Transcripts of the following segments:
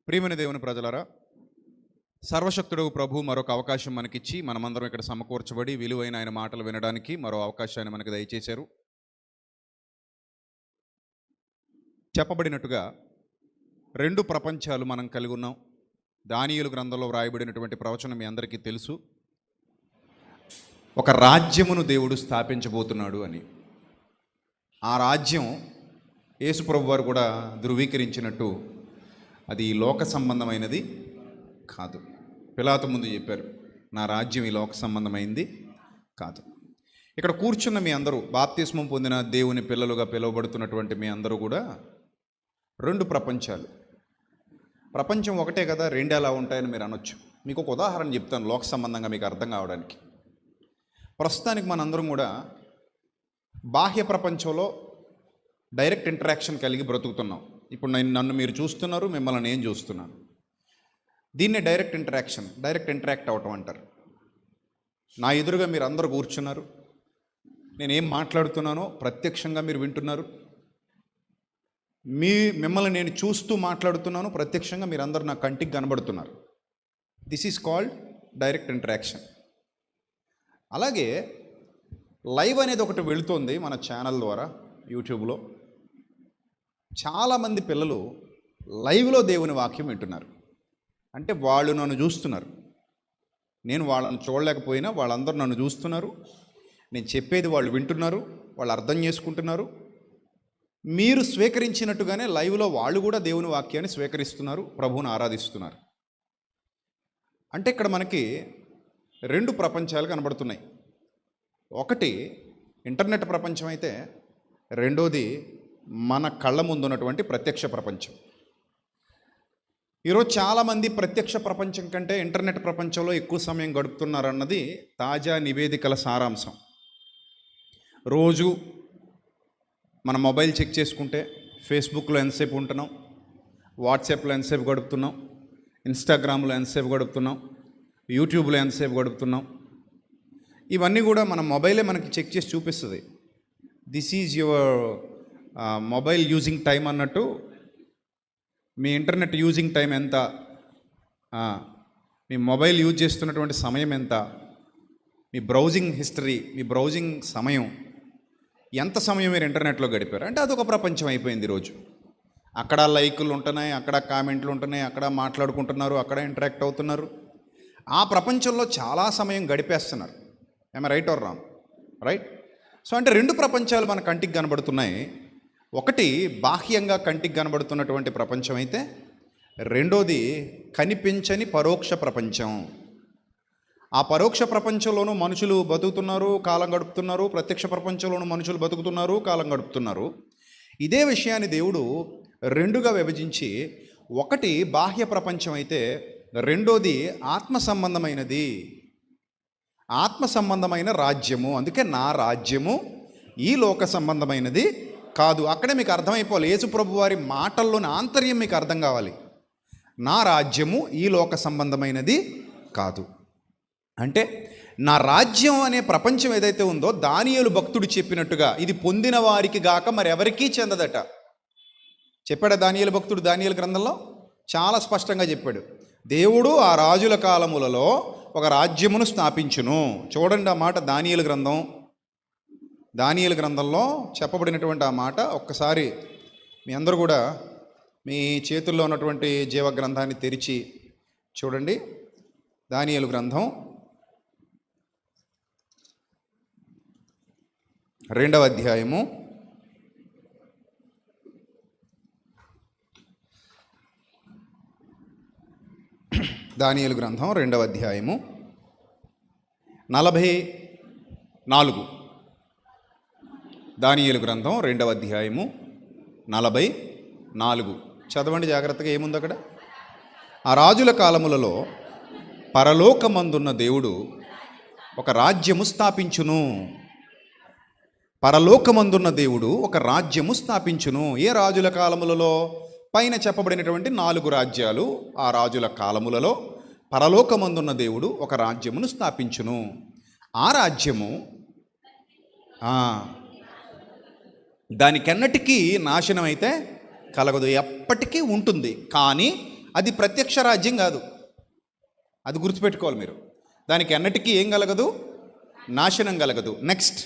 ప్రియమైన దేవుని ప్రజలారా, సర్వశక్తుడు ప్రభు మరొక అవకాశం మనకిచ్చి మనమందరం ఇక్కడ సమకూర్చబడి విలువైన ఆయన మాటలు వినడానికి మరో అవకాశాన్ని మనకు దయచేశారు. చెప్పబడినట్టుగా రెండు ప్రపంచాలు మనం కలిగి ఉన్నాం. దానియేలు గ్రంథంలో వ్రాయబడినటువంటి ప్రవచనం మీ అందరికీ తెలుసు. ఒక రాజ్యమును దేవుడు స్థాపించబోతున్నాడు అని. ఆ రాజ్యం యేసు ప్రభు వారు కూడా ధృవీకరించినట్టు అది లోక సంబంధమైనది కాదు. పిలాతు ముందు చెప్పారు, నా రాజ్యం ఈ లోక సంబంధమైంది కాదు. ఇక్కడ కూర్చున్న మీ అందరూ, బాప్తిస్మం పొందిన దేవుని పిల్లలుగా పిలువబడుతున్నటువంటి మీ అందరూ కూడా రెండు ప్రపంచాలు. ప్రపంచం ఒకటే కదా, రెండు ఎలా ఉంటాయని మీరు అనొచ్చు. మీకు ఒక ఉదాహరణ చెప్తాను లోక సంబంధంగా మీకు అర్థం కావడానికి. ప్రస్తుతానికి మనందరం కూడా బాహ్య ప్రపంచంలో డైరెక్ట్ ఇంటరాక్షన్ కలిగి బ్రతుకుతున్నాం. ఇప్పుడు నన్ను మీరు చూస్తున్నారు, మిమ్మల్ని నేను చూస్తున్నాను. దీన్నే డైరెక్ట్ ఇంటరాక్ట్ అవటం అంటారు. నా ఎదురుగా మీరు అందరూ కూర్చున్నారు, నేనేం మాట్లాడుతున్నానో ప్రత్యక్షంగా మీరు వింటున్నారు. మిమ్మల్ని నేను చూస్తూ మాట్లాడుతున్నాను, ప్రత్యక్షంగా మీరు అందరూ నా కంటికి కనబడుతున్నారు. This is called direct interaction. అలాగే లైవ్ అనేది ఒకటి వెళుతోంది మన ఛానల్ ద్వారా యూట్యూబ్లో. చాలామంది పిల్లలు లైవ్లో దేవుని వాక్యం వింటున్నారు. అంటే వాళ్ళు నన్ను చూస్తున్నారు, నేను వాళ్ళని చూడలేకపోయినా వాళ్ళందరూ నన్ను చూస్తున్నారు. నేను చెప్పేది వాళ్ళు వింటున్నారు, వాళ్ళు అర్థం చేసుకుంటున్నారు. మీరు స్వీకరించినట్టుగానే లైవ్లో వాళ్ళు కూడా దేవుని వాక్యాన్ని స్వీకరిస్తున్నారు, ప్రభువుని ఆరాధిస్తున్నారు. అంటే ఇక్కడ మనకి రెండు ప్రపంచాలు కనబడుతున్నాయి. ఒకటి ఇంటర్నెట్ ప్రపంచం అయితే, రెండోది మన కళ్ళ ముందు ఉన్నటువంటి ప్రత్యక్ష ప్రపంచం. ఈరోజు చాలామంది ప్రత్యక్ష ప్రపంచం కంటే ఇంటర్నెట్ ప్రపంచంలో ఎక్కువ సమయం గడుపుతున్నారన్నది తాజా నివేదికల సారాంశం. రోజు మన మొబైల్ చెక్ చేసుకుంటే ఫేస్బుక్లో ఎంతసేపు ఉంటున్నాం, వాట్సాప్లో ఎంతసేపు గడుపుతున్నాం, ఇన్స్టాగ్రామ్లో ఎంతసేపు గడుపుతున్నాం, యూట్యూబ్లో ఎంతసేపు గడుపుతున్నాం, ఇవన్నీ కూడా మన మొబైలే మనకి చెక్ చేసి చూపిస్తుంది. This is your mobile using time అన్నట్టు మీ ఇంటర్నెట్ యూజింగ్ టైం ఎంత, మీ మొబైల్ యూజ్ చేస్తున్నటువంటి సమయం ఎంత, మీ బ్రౌజింగ్ హిస్టరీ, మీ బ్రౌజింగ్ సమయం, ఎంత సమయం మీరు ఇంటర్నెట్లో గడిపారు. అంటే అదొక ప్రపంచం అయిపోయింది ఈరోజు. అక్కడ లైకులు ఉంటున్నాయి, అక్కడ కామెంట్లు ఉంటున్నాయి, అక్కడ మాట్లాడుకుంటున్నారు, అక్కడ ఇంటరాక్ట్ అవుతున్నారు. ఆ ప్రపంచంలో చాలా సమయం గడిపేస్తున్నారు. ఏమ right are wrong? Right. So అంటే రెండు ప్రపంచాలు మన కంటికి కనబడుతున్నాయి. ఒకటి బాహ్యంగా కంటికి కనబడుతున్నటువంటి ప్రపంచం అయితే, రెండోది కనిపించని పరోక్ష ప్రపంచం. ఆ పరోక్ష ప్రపంచంలోనూ మనుషులు బతుకుతున్నారు, కాలం గడుపుతున్నారు. ప్రత్యక్ష ప్రపంచంలోనూ మనుషులు బతుకుతున్నారు, కాలం గడుపుతున్నారు. ఇదే విషయాన్ని దేవుడు రెండుగా విభజించి, ఒకటి బాహ్య ప్రపంచం అయితే రెండోది ఆత్మ సంబంధమైనది, ఆత్మ సంబంధమైన రాజ్యము. అందుకే నా రాజ్యము ఈ లోక సంబంధమైనది కాదు. అక్కడే మీకు అర్థమైపోవాలి, యేసు ప్రభు వారి మాటల్లోని ఆంతర్యం మీకు అర్థం కావాలి. నా రాజ్యము ఈ లోక సంబంధమైనది కాదు అంటే, నా రాజ్యం అనే ప్రపంచం ఏదైతే ఉందో, దానియేలు భక్తుడు చెప్పినట్టుగా ఇది పొందిన వారికి గాక మరి ఎవరికీ చెందదట. చెప్పాడు దానియేలు భక్తుడు దానియేలు గ్రంథంలో చాలా స్పష్టంగా చెప్పాడు. దేవుడు ఆ రాజుల కాలములలో ఒక రాజ్యమును స్థాపించును. చూడండి ఆ మాట దానియేలు గ్రంథంలో చెప్పబడినటువంటి ఆ మాట. ఒక్కసారి మీ అందరూ కూడా మీ చేతుల్లో ఉన్నటువంటి జీవ గ్రంథాన్ని తెరిచి చూడండి. దానియేలు గ్రంథం 2వ అధ్యాయము 2వ అధ్యాయము 44. దానియేలు గ్రంథం 2వ అధ్యాయము 44 చదవండి జాగ్రత్తగా. ఏముంది అక్కడ? ఆ రాజుల కాలములలో పరలోకమందున్న దేవుడు ఒక రాజ్యము స్థాపించును. పరలోకమందున్న దేవుడు ఒక రాజ్యము స్థాపించును. ఏ రాజుల కాలములలో? పైన చెప్పబడినటువంటి 4 రాజ్యాలు. ఆ రాజుల కాలములలో పరలోకమందున్న దేవుడు ఒక రాజ్యమును స్థాపించును. ఆ రాజ్యము దానికెన్నటికీ నాశనం అయితే కలగదు, ఎప్పటికీ ఉంటుంది. కానీ అది ప్రత్యక్ష రాజ్యం కాదు. అది గుర్తుపెట్టుకోవాలి మీరు. దానికి ఎన్నటికీ ఏం కలగదు? నాశనం కలగదు. నెక్స్ట్,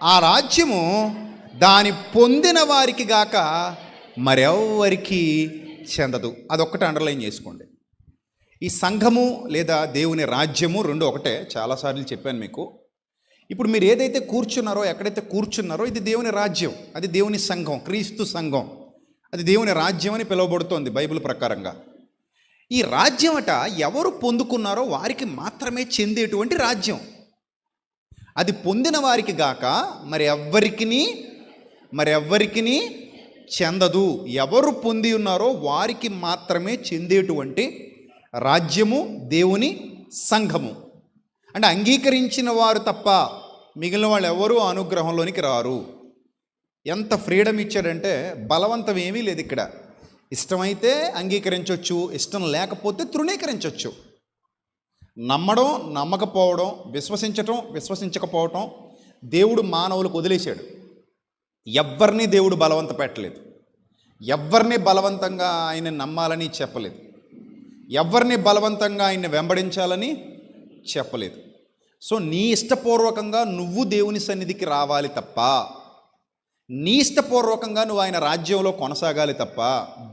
ఆ రాజ్యము దాని పొందిన వారికి గాక మరెవ్వరికి చెందదు. అదొక్కటి అండర్లైన్ చేసుకోండి. ఈ సంఘము లేదా దేవుని రాజ్యము రెండు ఒకటే. చాలాసార్లు చెప్పాను మీకు. ఇప్పుడు మీరు ఏదైతే కూర్చున్నారో, ఎక్కడైతే కూర్చున్నారో, ఇది దేవుని రాజ్యం, అది దేవుని సంఘం, క్రీస్తు సంఘం, అది దేవుని రాజ్యం అని పిలువబడుతోంది బైబిల్ ప్రకారంగా. ఈ రాజ్యం అట ఎవరు పొందుకున్నారో వారికి మాత్రమే చెందేటువంటి రాజ్యం. అది పొందిన వారికి గాక మరెవ్వరికి చెందదు. ఎవరు పొంది ఉన్నారో వారికి మాత్రమే చెందేటువంటి రాజ్యము దేవుని సంఘము. అంటే అంగీకరించిన వారు తప్ప మిగిలిన వాళ్ళు ఎవరూ అనుగ్రహంలోనికి రారు. ఎంత ఫ్రీడమ్ ఇచ్చాడంటే బలవంతం ఏమీ లేదు ఇక్కడ. ఇష్టమైతే అంగీకరించవచ్చు, ఇష్టం లేకపోతే తృణీకరించవచ్చు. నమ్మడం, నమ్మకపోవడం, విశ్వసించకపోవటం దేవుడు మానవులకు వదిలేశాడు. ఎవ్వరిని దేవుడు బలవంత పెట్టలేదు. ఎవ్వరిని బలవంతంగా ఆయన నమ్మాలని చెప్పలేదు. ఎవరిని బలవంతంగా ఆయన్ని వెంబడించాలని చెప్పలేదు. సో నీ ఇష్టపూర్వకంగా నువ్వు దేవుని సన్నిధికి రావాలి తప్ప, నీ ఇష్టపూర్వకంగా నువ్వు ఆయన రాజ్యంలో కొనసాగాలి తప్ప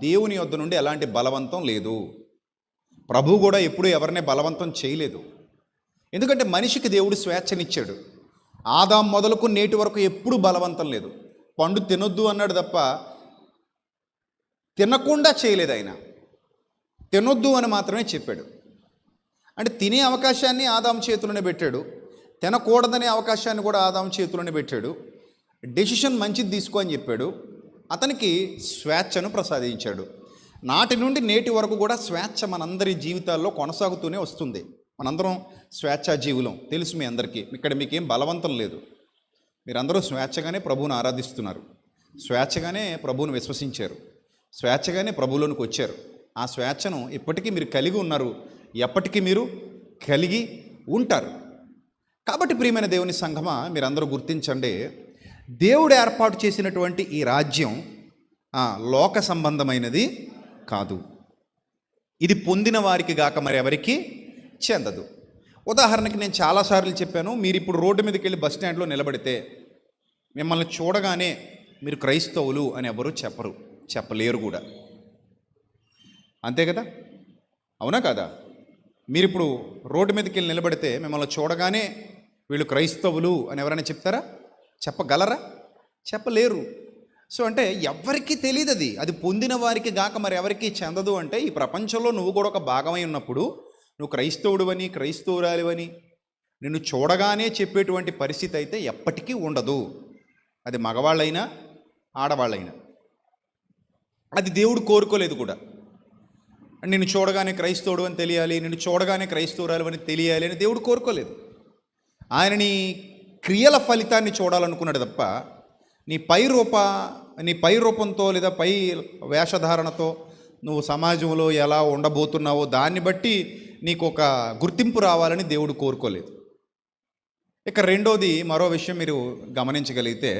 దేవుని యొద్ద నుండి ఎలాంటి బలవంతం లేదు. ప్రభు కూడా ఎప్పుడూ ఎవరిని బలవంతం చేయలేదు. ఎందుకంటే మనిషికి దేవుడు స్వేచ్ఛనిచ్చాడు. ఆదాం మొదలుకు నేటి వరకు ఎప్పుడూ బలవంతం లేదు. పండు తినొద్దు అన్నాడు తప్ప తినకుండా చేయలేదు. ఆయన తినొద్దు అని మాత్రమే చెప్పాడు. అంటే తినే అవకాశాన్ని ఆదాం చేతుల్లోనే పెట్టాడు, తినకూడదనే అవకాశాన్ని కూడా ఆదాం చేతుల్లోనే పెట్టాడు. డెసిషన్ మంచిది తీసుకో అని చెప్పాడు. అతనికి స్వేచ్ఛను ప్రసాదించాడు. నాటి నుండి నేటి వరకు కూడా స్వేచ్ఛ మనందరి జీవితాల్లో కొనసాగుతూనే వస్తుంది. మనందరం స్వేచ్ఛా జీవులం, తెలుసు మీ అందరికీ. ఇక్కడ మీకేం బలవంతం లేదు. మీరందరూ స్వేచ్ఛగానే ప్రభువును ఆరాధిస్తున్నారు, స్వేచ్ఛగానే ప్రభువును విశ్వసించారు, స్వేచ్ఛగానే ప్రభువులోనికి వచ్చారు. ఆ స్వేచ్ఛను ఇప్పటికీ మీరు కలిగి ఉన్నారు, ఎప్పటికీ మీరు కలిగి ఉంటారు. కాబట్టి ప్రియమైన దేవుని సంఘమా, మీరందరూ గుర్తించండి, దేవుడు ఏర్పాటు చేసినటువంటి ఈ రాజ్యం లోక సంబంధమైనది కాదు. ఇది పొందిన వారికి గాక మరెవరికి చెందదు. ఉదాహరణకి నేను చాలాసార్లు చెప్పాను, మీరు ఇప్పుడు రోడ్డు మీదకి వెళ్ళి బస్ స్టాండ్లో నిలబడితే మిమ్మల్ని చూడగానే మీరు క్రైస్తవులు అని ఎవరు చెప్పలేరు కూడా. అంతే కదా, అవునా కాదా? మీరు ఇప్పుడు రోడ్డు మీదకి వెళ్ళి నిలబడితే మిమ్మల్ని చూడగానే వీళ్ళు క్రైస్తవులు అని ఎవరైనా చెప్తారా? చెప్పగలరా? చెప్పలేరు. సో అంటే ఎవరికి తెలియదు. అది పొందిన వారికి గాక మరి ఎవరికి చెందదు. అంటే ఈ ప్రపంచంలో నువ్వు కూడా ఒక భాగమై ఉన్నప్పుడు నువ్వు క్రైస్తవుడివని, క్రైస్తవురాలివని నిన్ను చూడగానే చెప్పేటువంటి పరిస్థితి అయితే ఎప్పటికీ ఉండదు. అది మగవాళ్ళైనా ఆడవాళ్ళైనా. అది దేవుడు కోరుకోలేదు కూడా. నిన్ను చూడగానే క్రైస్తవుడు అని తెలియాలి, నిన్ను చూడగానే క్రైస్తవురాలు అని తెలియాలి అని దేవుడు కోరుకోలేదు. ఆయన నీ క్రియల ఫలితాన్ని చూడాలనుకున్నాడు తప్ప నీ పై రూపంతో లేదా పై వేషధారణతో నువ్వు సమాజంలో ఎలా ఉండబోతున్నావో దాన్ని బట్టి నీకు ఒక గుర్తింపు రావాలని దేవుడు కోరుకోలేదు. ఇక రెండోది మరో విషయం మీరు గమనించగలిగితే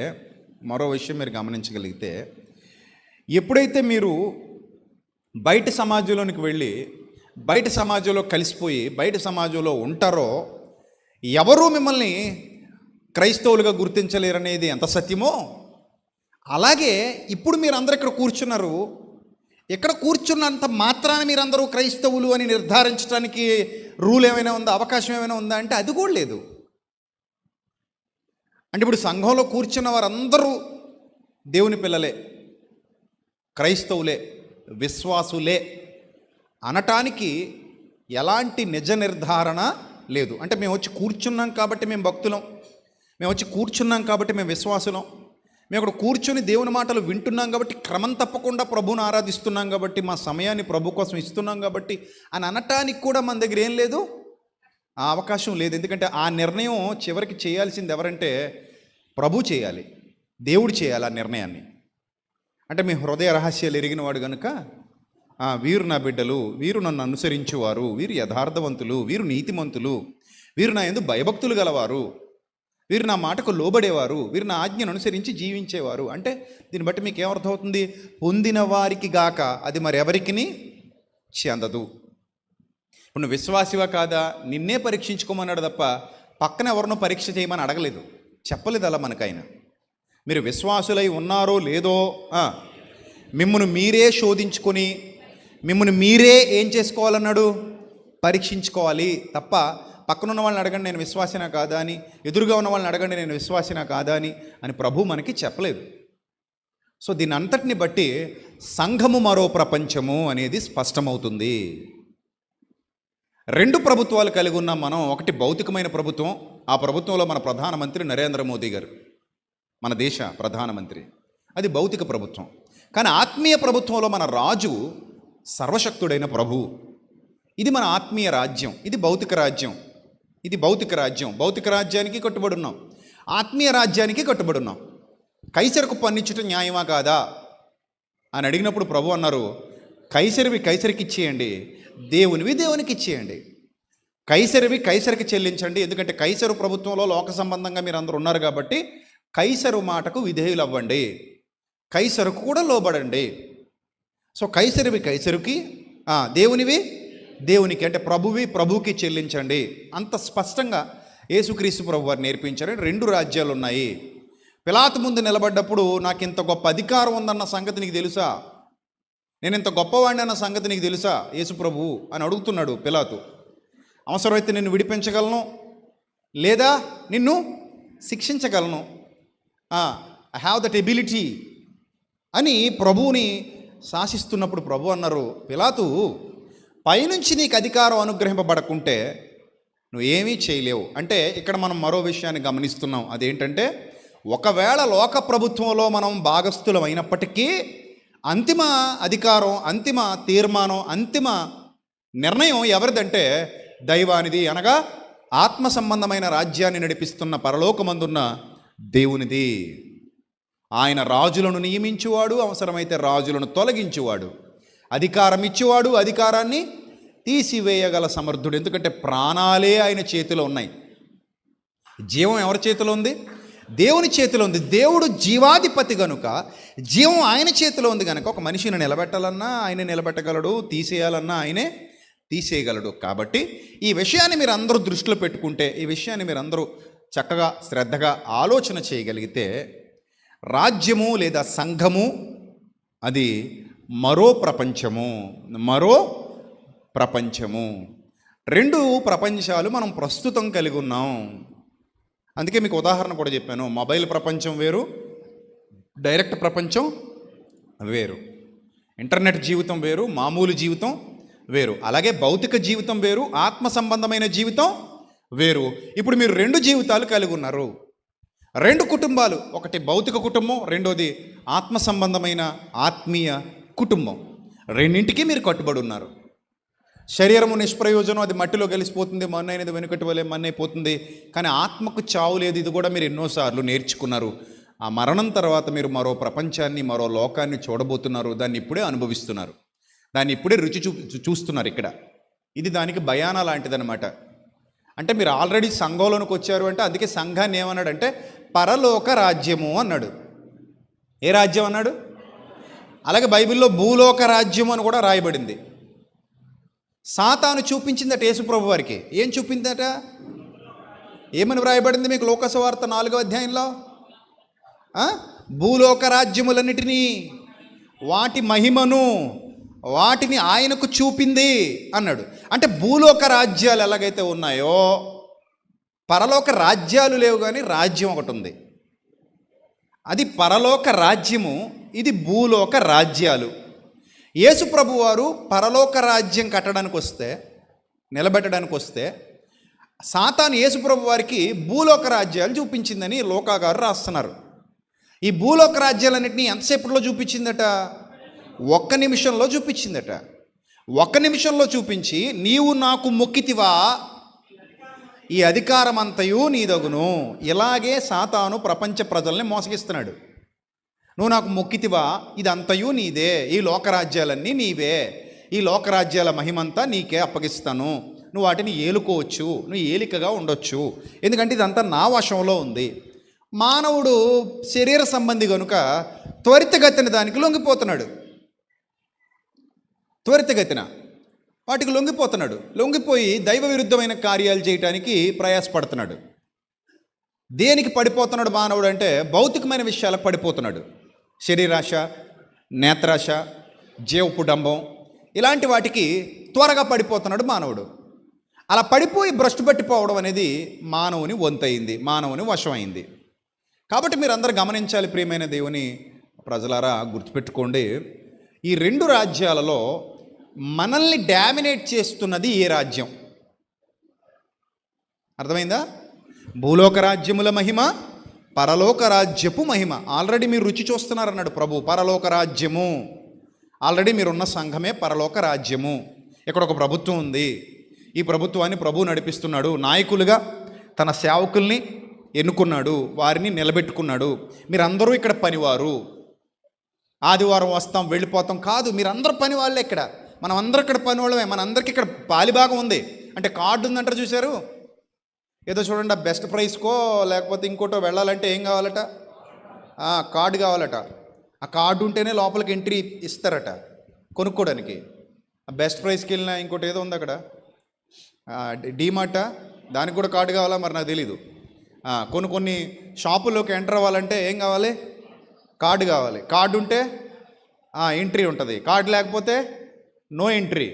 ఎప్పుడైతే మీరు బయట సమాజంలోనికి వెళ్ళి బయట సమాజంలో కలిసిపోయి బయట సమాజంలో ఉంటారో ఎవరూ మిమ్మల్ని క్రైస్తవులుగా గుర్తించలేరనేది ఎంత సత్యమో, అలాగే ఇప్పుడు మీరందరూ ఇక్కడ కూర్చున్నారు. ఇక్కడ కూర్చున్నంత మాత్రాన మీరందరూ క్రైస్తవులు అని నిర్ధారించడానికి రూల్ ఏమైనా ఉందా, అవకాశం ఏమైనా ఉందా అంటే అది కూడా లేదు. అంటే ఇప్పుడు సంఘంలో కూర్చున్న వారందరూ దేవుని పిల్లలే, క్రైస్తవులే, విశ్వాసులే అనటానికి ఎలాంటి నిజ నిర్ధారణ లేదు. అంటే మేము వచ్చి కూర్చున్నాం కాబట్టి మేము భక్తులం, మేము వచ్చి కూర్చున్నాం కాబట్టి మేము విశ్వాసులం, మేము అక్కడ కూర్చొని దేవుని మాటలు వింటున్నాం కాబట్టి క్రమం తప్పకుండా ప్రభువుని ఆరాధిస్తున్నాం కాబట్టి మా సమయాన్ని ప్రభు కోసం ఇస్తున్నాం కాబట్టి అని అనటానికి కూడా మన దగ్గర ఏం లేదు, ఆ అవకాశం లేదు. ఎందుకంటే ఆ నిర్ణయం చివరికి చేయాల్సింది ఎవరంటే ప్రభు చేయాలి, దేవుడు చేయాలి ఆ నిర్ణయాన్ని. అంటే మీ హృదయ రహస్యాలు ఎరిగిన వాడు కనుక వీరు నా బిడ్డలు, వీరు నన్ను అనుసరించువారు, వీరు యథార్థవంతులు, వీరు నీతిమంతులు, వీరు నా యందు భయభక్తులు గలవారు వీరు నా మాటకు లోబడేవారు, వీరు నా ఆజ్ఞను అనుసరించి జీవించేవారు. అంటే దీన్ని బట్టి మీకు ఏమర్థమవుతుంది? పొందిన వారికి గాక అది మరి ఎవరికిని చెందదు. ఇప్పుడు నువ్వు విశ్వాసివా కాదా నిన్నే పరీక్షించుకోమన్నాడు తప్ప పక్కన ఎవరినో పరీక్ష చేయమని అడగలేదు, చెప్పలేదు అలా మనకైనా. మీరు విశ్వాసులై ఉన్నారో లేదో మిమ్మల్ని మీరే శోధించుకొని మిమ్మల్ని మీరే ఏం చేసుకోవాలన్నాడు? పరీక్షించుకోవాలి తప్ప పక్కనున్న వాళ్ళని అడగండి నేను విశ్వాసినా కాదా అని, ఎదురుగా ఉన్న వాళ్ళని అడగండి నేను విశ్వాసినా కాదా అని ప్రభు మనకి చెప్పలేదు. సో దీని అంతటిని బట్టి సంఘము మరో ప్రపంచము అనేది స్పష్టమవుతుంది. రెండు ప్రభుత్వాలు కలిగి ఉన్నాం మనం. ఒకటి భౌతికమైన ప్రభుత్వం, ఆ ప్రభుత్వంలో మన ప్రధానమంత్రి నరేంద్ర మోదీ గారు, మన దేశ ప్రధానమంత్రి. అది భౌతిక ప్రభుత్వం. కానీ ఆత్మీయ ప్రభుత్వంలో మన రాజు సర్వశక్తుడైన ప్రభువు. ఇది మన ఆత్మీయ రాజ్యం. ఇది భౌతిక రాజ్యం. ఇది భౌతిక రాజ్యం. భౌతిక రాజ్యానికి కట్టుబడి ఉన్నాం, ఆత్మీయ రాజ్యానికి కట్టుబడి ఉన్నాం. కైసరుకు పన్నించటం న్యాయమా కాదా అని అడిగినప్పుడు ప్రభు అన్నారు, కైసరివి కైసరికి ఇచ్చేయండి, దేవునివి దేవునికి ఇచ్చేయండి. కైసరివి కైసరికి చెల్లించండి, ఎందుకంటే కైసరు ప్రభుత్వంలో లోక సంబంధంగా మీరు అందరూ ఉన్నారు కాబట్టి కైసరు మాటకు విధేయులు అవ్వండి, కైసరుకు కూడా లోబడండి. సో కైసరివి కైసరుకి, దేవునివి దేవునికి, అంటే ప్రభువి ప్రభుకి చెల్లించండి. అంత స్పష్టంగా యేసుక్రీస్తు ప్రభు వారు నేర్పించారు. రెండు రాజ్యాలు ఉన్నాయి. పిలాతు ముందు నిలబడ్డప్పుడు నాకు ఇంత గొప్ప అధికారం ఉందన్న సంగతి నీకు తెలుసా, నేను ఇంత గొప్పవాడిని అన్న సంగతి నీకు తెలుసా యేసు ప్రభువు అని అడుగుతున్నాడు పిలాతు. అవసరమైతే నిన్ను విడిపించగలను లేదా నిన్ను శిక్షించగలను, ఐ హ్యావ్ దట్ ఎబిలిటీ అని ప్రభువుని శాసిస్తున్నప్పుడు ప్రభు అన్నారు, పిలాతు పైనుంచి నీకు అధికారం అనుగ్రహింపబడకుంటే నువ్వేమీ చేయలేవు. అంటే ఇక్కడ మనం మరో విషయాన్ని గమనిస్తున్నాం. అదేంటంటే ఒకవేళ లోక ప్రభుత్వంలో మనం భాగస్థులం అయినప్పటికీ అంతిమ అధికారం, అంతిమ తీర్మానం, అంతిమ నిర్ణయం ఎవరిదంటే దైవానిది. అనగా ఆత్మ సంబంధమైన రాజ్యాన్ని నడిపిస్తున్న పరలోకమందున్న దేవునిది. ఆయన రాజులను నియమించువాడు, అవసరమైతే రాజులను తొలగించువాడు, అధికారం ఇచ్చేవాడు, అధికారాన్ని తీసివేయగల సమర్థుడు. ఎందుకంటే ప్రాణాలే ఆయన చేతిలో ఉన్నాయి. జీవం ఎవరి చేతిలో ఉంది? దేవుని చేతిలో ఉంది. దేవుడు జీవాధిపతి కనుక జీవం ఆయన చేతిలో ఉంది కనుక ఒక మనిషిని నిలబెట్టాలన్నా ఆయనే నిలబెట్టగలడు, తీసేయాలన్నా ఆయనే తీసేయగలడు. కాబట్టి ఈ విషయాన్ని మీరు అందరూ దృష్టిలో పెట్టుకుంటే, ఈ విషయాన్ని మీరు అందరూ చక్కగా శ్రద్ధగా ఆలోచన చేయగలిగితే రాజ్యము లేదా సంఘము అది మరో ప్రపంచము, మరో ప్రపంచము. రెండు ప్రపంచాలు మనం ప్రస్తుతం కలిగి ఉన్నాం. అందుకే మీకు ఉదాహరణ కూడా చెప్పాను. మొబైల్ ప్రపంచం వేరు, డైరెక్ట్ ప్రపంచం వేరు. ఇంటర్నెట్ జీవితం వేరు, మామూలు జీవితం వేరు. అలాగే భౌతిక జీవితం వేరు, ఆత్మ సంబంధమైన జీవితం వేరు. ఇప్పుడు మీరు రెండు జీవితాలు కలిగి ఉన్నారు, రెండు కుటుంబాలు. ఒకటి భౌతిక కుటుంబం, రెండోది ఆత్మ సంబంధమైన ఆత్మీయ కుటుంబం. రెండింటికి మీరు కట్టుబడి ఉన్నారు. శరీరము నిష్ప్రయోజనం, అది మట్టిలో కలిసిపోతుంది, మన్నైనది వెనుకటి వలె మన్నైపోతుంది. కానీ ఆత్మకు చావు లేదు. ఇది కూడా మీరు ఎన్నోసార్లు నేర్చుకున్నారు. ఆ మరణం తర్వాత మీరు మరో ప్రపంచాన్ని, మరో లోకాన్ని చూడబోతున్నారు. దాన్ని ఇప్పుడే అనుభవిస్తున్నారు, దాన్ని ఇప్పుడే రుచి చూస్తున్నారు. ఇక్కడ ఇది దానికి బయానా లాంటిదన్నమాట. అంటే మీరు ఆల్రెడీ సంఘంలోనికి వచ్చారు అంటే, అందుకే సంఘాన్ని ఏమన్నాడంటే పరలోక రాజ్యము అన్నాడు. ఏ రాజ్యం అన్నాడు? అలాగే బైబిల్లో భూలోక రాజ్యం అని కూడా రాయబడింది. సాతాను చూపించిందట యేసుప్రభు వారికి. ఏం చూపిందట? ఏమని వ్రాయబడింది మీకు లోకసువార్త 4వ అధ్యాయంలో? భూలోక రాజ్యములన్నిటినీ, వాటి మహిమను, వాటిని ఆయనకు చూపింది అన్నాడు. అంటే భూలోక రాజ్యాలు ఎలాగైతే ఉన్నాయో పరలోక రాజ్యాలు లేవు, కానీ రాజ్యం ఒకటి ఉంది. అది పరలోక రాజ్యము, ఇది భూలోక రాజ్యాలు. యేసు ప్రభు వారు పరలోక రాజ్యం కట్టడానికి వస్తే, నిలబెట్టడానికి వస్తే, సాతాను యేసు ప్రభు వారికి భూలోక రాజ్యాలు చూపించిందని లోకా గారు రాస్తున్నారు. ఈ భూలోక రాజ్యాలన్నింటినీ ఎంతసేపట్లో చూపించిందట? 1 నిమిషంలో చూపించిందట. 1 నిమిషంలో చూపించి, నీవు నాకు మొక్కితివా, ఈ అధికారం అంతయు నీదగును. ఇలాగే సాతాను ప్రపంచ ప్రజల్ని మోసగిస్తున్నాడు. నువ్వు నాకు మొక్కితివా, ఇదంతయు నీదే, ఈ లోకరాజ్యాలన్నీ నీవే, ఈ లోకరాజ్యాల మహిమంతా నీకే అప్పగిస్తాను నువ్వు వాటిని ఏలుకోవచ్చు, నువ్వు ఏలికగా ఉండొచ్చు, ఎందుకంటే ఇదంతా నా వశంలో ఉంది. మానవుడు శరీర సంబంధి కనుక త్వరితగతిన దానికి లొంగిపోతున్నాడు. త్వరితగతిన వాటికి లొంగిపోయి దైవ విరుద్ధమైన కార్యాలు చేయడానికి ప్రయాసపడుతున్నాడు. దేనికి పడిపోతున్నాడు మానవుడు అంటే భౌతికమైన విషయాలకు పడిపోతున్నాడు. శరీరాశ, నేత్రాశ, జీవపు డంబం, ఇలాంటి వాటికి త్వరగా పడిపోతున్నాడు మానవుడు. అలా పడిపోయి భ్రష్టు పట్టిపోవడం అనేది మానవుని వంతయింది, మానవుని వశమైంది. కాబట్టి మీరు అందరూ గమనించాలి, ప్రియమైన దేవుని ప్రజలారా, గుర్తుపెట్టుకోండి, ఈ రెండు రాజ్యాలలో మనల్ని డామినేట్ చేస్తున్నది ఏ రాజ్యం? అర్థమైందా? భూలోక రాజ్యముల మహిమ, పరలోక రాజ్యపు మహిమ. ఆల్రెడీ మీరు రుచి చూస్తున్నారన్నాడు ప్రభు. పరలోక రాజ్యము, ఆల్రెడీ మీరున్న సంఘమే పరలోక రాజ్యము. ఇక్కడ ఒక ప్రభుత్వం ఉంది. ఈ ప్రభుత్వాన్ని ప్రభు నడిపిస్తున్నాడు. నాయకులుగా తన సేవకుల్ని ఎన్నుకున్నాడు, వారిని నిలబెట్టుకున్నాడు. మీరందరూ ఇక్కడ పనివారు. ఆదివారం వస్తాం వెళ్ళిపోతాం కాదు, మీరందరూ పని వాళ్ళే. ఇక్కడ మనం అందరూ ఇక్కడ పని వాళ్ళమే. మనందరికీ ఇక్కడ పాలిభాగం ఉంది. అంటే కార్డు ఉందంటారు చూశారు, ఏదో చూడండి, ఆ బెస్ట్ ప్రైస్కో లేకపోతే ఇంకోటో వెళ్ళాలంటే ఏం కావాలట? కార్డు కావాలట. ఆ కార్డు ఉంటేనే లోపలికి ఎంట్రీ ఇస్తారట కొనుక్కోవడానికి. ఆ బెస్ట్ ప్రైస్కి వెళ్ళినా ఇంకోటి ఏదో ఉంది అక్కడ, డీమార్టా, దానికి కూడా కార్డు కావాలా మరి నాకు తెలీదు. కొన్ని షాపుల్లోకి ఎంటర్ అవ్వాలంటే ఏం కావాలి? కార్డు కావాలి. కార్డు ఉంటే ఎంట్రీ ఉంటుంది, కార్డు లేకపోతే నో ఎంట్రీ.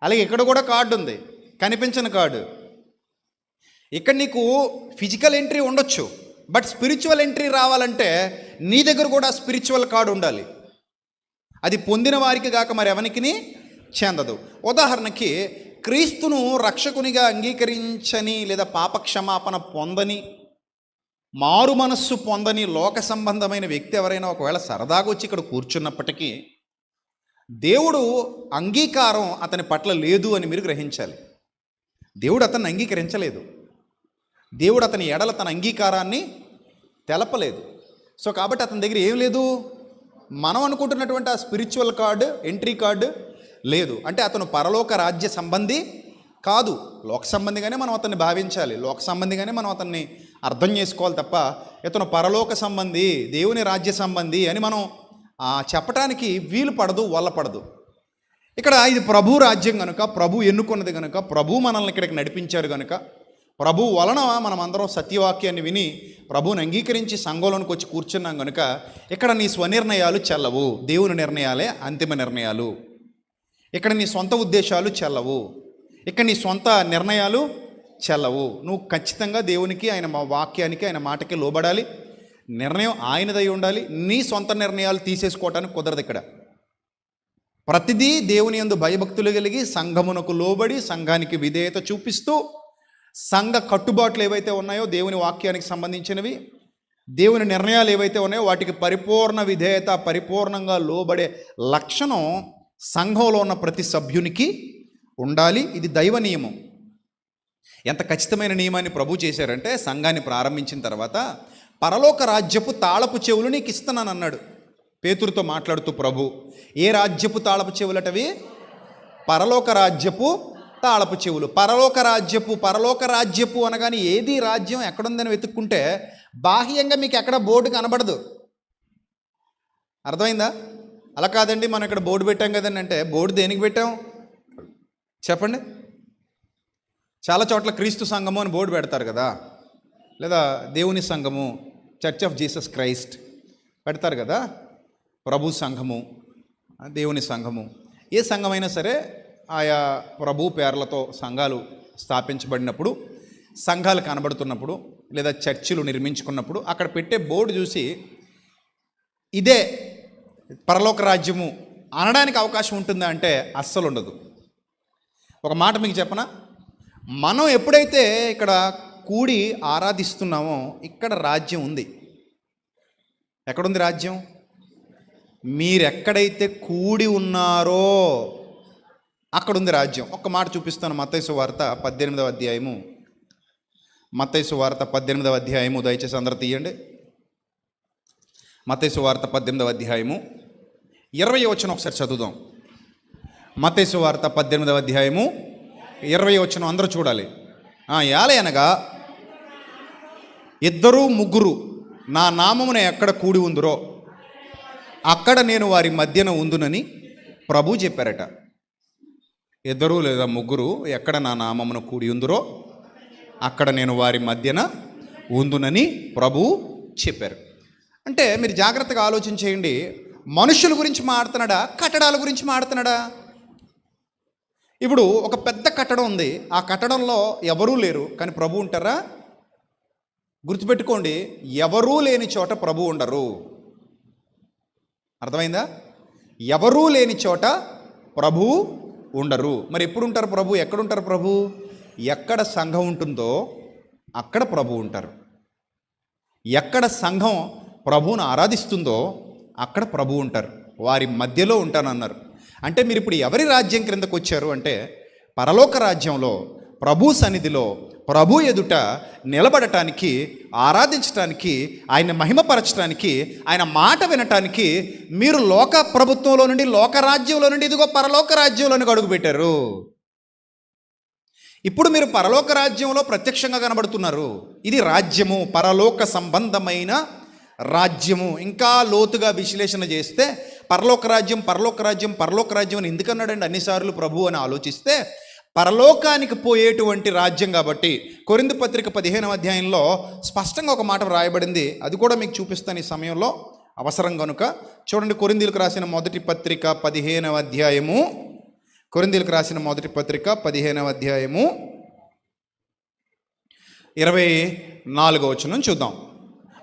అలాగే ఇక్కడ కూడా కార్డు ఉంది, కనిపించని కార్డు. ఇక్కడ నీకు ఫిజికల్ ఎంట్రీ ఉండొచ్చు, బట్ స్పిరిచువల్ ఎంట్రీ రావాలంటే నీ దగ్గర కూడా స్పిరిచువల్ కార్డు ఉండాలి. అది పొందిన వారికి కాక మరి ఎవరికి చెందదు. ఉదాహరణకి, క్రీస్తును రక్షకునిగా అంగీకరించని లేదా పాపక్షమాపణ పొందని, మారు మనస్సు పొందని లోక సంబంధమైన వ్యక్తి ఎవరైనా ఒకవేళ సరదాగా వచ్చి ఇక్కడ కూర్చున్నప్పటికీ దేవుడు అంగీకారం అతని పట్ల లేదు అని మీరు గ్రహించాలి. దేవుడు అతన్ని అంగీకరించలేదు. దేవుడు అతని ఎడల తన అంగీకారాన్ని తెలపలేదు. సో కాబట్టి అతని దగ్గర ఏం లేదు? మనం అనుకుంటున్నటువంటి ఆ స్పిరిచువల్ కార్డు, ఎంట్రీ కార్డు లేదు. అంటే అతను పరలోక రాజ్య సంబంధి కాదు, లోక సంబంధిగానే మనం అతన్ని భావించాలి, లోక సంబంధిగానే మనం అతన్ని అర్థం చేసుకోవాలి తప్ప ఇతను పరలోక సంబంధి, దేవుని రాజ్య సంబంధి అని మనం చెప్పటానికి వీలు పడదు, వల్ల పడదు. ఇక్కడ ఇది ప్రభు రాజ్యం కనుక, ప్రభు ఎన్నుకున్నది కనుక, ప్రభు మనల్ని ఇక్కడికి నడిపించారు కనుక, ప్రభు వలన మనం అందరం సత్యవాక్యాన్ని విని ప్రభువుని అంగీకరించి సంఘంలోనికి వచ్చి కూర్చున్నాం కనుక ఇక్కడ నీ స్వనిర్ణయాలు చెల్లవు, దేవుని నిర్ణయాలే అంతిమ నిర్ణయాలు. ఇక్కడ నీ సొంత ఉద్దేశాలు చెల్లవు, ఇక్కడ నీ సొంత నిర్ణయాలు చెల్లవు. నువ్వు ఖచ్చితంగా దేవునికి, ఆయన వాక్యానికి, ఆయన మాటకి లోబడాలి. నిర్ణయం ఆయనదై ఉండాలి. నీ సొంత నిర్ణయాలు తీసేసుకోవటానికి కుదరదు. ఇక్కడ ప్రతిదీ దేవుని యందు భయభక్తులు కలిగి సంఘమునకు లోబడి సంఘానికి విధేయత చూపిస్తూ సంఘ కట్టుబాట్లు ఏవైతే ఉన్నాయో దేవుని వాక్యానికి సంబంధించినవి, దేవుని నిర్ణయాలు ఏవైతే ఉన్నాయో వాటికి పరిపూర్ణ విధేయత, పరిపూర్ణంగా లోబడే లక్షణం సంఘంలో ఉన్న ప్రతి సభ్యునికి ఉండాలి. ఇది దైవ నియమం. ఎంత ఖచ్చితమైన నియమాన్ని ప్రభు చేశారంటే, సంఘాన్ని ప్రారంభించిన తర్వాత పరలోక రాజ్యపు తాళపు చెవులు నీకు ఇస్తున్నాను అన్నాడు పేతురుతో మాట్లాడుతూ ప్రభు. ఏ రాజ్యపు తాళపు చెవులటవి? పరలోక రాజ్యపు తాళపు చెవులు. పరలోక రాజ్యపు అనగానే ఏది రాజ్యం ఎక్కడుందని వెతుక్కుంటే బాహ్యంగా మీకు ఎక్కడ బోర్డు కనబడదు. అర్థమైందా? అలా కాదండి, మనం ఇక్కడ బోర్డు పెట్టాం కదండి అంటే, బోర్డు దేనికి పెట్టాం చెప్పండి? చాలా చోట్ల క్రీస్తు సంఘము అని బోర్డు పెడతారు కదా, లేదా దేవుని సంఘము, చర్చ్ ఆఫ్ జీసస్ క్రైస్ట్ పెడతారు కదా, ప్రభు సంఘము, దేవుని సంఘము. ఏ సంఘమైనా సరే ఆయా ప్రభు పేర్లతో సంఘాలు స్థాపించబడినప్పుడు, సంఘాలు కనబడుతున్నప్పుడు, లేదా చర్చిలు నిర్మించుకున్నప్పుడు అక్కడ పెట్టే బోర్డు చూసి ఇదే పరలోక రాజ్యము అనడానికి అవకాశం ఉంటుందా అంటే అస్సలు ఉండదు. ఒక మాట మీకు చెప్పనా, మనం ఎప్పుడైతే ఇక్కడ కూడి ఆరాధిస్తున్నామో ఇక్కడ రాజ్యం ఉంది. ఎక్కడుంది రాజ్యం? మీరెక్కడైతే కూడి ఉన్నారో అక్కడుంది రాజ్యం. ఒక్క మాట చూపిస్తాను. మత్తయి సువార్త 18వ అధ్యాయము, మత్తయి సువార్త 18వ అధ్యాయము, దయచేసి అందరూ తీయండి. మత్తయి సువార్త 18వ అధ్యాయము 20వ వచనం ఒకసారి చదువుదాం. మత్తయి సువార్త 18వ అధ్యాయము 20 వచనం అందరూ చూడాలి. ఏలయనగా ఇద్దరు ముగ్గురు నా నామమున ఎక్కడ కూడి ఉందురో అక్కడ నేను వారి మధ్యన ఉందునని ప్రభు చెప్పారట. ఇద్దరు లేదా ముగ్గురు ఎక్కడ నా నామమున కూడి ఉందురో అక్కడ నేను వారి మధ్యన ఉందునని ప్రభు చెప్పారు. అంటే మీరు జాగ్రత్తగా ఆలోచన చేయండి. మనుషుల గురించి మాడుతున్నాడా, కట్టడాల గురించి మాడుతున్నాడా? ఇప్పుడు ఒక పెద్ద కట్టడం ఉంది, ఆ కట్టడంలో ఎవరూ లేరు, కానీ ప్రభు ఉంటారా? గుర్తుపెట్టుకోండి, ఎవరూ లేని చోట ప్రభు ఉండరు. అర్థమైందా? ఎవరూ లేని చోట ప్రభు ఉండరు. మరి ఎప్పుడు ఉంటారు ప్రభు? ఎక్కడుంటారు ప్రభు? ఎక్కడ సంఘం ఉంటుందో అక్కడ ప్రభు ఉంటారు. ఎక్కడ సంఘం ప్రభువును ఆరాధిస్తుందో అక్కడ ప్రభు ఉంటారు. వారి మధ్యలో ఉంటానన్నారు. అంటే మీరు ఇప్పుడు ఎవరి రాజ్యం క్రిందకు వచ్చారు అంటే, పరలోక రాజ్యంలో ప్రభు సన్నిధిలో ప్రభు ఎదుట నిలబడటానికి, ఆరాధించటానికి, ఆయన మహిమపరచడానికి, ఆయన మాట వినటానికి మీరు లోక ప్రభుత్వంలో నుండి, లోక రాజ్యంలో నుండి ఇదిగో పరలోక రాజ్యంలోనికి అడుగుపెట్టారు. ఇప్పుడు మీరు పరలోక రాజ్యంలో ప్రత్యక్షంగా కనబడుతున్నారు. ఇది రాజ్యము, పరలోక సంబంధమైన రాజ్యము. ఇంకా లోతుగా విశ్లేషణ చేస్తే పరలోక రాజ్యం పరలోక రాజ్యం పరలోక రాజ్యం అని ఎందుకన్నాడండి అన్నిసార్లు ప్రభు అని ఆలోచిస్తే, పరలోకానికి పోయేటువంటి రాజ్యం కాబట్టి. కొరింథీ పత్రిక 15వ అధ్యాయంలో స్పష్టంగా ఒక మాట వ్రాయబడింది. అది కూడా మీకు చూపిస్తాను ఈ సమయంలో అవసరం కనుక. చూడండి, కొరింథీలకు రాసిన మొదటి పత్రిక 15వ అధ్యాయము. కొరింథీలకు రాసిన మొదటి పత్రిక 15వ అధ్యాయము 24వ వచనం చూద్దాం.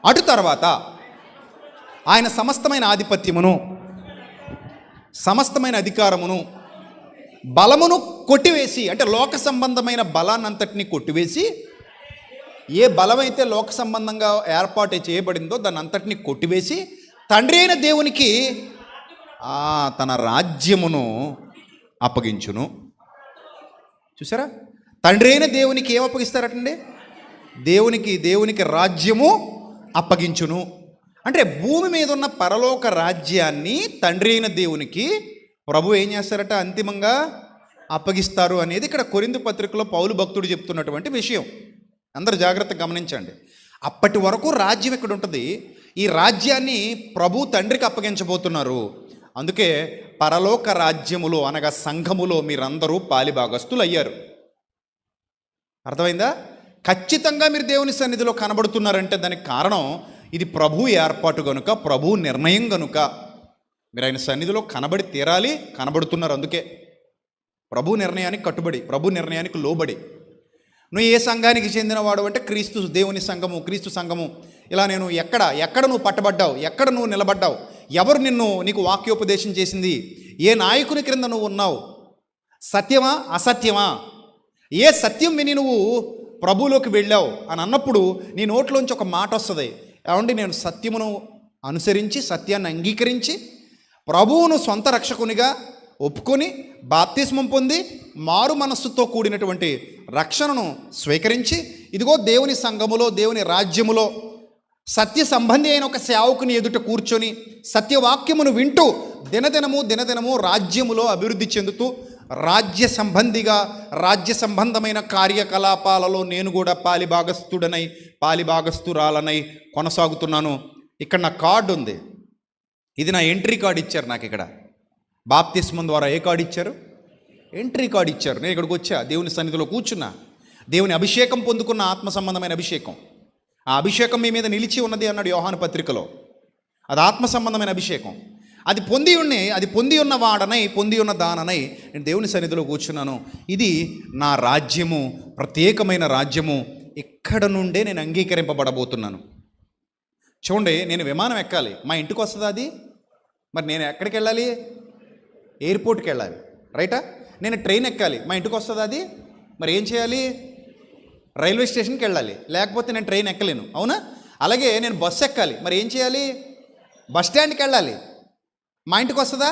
అటు తర్వాత ఆయన సమస్తమైన ఆధిపత్యమును, సమస్తమైన అధికారమును, బలమును కొట్టివేసి, అంటే లోక సంబంధమైన బలాన్నంతటినీ కొట్టివేసి, ఏ బలమైతే లోక సంబంధంగా ఏర్పాటు చేయబడిందో దాన్ని అంతటినీ కొట్టివేసి, తండ్రి అయిన దేవునికి తన రాజ్యమును అప్పగించును. చూసారా? తండ్రి అయిన దేవునికి ఏం అప్పగిస్తారటండి? దేవునికి రాజ్యము అప్పగించును. అంటే భూమి మీద ఉన్న పరలోక రాజ్యాన్ని తండ్రి అయిన దేవునికి ప్రభు ఏం చేస్తారట? అంతిమంగా అప్పగిస్తారు అనేది ఇక్కడ కొరింథీ పత్రికలో పౌలు భక్తుడు చెప్తున్నటువంటి విషయం. అందరూ జాగ్రత్తగా గమనించండి. అప్పటి వరకు రాజ్యం ఇక్కడ ఉంటుంది. ఈ రాజ్యాన్ని ప్రభు తండ్రికి అప్పగించబోతున్నారు. అందుకే పరలోక రాజ్యములో అనగా సంఘములో మీరందరూ పాలిభాగస్తులు అయ్యారు. అర్థమైందా? ఖచ్చితంగా మీరు దేవుని సన్నిధిలో కనబడుతున్నారంటే దానికి కారణం ఇది ప్రభు ఏర్పాటు గనుక, ప్రభు నిర్ణయం గనుక మీరు ఆయన సన్నిధిలో కనబడి తీరాలి. కనబడుతున్నారు. అందుకే ప్రభు నిర్ణయానికి కట్టుబడి, ప్రభు నిర్ణయానికి లోబడి. నువ్వు ఏ సంఘానికి చెందినవాడు అంటే క్రీస్తు దేవుని సంఘము, క్రీస్తు సంఘము. ఇలా నేను ఎక్కడ నువ్వు పట్టబడ్డావు, ఎక్కడ నువ్వు నిలబడ్డావు, ఎవరు నీకు వాక్యోపదేశం చేసింది, ఏ నాయకుని క్రింద నువ్వు ఉన్నావు, సత్యమా అసత్యమా, ఏ సత్యం విని నువ్వు ప్రభువులోకి వెళ్ళావు అని అన్నప్పుడు నీ నోట్లోంచి ఒక మాట వస్తుంది. ఏమండి, నేను సత్యమును అనుసరించి, సత్యాన్ని అంగీకరించి, ప్రభువును సొంత రక్షకునిగా ఒప్పుకొని, బాప్తిస్మం పొంది, మారు మనస్సుతో కూడినటువంటి రక్షణను స్వీకరించి, ఇదిగో దేవుని సంఘములో, దేవుని రాజ్యములో సత్య సంబంధి అయిన ఒక సేవకుని ఎదుట కూర్చొని సత్యవాక్యమును వింటూ దినదినము రాజ్యములో అభివృద్ధి చెందుతూ, రాజ్య సంబంధిగా, రాజ్య సంబంధమైన కార్యకలాపాలలో నేను కూడా పాలిభాగస్తురాలనై కొనసాగుతున్నాను. ఇక్కడ నా కార్డు ఉంది. ఇది నా ఎంట్రీ కార్డు ఇచ్చారు నాకు. ఇక్కడ బాప్తిస్మం ద్వారా ఏ కార్డు ఇచ్చారు? ఎంట్రీ కార్డు ఇచ్చారు. నేను ఇక్కడికి వచ్చా, దేవుని సన్నిధిలో కూర్చున్నా. దేవుని అభిషేకం పొందుకున్న, ఆత్మ సంబంధమైన అభిషేకం. ఆ అభిషేకం మీ మీద నిలిచి ఉన్నది అన్నాడు యోహాను పత్రికలో. అది ఆత్మ సంబంధమైన అభిషేకం. అది పొంది ఉన్న వాడనై, పొంది ఉన్న దాననై నేను దేవుని సన్నిధిలో కూర్చున్నాను. ఇది నా రాజ్యము, ప్రత్యేకమైన రాజ్యము. ఇక్కడ నుండే నేను అంగీకరింపబడబోతున్నాను. చూడండి, నేను విమానం ఎక్కాలి, మా ఇంటికి వస్తుందా అది? మరి నేను ఎక్కడికి వెళ్ళాలి? ఎయిర్పోర్ట్కి వెళ్ళాలి, రైటా? నేను ట్రైన్ ఎక్కాలి, మా ఇంటికి వస్తుందా అది? మరి ఏం చేయాలి? రైల్వే స్టేషన్కి వెళ్ళాలి, లేకపోతే నేను ట్రైన్ ఎక్కలేను, అవునా? అలాగే నేను బస్సు ఎక్కాలి, మరి ఏం చేయాలి? బస్ స్టాండ్కి వెళ్ళాలి. మా ఇంటికి వస్తుందా?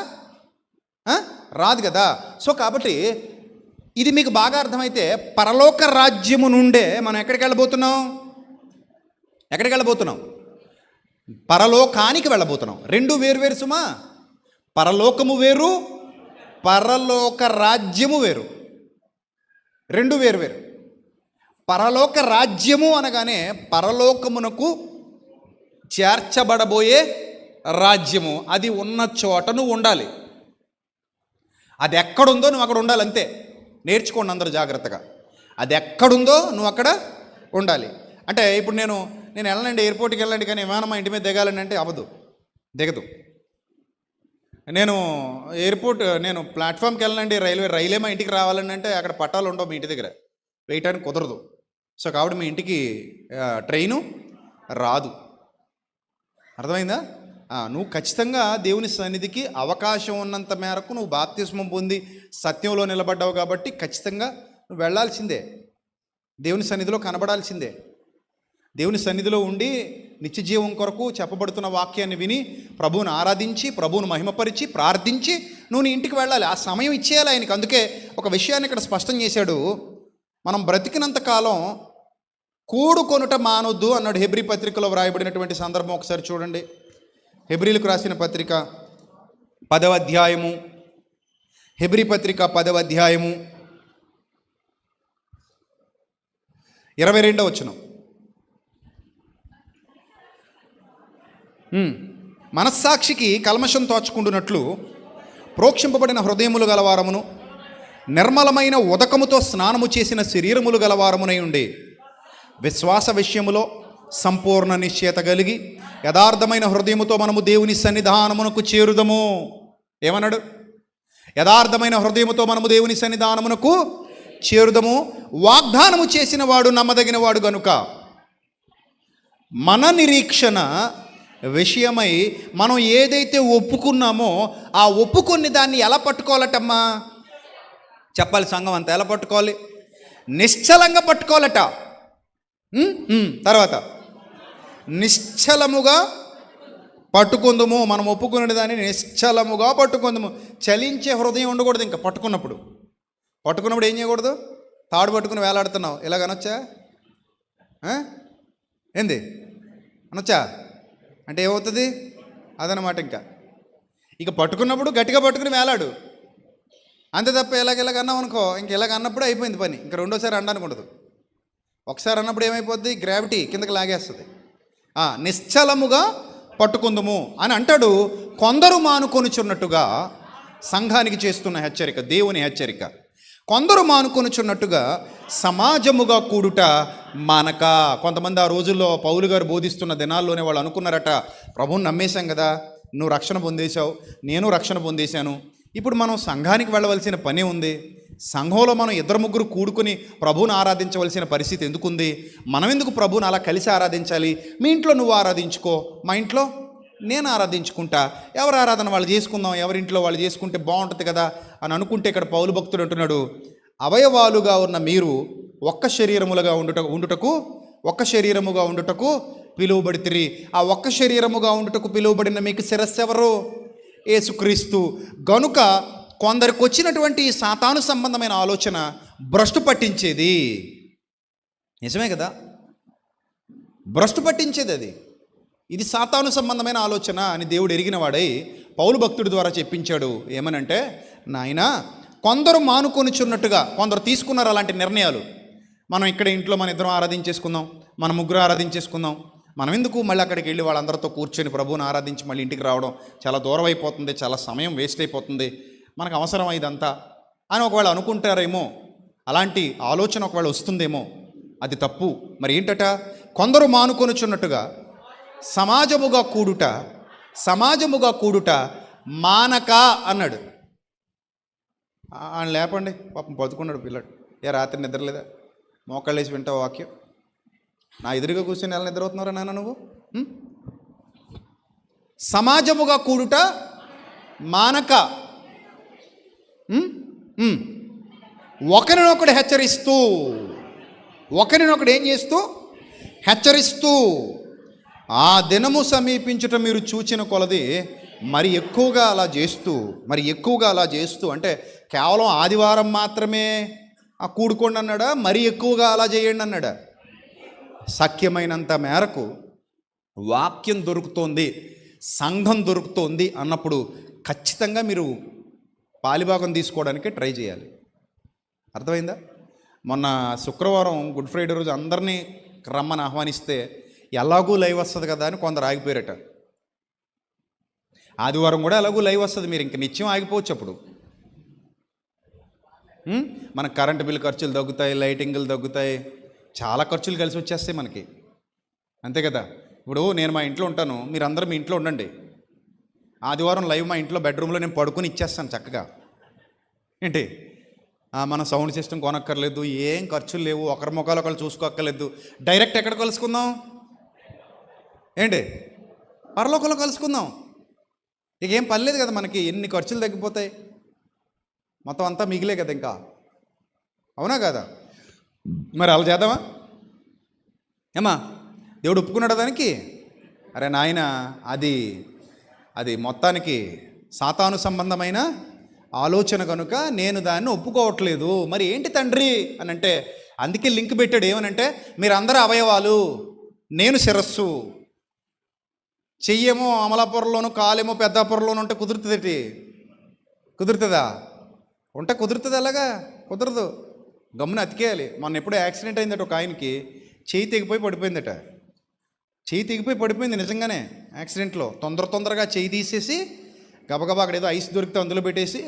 రాదు కదా. సో కాబట్టి ఇది మీకు బాగా అర్థమైతే, పరలోక రాజ్యము నుండే మనం ఎక్కడికి వెళ్ళబోతున్నాం? పరలోకానికి వెళ్ళబోతున్నాం. రెండు వేరు సుమా. పరలోకము వేరు, పరలోక రాజ్యము వేరు. రెండు వేరు. పరలోక రాజ్యము అనగానే పరలోకమునకు చేర్చబడబోయే రాజ్యము. అది ఉన్న చోట నువ్వు ఉండాలి. అది ఎక్కడుందో నువ్వు అక్కడ ఉండాలి, అంతే. నేర్చుకోండి అందరూ జాగ్రత్తగా. అది ఎక్కడుందో నువ్వు అక్కడ ఉండాలి. అంటే ఇప్పుడు నేను వెళ్ళండి, ఎయిర్పోర్ట్కి వెళ్ళండి, కానీ విమానం మా ఇంటి మీద దిగాలని అంటే అవ్వదు, దిగదు. నేను ప్లాట్ఫామ్కి వెళ్ళండి, రైలే మా ఇంటికి రావాలని అంటే అక్కడ పట్టాలు ఉండవు మీ ఇంటి దగ్గర, వేయటానికి కుదరదు. సో కాబట్టి మీ ఇంటికి ట్రైను రాదు. అర్థమైందా? నువ్వు ఖచ్చితంగా దేవుని సన్నిధికి అవకాశం ఉన్నంత మేరకు నువ్వు బాప్తిస్మం పొంది సత్యంలో నిలబడ్డావు కాబట్టి ఖచ్చితంగా నువ్వు వెళ్ళాల్సిందే, దేవుని సన్నిధిలో కనబడాల్సిందే. దేవుని సన్నిధిలో ఉండి నిత్యజీవం కొరకు చెప్పబడుతున్న వాక్యాన్ని విని ప్రభువును ఆరాధించి ప్రభువును మహిమపరిచి ప్రార్థించి నువ్వు నీ ఇంటికి వెళ్ళాలి. ఆ సమయం ఇచ్చేయాలి ఆయనకి. అందుకే ఒక విషయాన్ని ఇక్కడ స్పష్టం చేశాడు, మనం బ్రతికినంత కాలం కూడుకొనుట మానొద్దు అన్నాడు. హెబ్రీ పత్రికలో వ్రాయబడినటువంటి సందర్భం ఒకసారి చూడండి. హెబ్రీలకు రాసిన పత్రిక 10వ అధ్యాయము, హెబ్రీ పత్రిక 10వ అధ్యాయము 22వ వచనం. మనస్సాక్షికి కల్మషం తోచుకుంటున్నట్లు ప్రోక్షింపబడిన హృదయములు గలవారమును నిర్మలమైన ఉదకముతో స్నానము చేసిన శరీరములు గలవారమునై ఉండి విశ్వాస విషయములో సంపూర్ణ నిశ్చయత కలిగి యథార్థమైన హృదయముతో మనము దేవుని సన్నిధానమునకు చేరుదము. ఏమన్నాడు? యథార్థమైన హృదయముతో మనము దేవుని సన్నిధానమునకు చేరుదము. వాగ్దానము చేసిన వాడు నమ్మదగిన వాడు గనుక మన నిరీక్షణ విషయమై మనం ఏదైతే ఒప్పుకున్నామో ఆ ఒప్పుకుని దాన్ని ఎలా పట్టుకోవాలటమ్మా? చెప్పాలి సంఘం అంతా. ఎలా పట్టుకోవాలి? నిశ్చలంగా పట్టుకోవాలట. తర్వాత నిశ్చలముగా పట్టుకుందుము. మనం ఒప్పుకునే దాన్ని నిశ్చలముగా పట్టుకుందుము. చలించే హృదయం ఉండకూడదు. ఇంకా పట్టుకున్నప్పుడు ఏం చేయకూడదు? తాడు పట్టుకుని వేలాడుతున్నావు, ఇలాగనొచ్చా? ఏంది అనొచ్చా అంటే ఏమవుతుంది? అదనమాట. ఇక పట్టుకున్నప్పుడు గట్టిగా పట్టుకుని వేలాడు, అంతే తప్ప ఇలాగ అన్నావు అనుకో, ఇలాగ అన్నప్పుడు అయిపోయింది పని. ఇంకా రెండోసారి అనడానికి ఉండదు. ఒకసారి అన్నప్పుడు ఏమైపోద్ది? గ్రావిటీ కిందకి లాగేస్తుంది. నిశ్చలముగా పట్టుకుందుము అని అంటాడు. కొందరు మానుకొనుచున్నట్టుగా సంఘానికి చేస్తున్న హెచ్చరిక, దేవుని హెచ్చరిక. కొందరు మానుకొనుచున్నట్టుగా సమాజముగా కూడుట మానక. కొంతమంది ఆ రోజుల్లో పౌలు గారు బోధిస్తున్న దినాల్లోనే వాళ్ళు అనుకున్నారట, ప్రభువుని నమ్మేశాం కదా, నువ్వు రక్షణ పొందేశావు, నేను రక్షణ పొందేశాను, ఇప్పుడు మనం సంఘానికి వెళ్ళవలసిన పని ఉంది, సంఘంలో మనం 2-3 కూడుకుని ప్రభువుని ఆరాధించవలసిన పరిస్థితి ఎందుకుంది, మనం ఎందుకు ప్రభువుని అలా కలిసి ఆరాధించాలి? మీ ఇంట్లో నువ్వు ఆరాధించుకో, మా ఇంట్లో నేను ఆరాధించుకుంటా, ఎవరి ఆరాధన వాళ్ళు చేసుకుందాం, ఎవరింట్లో వాళ్ళు చేసుకుంటే బాగుంటుంది కదా అని అనుకుంటే ఇక్కడ పౌలు భక్తుడు అంటున్నాడు, అవయవాలుగా ఉన్న మీరు ఒక్క శరీరముగా ఉండుటకు పిలువబడితిరి. ఆ ఒక్క శరీరముగా ఉండుటకు పిలువబడిన మీకు శిరస్సు ఎవరు? యేసుక్రీస్తు. గనుక కొందరికి వచ్చినటువంటి సాతాను సంబంధమైన ఆలోచన భ్రష్టు పట్టించేది. నిజమే కదా, భ్రష్టు పట్టించేది ఇది సాతాను సంబంధమైన ఆలోచన అని దేవుడు ఎరిగిన వాడై పౌలు భక్తుడి ద్వారా చెప్పించాడు. ఏమనంటే, నాయనా, కొందరు మానుకొనిచున్నట్టుగా కొందరు తీసుకున్నారు అలాంటి నిర్ణయాలు. మనం ఇక్కడ ఇంట్లో మన 2 ఆరాధించేసుకుందాం, మన 3 ఆరాధించేసుకుందాం, మనం ఎందుకు మళ్ళీ అక్కడికి వెళ్ళి వాళ్ళందరితో కూర్చొని ప్రభువుని ఆరాధించి మళ్ళీ ఇంటికి రావడం, చాలా దూరం అయిపోతుంది, చాలా సమయం వేస్ట్ అయిపోతుంది, మనకు అవసరం ఇదంతా అని ఒకవేళ అనుకుంటారేమో. అలాంటి ఆలోచన ఒకవేళ వస్తుందేమో, అది తప్పు. మరి ఏంటట? కొందరు మానుకొనుచున్నట్టుగా సమాజముగా కూడుట మానక అన్నాడు. ఆయన లేపండి, పాపం పదుకున్నాడు పిల్లడు. రాత్రి నిద్రలేదా? మోకాళ్ళు వేసి వింటావు వాక్యం? నా ఎదురుగా కూర్చొని ఎలా నిద్రవుతున్నారా నాన్న నువ్వు? సమాజముగా కూడుట మానక, ఒకరినొకడు హెచ్చరిస్తూ, ఒకరినొకడు ఏం చేస్తూ? హెచ్చరిస్తూ. ఆ దినము సమీపించుట మీరు చూచిన కొలది మరి ఎక్కువగా అలా చేస్తూ అంటే కేవలం ఆదివారం మాత్రమే కూడుకోండి అన్నాడా? మరి ఎక్కువగా అలా చేయండి అన్నాడా? సఖ్యమైనంత మేరకు వాక్యం దొరుకుతోంది, సంఘం దొరుకుతోంది అన్నప్పుడు ఖచ్చితంగా మీరు పాలిభాగం తీసుకోవడానికి ట్రై చేయాలి. అర్థమైందా? మొన్న శుక్రవారం గుడ్ ఫ్రైడే రోజు అందరినీ రమ్మని ఆహ్వానిస్తే ఎలాగూ లైవ్ వస్తుంది కదా అని కొందరు ఆగిపోయారట. ఆదివారం కూడా ఎలాగూ లైవ్ వస్తుంది, మీరు ఇంక నిత్యం ఆగిపోవచ్చు. అప్పుడు మన కరెంటు బిల్ ఖర్చులు తగ్గుతాయి, లైటింగులు తగ్గుతాయి, చాలా ఖర్చులు కలిసి వచ్చేస్తాయి మనకి, అంతే కదా. ఇప్పుడు నేను మా ఇంట్లో ఉంటాను, మీరు అందరూ మీ ఇంట్లో ఉండండి. ఆదివారం లైవ్ మా ఇంట్లో బెడ్రూమ్లో నేను పడుకొని ఇచ్చేస్తాను చక్కగా. ఏంటి మన సౌండ్ సిస్టమ్ కొనక్కర్లేదు, ఏం ఖర్చులు లేవు, ఒకరి ముఖాలు ఒకరు చూసుకోక్కర్లేదు. డైరెక్ట్ ఎక్కడ కలుసుకుందాం? ఏంటి పరలోకంలో కలుసుకుందాం. ఇక ఏం పని లేదు కదా మనకి, ఎన్ని ఖర్చులు తగ్గిపోతాయి, మొత్తం అంతా మిగిలే కదా ఇంకా, అవునా కదా? మరి అలా చేద్దామా? ఏమా దేవుడు ఒప్పుకున్నాడు దానికి? అరే నాయన, అది మొత్తానికి సాతాను సంబంధమైన ఆలోచన కనుక నేను దాన్ని ఒప్పుకోవట్లేదు. మరి ఏంటి తండ్రి అని అంటే, అందుకే లింక్ పెట్టాడు. ఏమనంటే, మీరందరూ అవయవాలు, నేను శిరస్సు. చెయ్యేమో అమలాపురంలోను, కాలేమో పెద్దాపురంలోను ఉంటే కుదురుతుందేటి? కుదురుతుందా? ఉంటే కుదురుతుంది, అలాగా కుదరదు. గమ్మున అతికేయాలి. మొన్న ఎప్పుడో యాక్సిడెంట్ అయిందట, ఒక ఆయనకి చెయ్యి తెగిపోయి పడిపోయిందట. చెయ్యి తెగిపోయి పడిపోయింది నిజంగానే యాక్సిడెంట్లో. తొందరగా చెయ్యి తీసేసి గబగబా అక్కడ ఏదో ఐస్ దొరికితే అందులో పెట్టేసి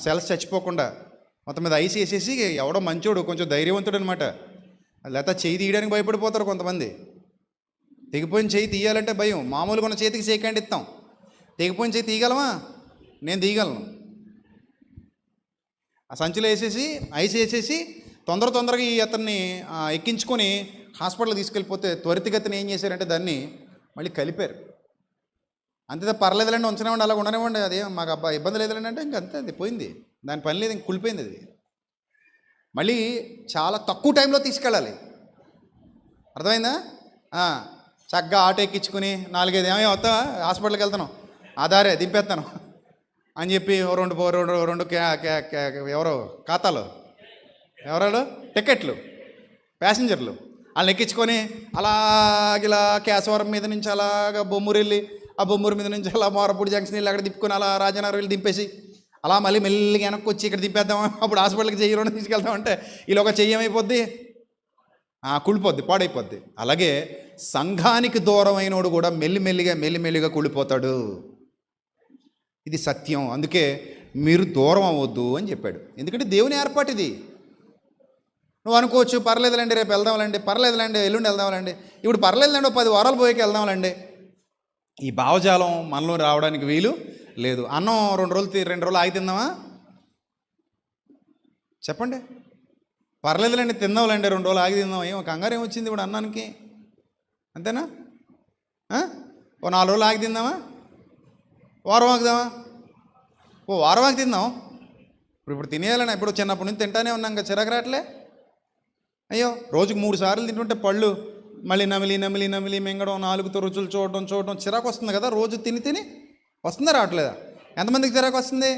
సెల్స్ చచ్చిపోకుండా మొత్తం మీద ఐస్ వేసేసి, ఎవడో మంచోడు కొంచెం ధైర్యవంతుడు అనమాట, లేకపోతే చెయ్యి తీయడానికి భయపడిపోతారు కొంతమంది. తెగిపోయిన చెయ్యి తీయాలంటే భయం. మామూలుగా ఉన్న చేతికి సేకండి ఇస్తాం, తెగిపోయిన చెయ్యి తీయగలమా? నేను తీయగలను. ఆ సంచిలో వేసేసి ఐస్ వేసేసి తొందరగా ఈ అతన్ని ఎక్కించుకొని హాస్పిటల్ తీసుకెళ్ళిపోతే త్వరితగతిని ఏం చేశారంటే దాన్ని మళ్ళీ కలిపారు. అంతే, పర్లేదులేండి, ఉంచనివ్వండి, అలా ఉండనివ్వండి, అదే మాకు అబ్బా ఇబ్బంది లేదులేండి అంటే ఇంక అంతే, అది పోయింది, దాని పని లేదు, ఇంక కులిపోయింది. అది మళ్ళీ చాలా తక్కువ టైంలో తీసుకెళ్ళాలి, అర్థమైందా? చక్కగా ఆటో ఎక్కించుకుని 4-5 ఏమో వస్తావా, హాస్పిటల్కి వెళ్తాను, ఆధారే దింపేస్తాను అని చెప్పి రెండు ఎవరో ఖాతాలు, ఎవరు టికెట్లు, ప్యాసింజర్లు, వాళ్ళని ఎక్కించుకొని అలాగిలా కేశవరం మీద నుంచి అలాగా బొమ్మూరు వెళ్ళి, ఆ బొమ్మూరు మీద నుంచి అలా మోరపూడి జంక్షన్ వెళ్ళి అక్కడ తిప్పుకొని అలా రాజనగరం వెళ్ళి దింపేసి అలా మళ్ళీ మెల్లిగా వెనక్కి వచ్చి ఇక్కడ దింపేద్దామా, అప్పుడు హాస్పిటల్కి చెయ్యి రెండు తీసుకెళ్తామంటే ఇలా ఒక చెయ్యి ఏమైపోద్ది, కుళ్ళిపోద్ది, పాడైపోద్ది. అలాగే సంఘానికి దూరం అయినోడు కూడా మెల్లిమెల్లిగా కుళ్ళిపోతాడు. ఇది సత్యం. అందుకే మీరు దూరం అవ్వద్దు అని చెప్పాడు. ఎందుకంటే దేవుని ఏర్పాటు ఇది. నువ్వు అనుకోవచ్చు, పర్లేదులేండి రేపు వెళ్దాంలేండి, పర్లేదులేండి ఎల్లుండి వెళ్దాంలేండి, ఇప్పుడు పర్లేదులేండి 10 వారాలు పోయాక వెళ్దాంలేండి. ఈ భావజాలం మనలో రావడానికి వీలు లేదు. అన్నం 2 రోజులు ఆగి తిందామా? చెప్పండి. పర్లేదులేండి తిందాంలేండి, 2 రోజులు ఆగి తిందాం, ఏమో కంగారు ఏమొచ్చింది ఇప్పుడు అన్నానికి, అంతేనా? ఓ 4 రోజులు ఆగి తిందామా? వారం ఆగుదామా? వారం ఆగి తిందాం. ఇప్పుడు తినేయాలని ఎప్పుడు చిన్నప్పటి నుంచి తింటానే ఉన్నాం, ఇంకా చిరాకు రావట్లే. అయ్యో, రోజుకు 3 సార్లు తింటుంటే పళ్ళు మళ్ళీ నమిలి మింగడం, 4తో రుచులు చూడడం చిరాకు వస్తుంది కదా. రోజు తిని వస్తుందా, రావట్లేదా? ఎంతమందికి చిరాకు వస్తుంది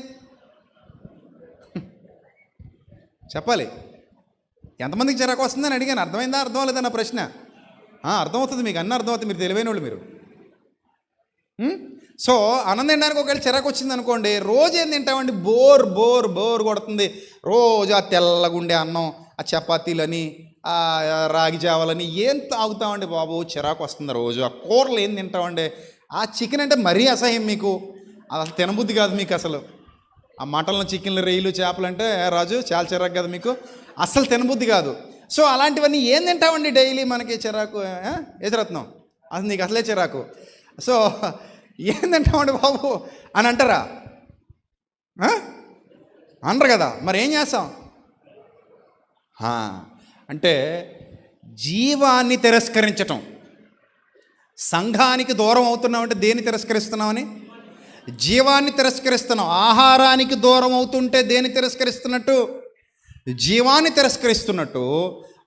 చెప్పాలి? ఎంతమందికి చిరాకు వస్తుందని అడిగాను. అర్థమైందా, అర్థం అవ్వలేదా నా ప్రశ్న? అర్థమవుతుంది మీకు, అన్నీ అర్థమవుతుంది, మీరు తెలివైన వాళ్ళు మీరు. సో అన్నం తినడానికి ఒకవేళ చిరాకు వచ్చింది అనుకోండి, రోజు ఏం తింటామండి? బోర్ కొడుతుంది. రోజు ఆ తెల్లగుండే అన్నం, ఆ చపాతీలని, ఆ రాగి జావలని ఏం తాగుతామండి బాబు, చిరాకు వస్తుంది రోజు. ఆ కూరలు ఏం తింటామండి? ఆ చికెన్ అంటే మరీ అసహ్యం మీకు, అసలు తినబుద్ధి కాదు మీకు అసలు. ఆ మటన్లు, చికెన్లు, రొయ్యలు, చేపలు అంటే రాజు చాలా చిరాకు కదా మీకు, అస్సలు తినబుద్ధి కాదు. సో అలాంటివన్నీ ఏం తింటామండి డైలీ? మనకి చిరాకు ఎదురత్నం, అసలు నీకు అసలే చిరాకు. సో ఏం తింటామండి బాబు అని అంటారా? అనరు కదా. మరి ఏం చేస్తాం అంటే జీవాన్ని తిరస్కరించటం. సంఘానికి దూరం అవుతున్నామంటే దేన్ని తిరస్కరిస్తున్నామని? జీవాన్ని తిరస్కరిస్తున్నాం. ఆహారానికి దూరం అవుతుంటే దేన్ని తిరస్కరిస్తున్నట్టు? జీవాన్ని తిరస్కరిస్తున్నట్టు.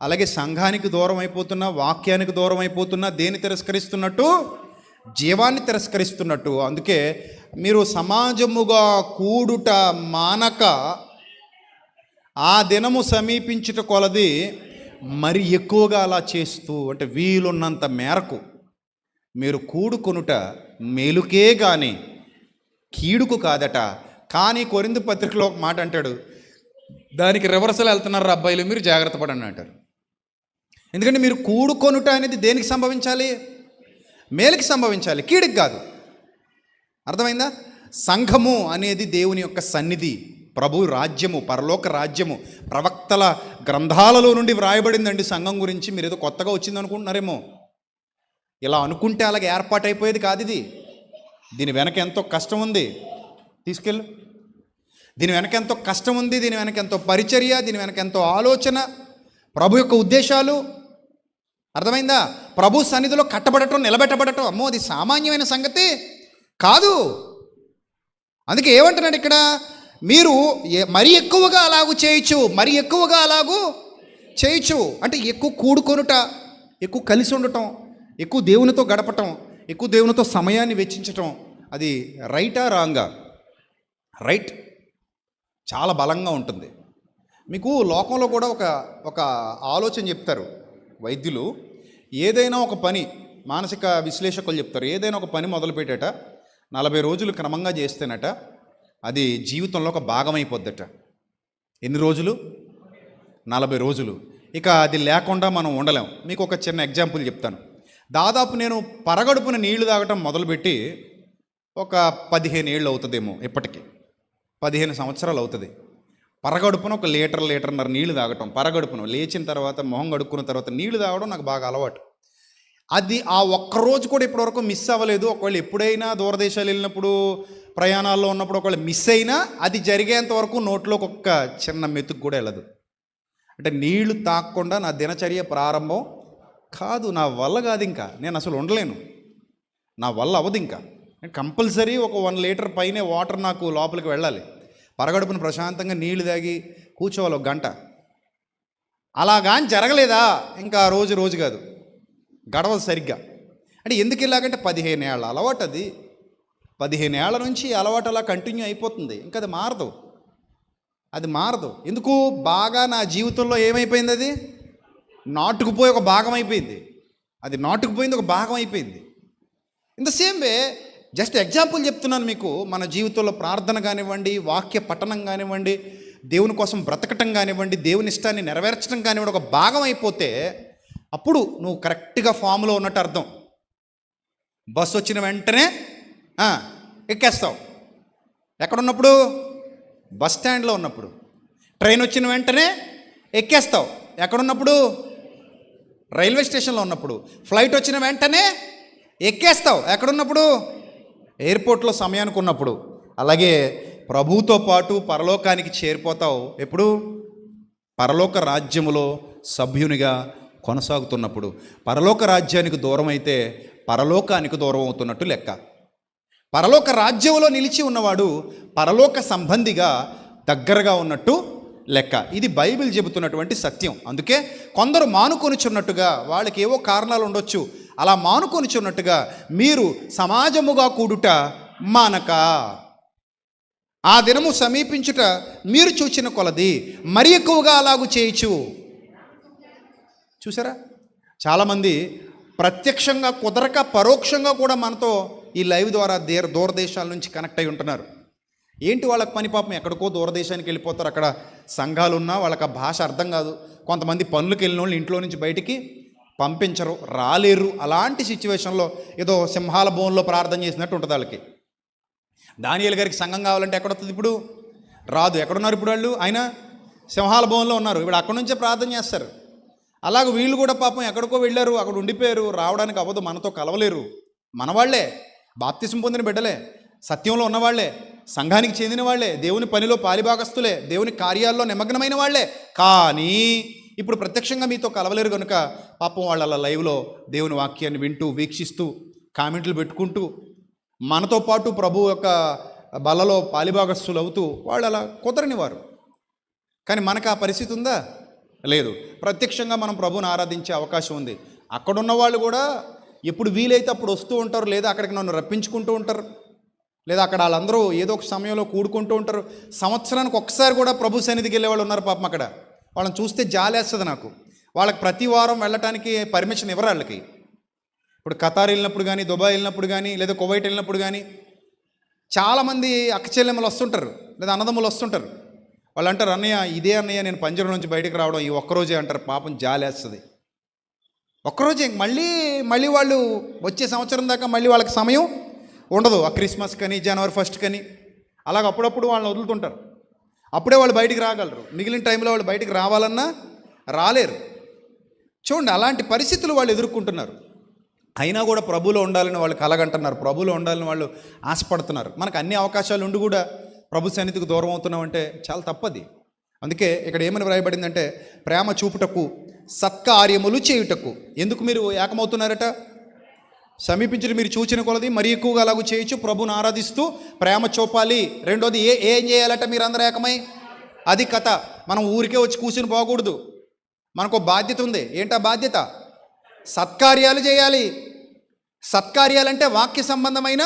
అలాగే సంఘానికి దూరం అయిపోతున్నా, వాక్యానికి దూరం అయిపోతున్నా దేన్ని తిరస్కరిస్తున్నట్టు? జీవాన్ని తిరస్కరిస్తున్నట్టు. అందుకే మీరు సమాజముగా కూడుట మానక ఆ దినము సమీపించుట కొలది మరి ఎక్కువగా అలా చేస్తూ, అంటే వీలున్నంత మేరకు మీరు కూడుకొనుట మేలుకే కానీ కీడుకు కాదట. కానీ కొరింథీ పత్రికలో ఒక మాట అంటాడు, దానికి రివర్సల్ వెళ్తున్నారు అబ్బాయిలు, మీరు జాగ్రత్త పడండి అంటారు. ఎందుకంటే మీరు కూడుకొనుట అనేది దేనికి సంభవించాలి? మేలుకి సంభవించాలి, కీడుకి కాదు. అర్థమైందా? సంఘము అనేది దేవుని యొక్క సన్నిధి, ప్రభు రాజ్యము, పరలోక రాజ్యము. ప్రవక్తల గ్రంథాలలో నుండి వ్రాయబడిందండి సంఘం గురించి. మీరు ఏదో కొత్తగా వచ్చింది అనుకుంటున్నారేమో. ఇలా అనుకుంటే అలాగే ఏర్పాటైపోయేది కాదు ఇది. దీని వెనక ఎంతో కష్టం ఉంది. తీసుకెళ్ళు. దీని వెనక ఎంతో కష్టం ఉంది, దీని వెనక ఎంతో పరిచర్య, దీని వెనక ఎంతో ఆలోచన, ప్రభు యొక్క ఉద్దేశాలు. అర్థమైందా? ప్రభు సన్నిధిలో కట్టబడటం, నిలబెట్టబడటం, అమ్మో అది సామాన్యమైన సంగతి కాదు. అందుకే ఏమంటున్నాడు ఇక్కడ? మీరు మరీ ఎక్కువగా అలాగూ చేయొచ్చు, మరీ ఎక్కువగా అలాగూ చేయొచ్చు. అంటే ఎక్కువ కూడుకొనుట, ఎక్కువ కలిసి ఉండటం, ఎక్కువ దేవునితో గడపటం, ఎక్కువ దేవునితో సమయాన్ని వెచ్చించటం, అది రైటా రాంగా? రైట్. చాలా బలంగా ఉంటుంది. మీకు లోకంలో కూడా ఒక ఆలోచన చెప్తారు వైద్యులు. ఏదైనా ఒక పని, మానసిక విశ్లేషకులు చెప్తారు, ఏదైనా ఒక పని మొదలుపెట్టాట 40 రోజులు క్రమంగా చేస్తేనట అది జీవితంలో ఒక భాగం అయిపోద్దట. ఎన్ని రోజులు? 40 రోజులు. ఇక అది లేకుండా మనం ఉండలేం. మీకు ఒక చిన్న ఎగ్జాంపుల్ చెప్తాను. దాదాపు నేను పరగడుపున నీళ్లు తాగటం మొదలుపెట్టి ఒక 15 ఏళ్ళు అవుతుందేమో, ఇప్పటికీ 15 సంవత్సరాలు అవుతుంది. పరగడుపున ఒక లీటర్న్నర నీళ్లు తాగటం, పరగడుపున లేచిన తర్వాత మొహం కడుక్కున్న తర్వాత నీళ్లు తాగడం నాకు బాగా అలవాటు. అది ఆ ఒక్కరోజు కూడా ఇప్పటివరకు మిస్ అవ్వలేదు. ఒకవేళ ఎప్పుడైనా దూరదేశాలు వెళ్ళినప్పుడు, ప్రయాణాల్లో ఉన్నప్పుడు ఒకవేళ మిస్ అయినా అది జరిగేంత వరకు నోట్లోకి ఒక్క చిన్న మెతుకు కూడా వెళ్ళదు. అంటే నీళ్లు తాగకుండా నా దినచర్య ప్రారంభం కాదు. నా వల్ల కాదు, ఇంకా నేను అసలు ఉండలేను, నా వల్ల అవ్వదు. ఇంకా కంపల్సరీ ఒక 1 లీటర్ పైనే వాటర్ నాకు లోపలికి వెళ్ళాలి. పరగడుపున ప్రశాంతంగా నీళ్లు తాగి కూర్చోవాలి 1 గంట. అలాగాని జరగలేదా ఇంకా రోజు కాదు, గడవదు సరిగ్గా. అంటే ఎందుకు ఇలాగంటే 15 ఏళ్ళ అలవాటు అది. 15 ఏళ్ల నుంచి అలవాటు అలా కంటిన్యూ అయిపోతుంది. ఇంకా అది మారదు. ఎందుకు? బాగా నా జీవితంలో ఏమైపోయింది? అది నాటుకుపోయి ఒక భాగం అయిపోయింది. అది నాటుకుపోయింది, ఒక భాగం అయిపోయింది. In the same way, just example చెప్తున్నాను మీకు. మన జీవితంలో ప్రార్థన కానివ్వండి, వాక్య పఠనం కానివ్వండి, దేవుని కోసం బ్రతకటం కానివ్వండి, దేవుని ఇష్టాన్ని నెరవేర్చడం కానివ్వండి, ఒక భాగం అయిపోతే అప్పుడు నువ్వు కరెక్ట్గా ఫామ్లో ఉన్నట్టు అర్థం. బస్సు వచ్చిన వెంటనే ఎక్కేస్తావు. ఎక్కడున్నప్పుడు? బస్ స్టాండ్లో ఉన్నప్పుడు. ట్రైన్ వచ్చిన వెంటనే ఎక్కేస్తావు. ఎక్కడున్నప్పుడు? రైల్వే స్టేషన్లో ఉన్నప్పుడు. ఫ్లైట్ వచ్చిన వెంటనే ఎక్కేస్తావు. ఎక్కడున్నప్పుడు? ఎయిర్పోర్ట్లో సమయానికి ఉన్నప్పుడు. అలాగే ప్రభువుతో పాటు పరలోకానికి చేరిపోతావు ఎప్పుడు? పరలోక రాజ్యములో సభ్యునిగా కొనసాగుతున్నప్పుడు. పరలోక రాజ్యానికి దూరం అయితే పరలోకానికి దూరం అవుతున్నట్టు లెక్క. పరలోక రాజ్యంలో నిలిచి ఉన్నవాడు పరలోక సంబంధిగా దగ్గరగా ఉన్నట్టు లెక్క. ఇది బైబిల్ చెబుతున్నటువంటి సత్యం. అందుకే కొందరు మానుకొనిచున్నట్టుగా, వాళ్ళకి ఏవో కారణాలు ఉండొచ్చు, అలా మానుకొనిచున్నట్టుగా మీరు సమాజముగా కూడుట మానక, ఆ దినము సమీపించుట మీరు చూచిన కొలది మరి ఎక్కువగా అలాగూ చేయొచ్చు. చూసారా? చాలామంది ప్రత్యక్షంగా కుదరక పరోక్షంగా కూడా మనతో ఈ లైవ్ ద్వారా దూరదేశాల నుంచి కనెక్ట్ అయి ఉంటున్నారు. ఏంటి వాళ్ళకి పని? పాపం ఎక్కడికో దూరదేశానికి వెళ్ళిపోతారు. అక్కడ సంఘాలు ఉన్నా వాళ్ళకి ఆ భాష అర్థం కాదు. కొంతమంది పనులకు వెళ్ళిన వాళ్ళు ఇంట్లో నుంచి బయటికి పంపించరు, రాలేరు. అలాంటి సిచ్యువేషన్లో ఏదో సింహాల బోన్లో ప్రార్థన చేసినట్టు ఉంటుంది వాళ్ళకి. దానియేలు గారికి సంఘం కావాలంటే ఎక్కడొస్తుంది? ఇప్పుడు రాదు. ఎక్కడున్నారు ఇప్పుడు వాళ్ళు? ఆయన సింహాల బోన్లో ఉన్నారు. ఇప్పుడు అక్కడి నుంచే ప్రార్థన చేస్తారు. అలాగే వీళ్ళు కూడా పాపం ఎక్కడికో వెళ్ళారు, అక్కడ ఉండిపోయారు, రావడానికి అవ్వదు, మనతో కలవలేరు. మనవాళ్లే, బాప్తిసం పొందిన బిడ్డలే, సత్యంలో ఉన్నవాళ్లే, సంఘానికి చెందిన వాళ్లే, దేవుని పనిలో పాలిభాగస్తులే, దేవుని కార్యాల్లో నిమగ్నమైన వాళ్లే. కానీ ఇప్పుడు ప్రత్యక్షంగా మీతో కలవలేరు కనుక పాపం వాళ్ళ అలా లైవ్లో దేవుని వాక్యాన్ని వింటూ, వీక్షిస్తూ, కామెంట్లు పెట్టుకుంటూ, మనతో పాటు ప్రభు యొక్క బలలో పాలిభాగస్తులు అవుతూ వాళ్ళు అలా కుదరని వారు. కానీ మనకు ఆ పరిస్థితి ఉందా? లేదు. ప్రత్యక్షంగా మనం ప్రభువుని ఆరాధించే అవకాశం ఉంది. అక్కడున్న వాళ్ళు కూడా ఎప్పుడు వీలైతే అప్పుడు వస్తూ ఉంటారు, లేదా అక్కడికి నన్ను రప్పించుకుంటూ ఉంటారు, లేదా అక్కడ వాళ్ళందరూ ఏదో ఒక సమయంలో కూడుకుంటూ ఉంటారు. సంవత్సరానికి ఒక్కసారి కూడా ప్రభు సన్నిధికి వెళ్ళే వాళ్ళు ఉన్నారు పాపం. అక్కడ వాళ్ళని చూస్తే జాలేస్తుంది నాకు. వాళ్ళకి ప్రతి వారం వెళ్ళటానికి పర్మిషన్ ఇవ్వరు వాళ్ళకి. ఇప్పుడు ఖతార్ వెళ్ళినప్పుడు కానీ, దుబాయ్ వెళ్ళినప్పుడు కానీ, లేదా కువైట్ వెళ్ళినప్పుడు కానీ చాలామంది అక్క చెల్లెమ్మలు వస్తుంటారు, లేదా అన్నదమ్ములు వస్తుంటారు. వాళ్ళు అంటారు, అన్నయ్య ఇదే అన్నయ్య నేను పంజరం నుంచి బయటకు రావడం ఈ ఒక్కరోజే అంటారు. పాపం జాలేస్తుంది. ఒక్కరోజే మళ్ళీ మళ్ళీ వాళ్ళు వచ్చే సంవత్సరం దాకా మళ్ళీ వాళ్ళకి సమయం ఉండదు. ఆ క్రిస్మస్ కని జనవరి 1 కని అలాగ అప్పుడప్పుడు వాళ్ళని వదులుతుంటారు. అప్పుడే వాళ్ళు బయటికి రాగలరు. మిగిలిన టైంలో వాళ్ళు బయటికి రావాలన్నా రాలేరు. చూడండి, అలాంటి పరిస్థితులు వాళ్ళు ఎదుర్కొంటున్నారు. అయినా కూడా ప్రభువులో ఉండాలని వాళ్ళు కలగంటున్నారు, ప్రభువులో ఉండాలని వాళ్ళు ఆశపడుతున్నారు. మనకు అన్ని అవకాశాలు ఉండి కూడా ప్రభు సన్నిధికి దూరం అవుతున్నామంటే చాలా తప్పది. అందుకే ఇక్కడ ఏమని వ్రాయబడిందంటే, ప్రేమ చూపుటకు సత్కార్యములు చేయుటకు. ఎందుకు మీరు ఏకమవుతున్నారట? సమీపించిన మీరు చూచిన కొలది మరి ఎక్కువగా అలాగూ చేయొచ్చు, ప్రభుని ఆరాధిస్తూ ప్రేమ చూపాలి. రెండోది ఏం చేయాలట? మీరు అందరూ ఏకమై. అది కథ. మనం ఊరికే వచ్చి కూర్చుని పోకూడదు. మనకు బాధ్యత ఉంది. ఏంటా బాధ్యత? సత్కార్యాలు చేయాలి. సత్కార్యాలంటే వాక్య సంబంధమైన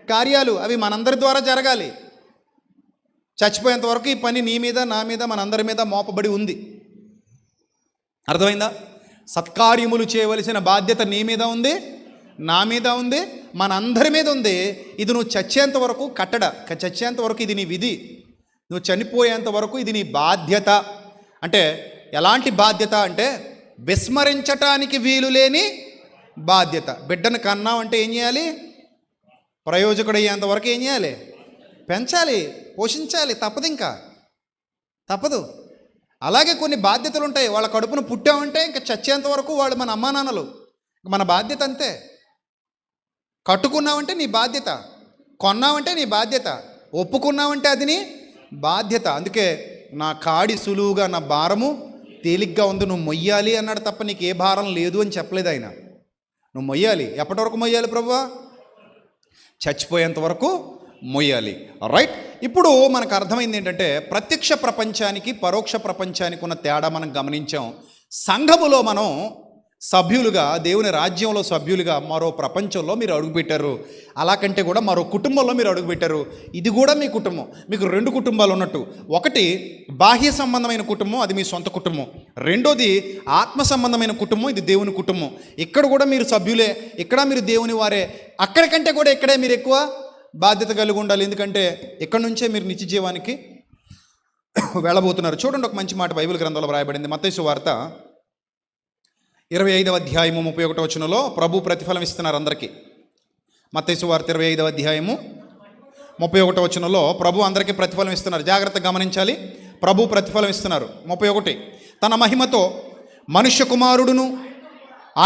కార్యాలు. అవి మనందరి ద్వారా జరగాలి. చచ్చిపోయేంత వరకు ఈ పని నీ మీద, నా మీద, మనందరి మీద మోపబడి ఉంది. అర్థమైందా? సత్కార్యములు చేయవలసిన బాధ్యత నీ మీద ఉంది, నా మీద ఉంది, మనందరి మీద ఉంది. ఇది నువ్వు చచ్చేంత వరకు చచ్చేంత వరకు ఇది నీ విధి. నువ్వు చనిపోయేంత వరకు ఇది నీ బాధ్యత. అంటే ఎలాంటి బాధ్యత అంటే విస్మరించటానికి వీలు లేని బాధ్యత. బిడ్డను కన్నావంటే ఏం చేయాలి? ప్రయోజకుడు అయ్యేంత వరకు ఏం చేయాలి? పెంచాలి, పోషించాలి. తప్పదు, ఇంకా తప్పదు. అలాగే కొన్ని బాధ్యతలు ఉంటాయి. వాళ్ళ కడుపున పుట్టామంటే ఇంకా చచ్చేంత వరకు వాళ్ళు మన అమ్మా నాన్నలు, మన బాధ్యత అంతే. కట్టుకున్నావంటే నీ బాధ్యత, కొన్నావంటే నీ బాధ్యత, ఒప్పుకున్నావంటే అది నీ బాధ్యత. అందుకే నా కాడి సులువుగా నా భారము తేలిగ్గా ఉంది, నువ్వు మొయ్యాలి అన్నాడు తప్ప నీకు ఏ భారం లేదు అని చెప్పలేదు ఆయన. నువ్వు మొయ్యాలి. ఎప్పటి వరకు మొయ్యాలి ప్రభువా? చచ్చిపోయేంత వరకు మొయ్యాలి. రైట్. ఇప్పుడు మనకు అర్థమైంది ఏంటంటే, ప్రత్యక్ష ప్రపంచానికి పరోక్ష ప్రపంచానికి ఉన్న తేడా మనం గమనించాం. సంఘములో మనం సభ్యులుగా, దేవుని రాజ్యంలో సభ్యులుగా మరో ప్రపంచంలో మీరు అడుగుపెట్టారు. అలా కంటే కూడా మరో కుటుంబంలో మీరు అడుగుపెట్టారు. ఇది కూడా మీ కుటుంబం. మీకు 2 కుటుంబాలు ఉన్నట్టు. ఒకటి బాహ్య సంబంధమైన కుటుంబం, అది మీ సొంత కుటుంబం. రెండోది ఆత్మ సంబంధమైన కుటుంబం, ఇది దేవుని కుటుంబం. ఇక్కడ కూడా మీరు సభ్యులే, ఇక్కడ మీరు దేవుని వారే. అక్కడికంటే కూడా ఇక్కడే మీరు ఎక్కువ బాధ్యత కలిగి ఉండాలి. ఎందుకంటే ఇక్కడి నుంచే మీరు నిత్య జీవానికి వెళ్ళబోతున్నారు. చూడండి, ఒక మంచి మాట బైబిల్ గ్రంథంలో వ్రాయబడింది. మత్తయి సువార్త 25వ అధ్యాయము 31వ వచనంలో ప్రభు ప్రతిఫలం ఇస్తున్నారు అందరికీ. మత్తయి సువార్త 25వ అధ్యాయము 31వ వచనంలో ప్రభు అందరికీ ప్రతిఫలం ఇస్తున్నారు. జాగ్రత్తగా గమనించాలి. ప్రభు ప్రతిఫలం ఇస్తున్నారు. 31, తన మహిమతో మనుష్య కుమారుడును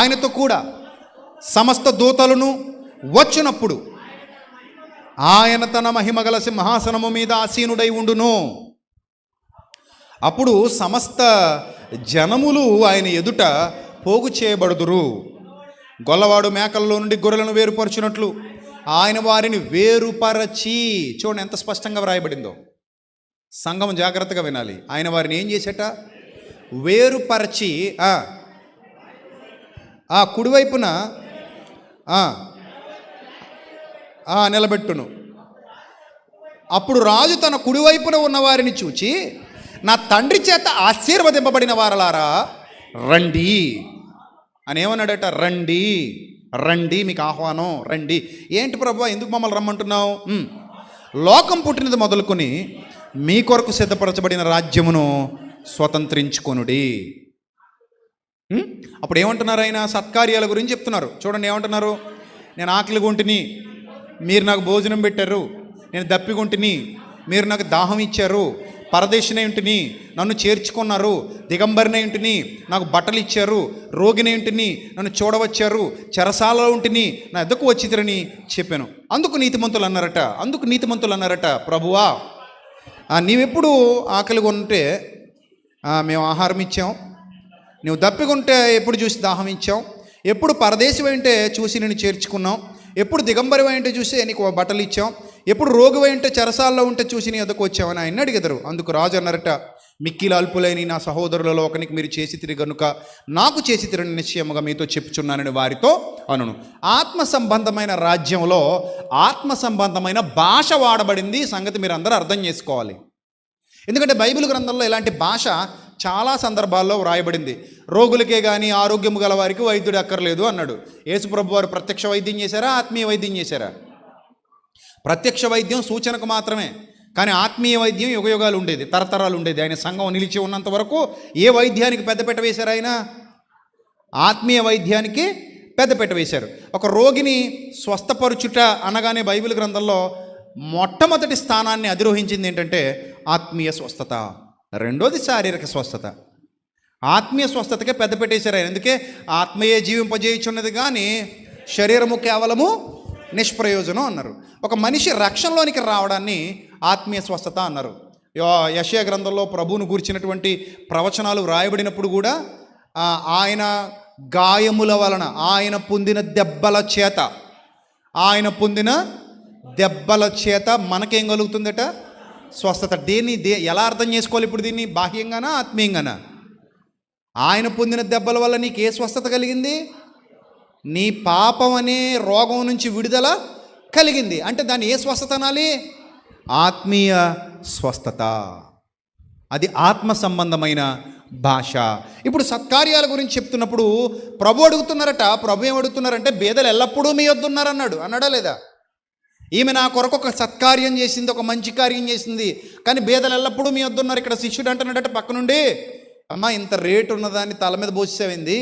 ఆయనతో కూడా సమస్త దూతలను వచ్చినప్పుడు ఆయన తన మహిమ గల సింహాసనము మీద ఆసీనుడై ఉండును. అప్పుడు సమస్త జనములు ఆయన ఎదుట పోగు చేయబడుదురు. గొల్లవాడు మేకల్లో నుండి గొర్రెలను వేరుపరచినట్లు ఆయన వారిని వేరుపరచి. చూడండి ఎంత స్పష్టంగా వ్రాయబడిందో. సంఘం జాగ్రత్తగా వినాలి. ఆయన వారిని ఏం చేసేట? వేరుపరచి కుడివైపున నిలబెట్టును. అప్పుడు రాజు తన కుడివైపున ఉన్న వారిని చూచి, నా తండ్రి చేత ఆశీర్వదింపబడిన వారలారా రండి అని ఏమన్నాడట? రండి, రండి, మీకు ఆహ్వానం, రండి. ఏంటి ప్రభువా, ఎందుకు మమ్మల్ని రమ్మంటున్నావు? లోకం పుట్టినది మొదలుకొని మీ కొరకు సిద్ధపరచబడిన రాజ్యమును స్వతంత్రించుకొనుడి. అప్పుడు ఏమంటున్నారు? ఆయన సత్కార్యాల గురించి చెప్తున్నారు. చూడండి ఏమంటున్నారు? నేను ఆకలిగొంటిని, మీరు నాకు భోజనం పెట్టారు. నేను దప్పిగొంటిని, మీరు నాకు దాహం ఇచ్చారు. పరదేశినే ఇంటిని, నన్ను చేర్చుకున్నారు. దిగంబరినే ఇంటిని, నాకు బట్టలు ఇచ్చారు. రోగినే ఇంటిని, నన్ను చూడవచ్చారు. చెరసాలలో ఉంటిని, నా ఎద్దకు వచ్చిరని చెప్పాను. అందుకు నీతిమంతులు అన్నారట, ప్రభువా నీవెప్పుడు ఆకలిగా ఉంటే మేము ఆహారం ఇచ్చాం, నువ్వు దప్పికొంటే ఎప్పుడు చూసి దాహం ఇచ్చాం, ఎప్పుడు పరదేశం అంటే చూసి నేను చేర్చుకున్నాం, ఎప్పుడు దిగంబరి అంటే చూసి నీకు బట్టలు ఇచ్చాం, ఎప్పుడు రోగివై ఉంటే చెరసాల్లో ఉంటే చూసి నీ ఎద్దకు వచ్చామని ఆయన అడిగెదరు. అందుకు రాజు అన్నారట, మిక్కిలి అల్పులైన నా సహోదరులలో ఒకనికి మీరు చేసి తిరిగి గనుక నాకు చేసి తిరిగి నిశ్చయముగా మీతో చెప్పుచున్నానని వారితో అనును. ఆత్మ సంబంధమైన రాజ్యంలో ఆత్మ సంబంధమైన భాష వాడబడింది. సంగతి మీరు అందరూ అర్థం చేసుకోవాలి. ఎందుకంటే బైబిల్ గ్రంథంలో ఇలాంటి భాష చాలా సందర్భాల్లో వ్రాయబడింది. రోగులకే కానీ ఆరోగ్యము గల వారికి వైద్యుడు అక్కర్లేదు అన్నాడు. యేసుప్రభు వారు ప్రత్యక్ష వైద్యం చేశారా, ఆత్మీయ వైద్యం చేశారా? ప్రత్యక్ష వైద్యం సూచనకు మాత్రమే. కానీ ఆత్మీయ వైద్యం యుగయుగాలు ఉండేది, తరతరాలు ఉండేది. ఆయన సంఘం నిలిచి ఉన్నంత వరకు ఏ వైద్యానికి పెద్దపీట వేశారు ఆయన? ఆత్మీయ వైద్యానికి పెద్దపీట వేశారు. ఒక రోగిని స్వస్థపరుచుట అనగానే బైబిల్ గ్రంథంలో మొట్టమొదటి స్థానాన్ని అధిరోహించింది ఏంటంటే ఆత్మీయ స్వస్థత. రెండోది శారీరక స్వస్థత. ఆత్మీయ స్వస్థతకే పెద్దపీట వేశారు ఆయన. అందుకే ఆత్మీయ జీవింపజేయుచున్నది కానీ శరీరము కేవలము నిష్ప్రయోజనం అన్నారు. ఒక మనిషి రక్షణలోనికి రావడాన్ని ఆత్మీయ స్వస్థత అన్నారు. యెషయా గ్రంథంలో ప్రభువును గూర్చినటువంటి ప్రవచనాలు వ్రాయబడినప్పుడు కూడా ఆయన గాయముల వలన, ఆయన పొందిన దెబ్బల చేత మనకేం కలుగుతుందట? స్వస్థత. ఎలా అర్థం చేసుకోవాలి ఇప్పుడు దీన్ని? బాహ్యంగానా ఆత్మీయంగానా? ఆయన పొందిన దెబ్బల వల్ల నీకు ఏ స్వస్థత కలిగింది? నీ పాపం అనే రోగం నుంచి విడుదల కలిగింది. అంటే దాన్ని ఏ స్వస్థత అనాలి? ఆత్మీయ స్వస్థత. అది ఆత్మ సంబంధమైన భాష. ఇప్పుడు సత్కార్యాల గురించి చెప్తున్నప్పుడు ప్రభు అడుగుతున్నారట. ప్రభు ఏం అడుగుతున్నారంటే బేదలు ఎల్లప్పుడూ మీ వద్ద ఉన్నారన్నాడు. అన్నాడా లేదా? ఈమె నా కొరకు ఒక సత్కార్యం చేసింది, ఒక మంచి కార్యం చేసింది, కానీ బేదలు ఎల్లప్పుడూ మీ వద్ద ఉన్నారు. ఇక్కడ శిష్యుడు అంటున్నాడట పక్క నుండి, అమ్మా ఇంత రేటు ఉన్నదాన్ని తల మీద పోసేవింది,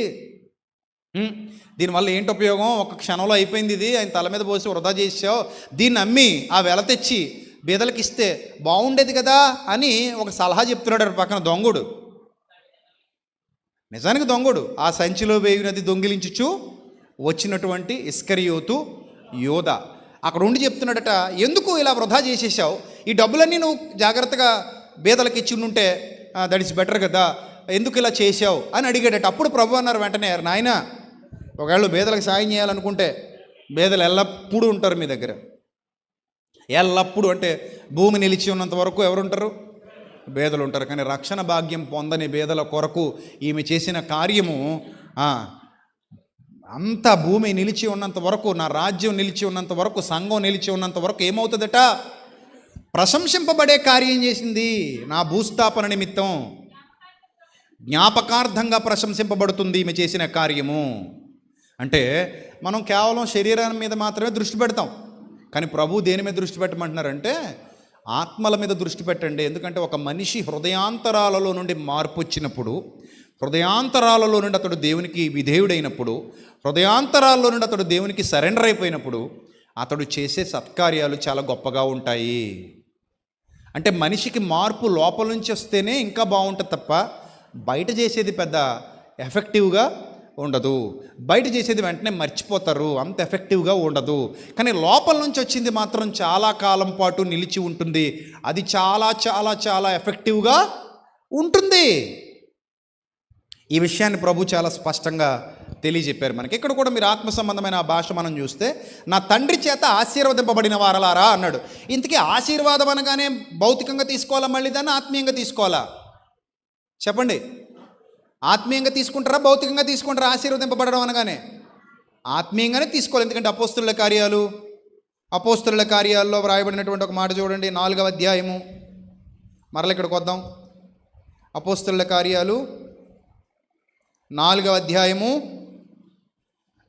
దీనివల్ల ఏంటి ఉపయోగం? ఒక క్షణంలో అయిపోయింది ఇది, ఆయన తల మీద పోసి వృధా చేసావు, దీన్ని అమ్మి ఆ వెల తెచ్చి బీదలకి ఇస్తే బాగుండేది కదా అని ఒక సలహా చెప్తున్నాడు పక్కన దొంగడు. నిజానికి దొంగడు. ఆ సంచిలో వేగినది దొంగిలించుచు వచ్చినటువంటి ఇస్కరియోతు యోధ అక్కడ ఉండి చెప్తున్నాడట, ఎందుకు ఇలా వృధా చేసేసావు? ఈ డబ్బులన్నీ నువ్వు జాగ్రత్తగా బీదలకి ఇచ్చి ఉంటే దట్ ఈస్ బెటర్ కదా, ఎందుకు ఇలా చేసావు అని అడిగాడట. అప్పుడు ప్రభు అన్నారు వెంటనే, నాయన ఒకవేళ బీదలకు సాయం చేయాలనుకుంటే బీదలు ఎల్లప్పుడూ ఉంటారు మీ దగ్గర. ఎల్లప్పుడూ అంటే భూమి నిలిచి ఉన్నంత వరకు ఎవరుంటారు? బేదలు ఉంటారు. కానీ రక్షణ భాగ్యం పొందని బేదల కొరకు ఈమె చేసిన కార్యము అంత భూమి నిలిచి ఉన్నంత వరకు, నా రాజ్యం నిలిచి ఉన్నంత వరకు, సంఘం నిలిచి ఉన్నంత వరకు ఏమవుతుందట? ప్రశంసింపబడే కార్యం చేసింది. నా భూస్థాపన నిమిత్తం జ్ఞాపకార్థంగా ప్రశంసింపబడుతుంది ఈమె చేసిన కార్యము. అంటే మనం కేవలం శరీరం మీద మాత్రమే దృష్టి పెడతాం, కానీ ప్రభు దేని మీద దృష్టి పెట్టమంటున్నారంటే ఆత్మల మీద దృష్టి పెట్టండి. ఎందుకంటే ఒక మనిషి హృదయాంతరాలలో నుండి మార్పు వచ్చినప్పుడు, హృదయాంతరాలలో నుండి అతడు దేవునికి విధేయుడైనప్పుడు, హృదయాంతరాల్లో నుండి అతడు దేవునికి సరెండర్ అయిపోయినప్పుడు అతడు చేసే సత్కార్యాలు చాలా గొప్పగా ఉంటాయి. అంటే మనిషికి మార్పు లోపల నుంచి వస్తేనే ఇంకా బాగుంటుంది తప్ప బయట చేసేది పెద్ద ఎఫెక్టివ్గా ఉండదు. బయట చేసేది వెంటనే మర్చిపోతారు, అంత ఎఫెక్టివ్గా ఉండదు. కానీ లోపల నుంచి వచ్చింది మాత్రం చాలా కాలం పాటు నిలిచి ఉంటుంది. అది చాలా చాలా చాలా ఎఫెక్టివ్గా ఉంటుంది. ఈ విషయాన్ని ప్రభు చాలా స్పష్టంగా తెలియజెప్పారు మనకి. ఇక్కడ కూడా మీరు ఆత్మ సంబంధమైన ఆ భాష మనం చూస్తే, నా తండ్రి చేత ఆశీర్వదింపబడిన వారలారా అన్నాడు. ఇంతకీ ఆశీర్వాదం అనగానే భౌతికంగా తీసుకోవాలా, మళ్ళీ దాన్ని ఆత్మీయంగా తీసుకోవాలా? చెప్పండి. ఆత్మీయంగా తీసుకుంటారా, భౌతికంగా తీసుకుంటారా? ఆశీర్వదింపబడడం అనగానే ఆత్మీయంగానే తీసుకోవాలి. ఎందుకంటే అపోస్తుల కార్యాల్లో వ్రాయబడినటువంటి ఒక మాట చూడండి, 4వ అధ్యాయము. మరల ఇక్కడికి వద్దాం. అపోస్తుల కార్యాలు 4వ అధ్యాయము,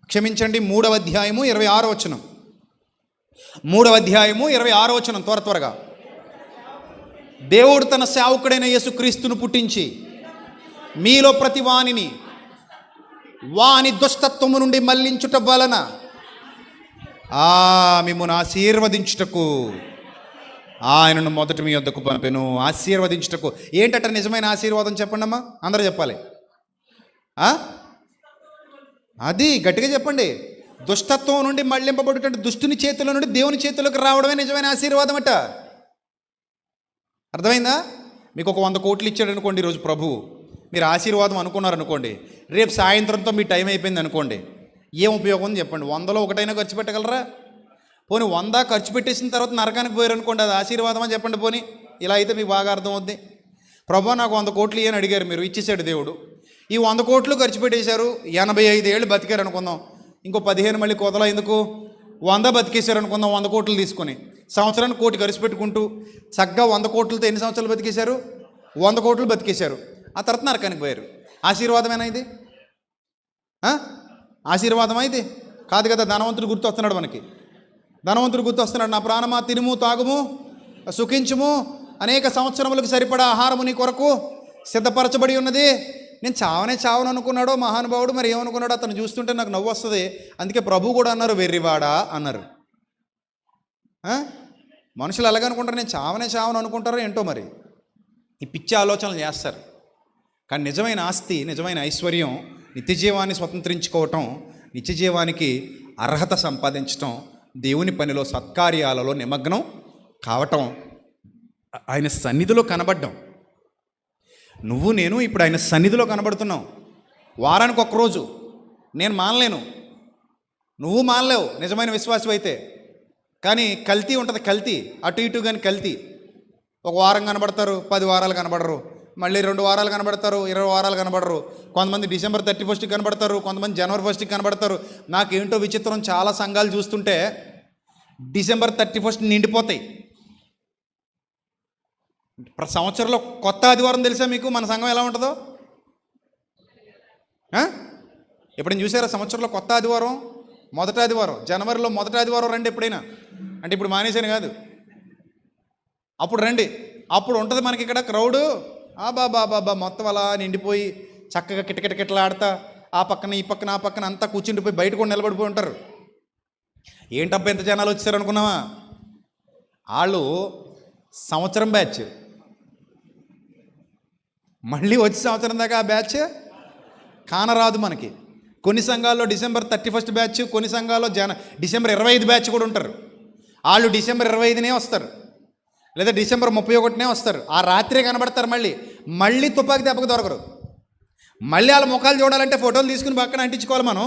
క్షమించండి 3వ అధ్యాయము 26వ వచనం. 3వ అధ్యాయము 26వ వచనం, త్వరగా. దేవుడు తన సేవకుడైన యేసుక్రీస్తును పుట్టించి మీలో ప్రతి వాని దుష్టత్వము నుండి మళ్లించుట వలన మిమ్మును ఆశీర్వదించుటకు ఆయనను మొదట మీ వద్దకు పంపెను. ఆశీర్వదించుటకు ఏంటంటే నిజమైన ఆశీర్వాదం చెప్పండి అమ్మా, అందరూ చెప్పాలి. అది గట్టిగా చెప్పండి. దుష్టత్వం నుండి మళ్లింపబడుట, దుష్టుని చేతిలో నుండి దేవుని చేతిలోకి రావడమే నిజమైన ఆశీర్వాదం అట. అర్థమైందా? మీకు ఒక 100 కోట్లు ఇచ్చాడు అనుకోండి ఈరోజు ప్రభు, మీరు ఆశీర్వాదం అనుకున్నారనుకోండి, రేపు సాయంత్రంతో మీ టైం అయిపోయింది అనుకోండి, ఏం ఉపయోగం ఉంది చెప్పండి? 100లో ఒకటైనా ఖర్చు పెట్టగలరా? పోనీ 100 ఖర్చు పెట్టేసిన తర్వాత నరకానికి పోయారు అనుకోండి, అది ఆశీర్వాదం అని చెప్పండి. పోనీ ఇలా అయితే మీకు బాగా అర్థం అవుద్ది. ప్రభు నాకు 100 కోట్లు ఇయ్యని అడిగారు, మీరు ఇచ్చేసాడు దేవుడు. ఈ 100 కోట్లు ఖర్చు పెట్టేశారు, 85 ఏళ్ళు బతికారు అనుకుందాం. ఇంకో 15 మళ్ళీ కొదలా ఎందుకు? 100 బతికేశారు అనుకుందాం. 100 కోట్లు తీసుకొని సంవత్సరానికి 1 కోటి ఖర్చు పెట్టుకుంటూ చక్కగా 100 కోట్లతో ఎన్ని సంవత్సరాలు బతికేశారు? 100 కోట్లు బతికేశారు. ఆ తర్వాత నరకానికి పోయారు. ఆశీర్వాదమేనా ఇది? ఆశీర్వాదమా ఇది? కాదు కదా. ధనవంతుడు గుర్తు వస్తున్నాడు మనకి. ధనవంతుడు గుర్తు వస్తున్నాడు. నా ప్రాణమా తినుము తాగుము సుఖించుము, అనేక సంవత్సరములకు సరిపడా ఆహారము నీ కొరకు సిద్ధపరచబడి ఉన్నది. నేను చావను అనుకున్నాడో మహానుభావుడు, మరి ఏమనుకున్నాడో అతను చూస్తుంటే నాకు నవ్వు వస్తుంది. అందుకే ప్రభు కూడా అన్నారు వెర్రివాడా అన్నారు. మనుషులు ఎలాగనుకుంటారు, నేను చావను అనుకుంటారో ఏంటో, మరి ఈ పిచ్చి ఆలోచనలు చేస్తారు. కానీ నిజమైన ఆస్తి, నిజమైన ఐశ్వర్యం, నిత్యజీవాన్ని స్వతంత్రించుకోవటం, నిత్యజీవానికి అర్హత సంపాదించటం, దేవుని పనిలో సత్కార్యాలలో నిమగ్నం కావటం, ఆయన సన్నిధిలో కనబడ్డం. నువ్వు నేను ఇప్పుడు ఆయన సన్నిధిలో కనబడుతున్నాం. వారానికి ఒక్కరోజు నేను మానలేను, నువ్వు మానలేవు నిజమైన విశ్వాసం అయితే. కానీ కల్తీ ఉంటుంది, కల్తీ అటు ఇటు. కానీ కల్తీ ఒక వారం కనబడతారు, 10 వారాలు కనబడరు, మళ్ళీ 2 వారాలు కనబడతారు, 20 వారాలు కనబడరు. కొంతమంది December 31st కనబడతారు, కొంతమంది January 1st కనబడతారు. నాకేంటో విచిత్రం, చాలా సంఘాలు చూస్తుంటే December 31st నిండిపోతాయి. సంవత్సరంలో కొత్త ఆదివారం తెలుసా మీకు మన సంఘం ఎలా ఉంటుందో? ఎప్పుడైనా చూసారా సంవత్సరంలో కొత్త ఆదివారం? మొదటి ఆదివారం, జనవరిలో మొదటి ఆదివారం రండి ఎప్పుడైనా. అంటే ఇప్పుడు మానేసాను కాదు, అప్పుడు రండి. అప్పుడు ఉంటుంది మనకి ఇక్కడ క్రౌడు. బాబా మొత్తం అలా నిండిపోయి చక్కగా కిటకిటకిటలాడుతా ఆ పక్కన ఈ పక్కన ఆ పక్కన అంతా కూర్చుండిపోయి బయట కూడా నిలబడిపోయి ఉంటారు. ఏంటబ్బా ఎంత జనాలు వచ్చారు అనుకున్నావా? వాళ్ళు సంవత్సరం బ్యాచ్, మళ్ళీ వచ్చే సంవత్సరం దాకా ఆ బ్యాచ్ కానరాదు మనకి. కొన్ని సంఘాల్లో December 31st బ్యాచ్, కొన్ని సంఘాల్లో December 25 బ్యాచ్ కూడా ఉంటారు. వాళ్ళు December 25నే వస్తారు, లేదా December 31నే వస్తారు. ఆ రాత్రే కనబడతారు. మళ్ళీ తుపాకి దెబ్బకు దొరకరు. మళ్ళీ వాళ్ళ ముఖాలు చూడాలంటే ఫోటోలు తీసుకుని పక్కన అంటించుకోవాలి మనం.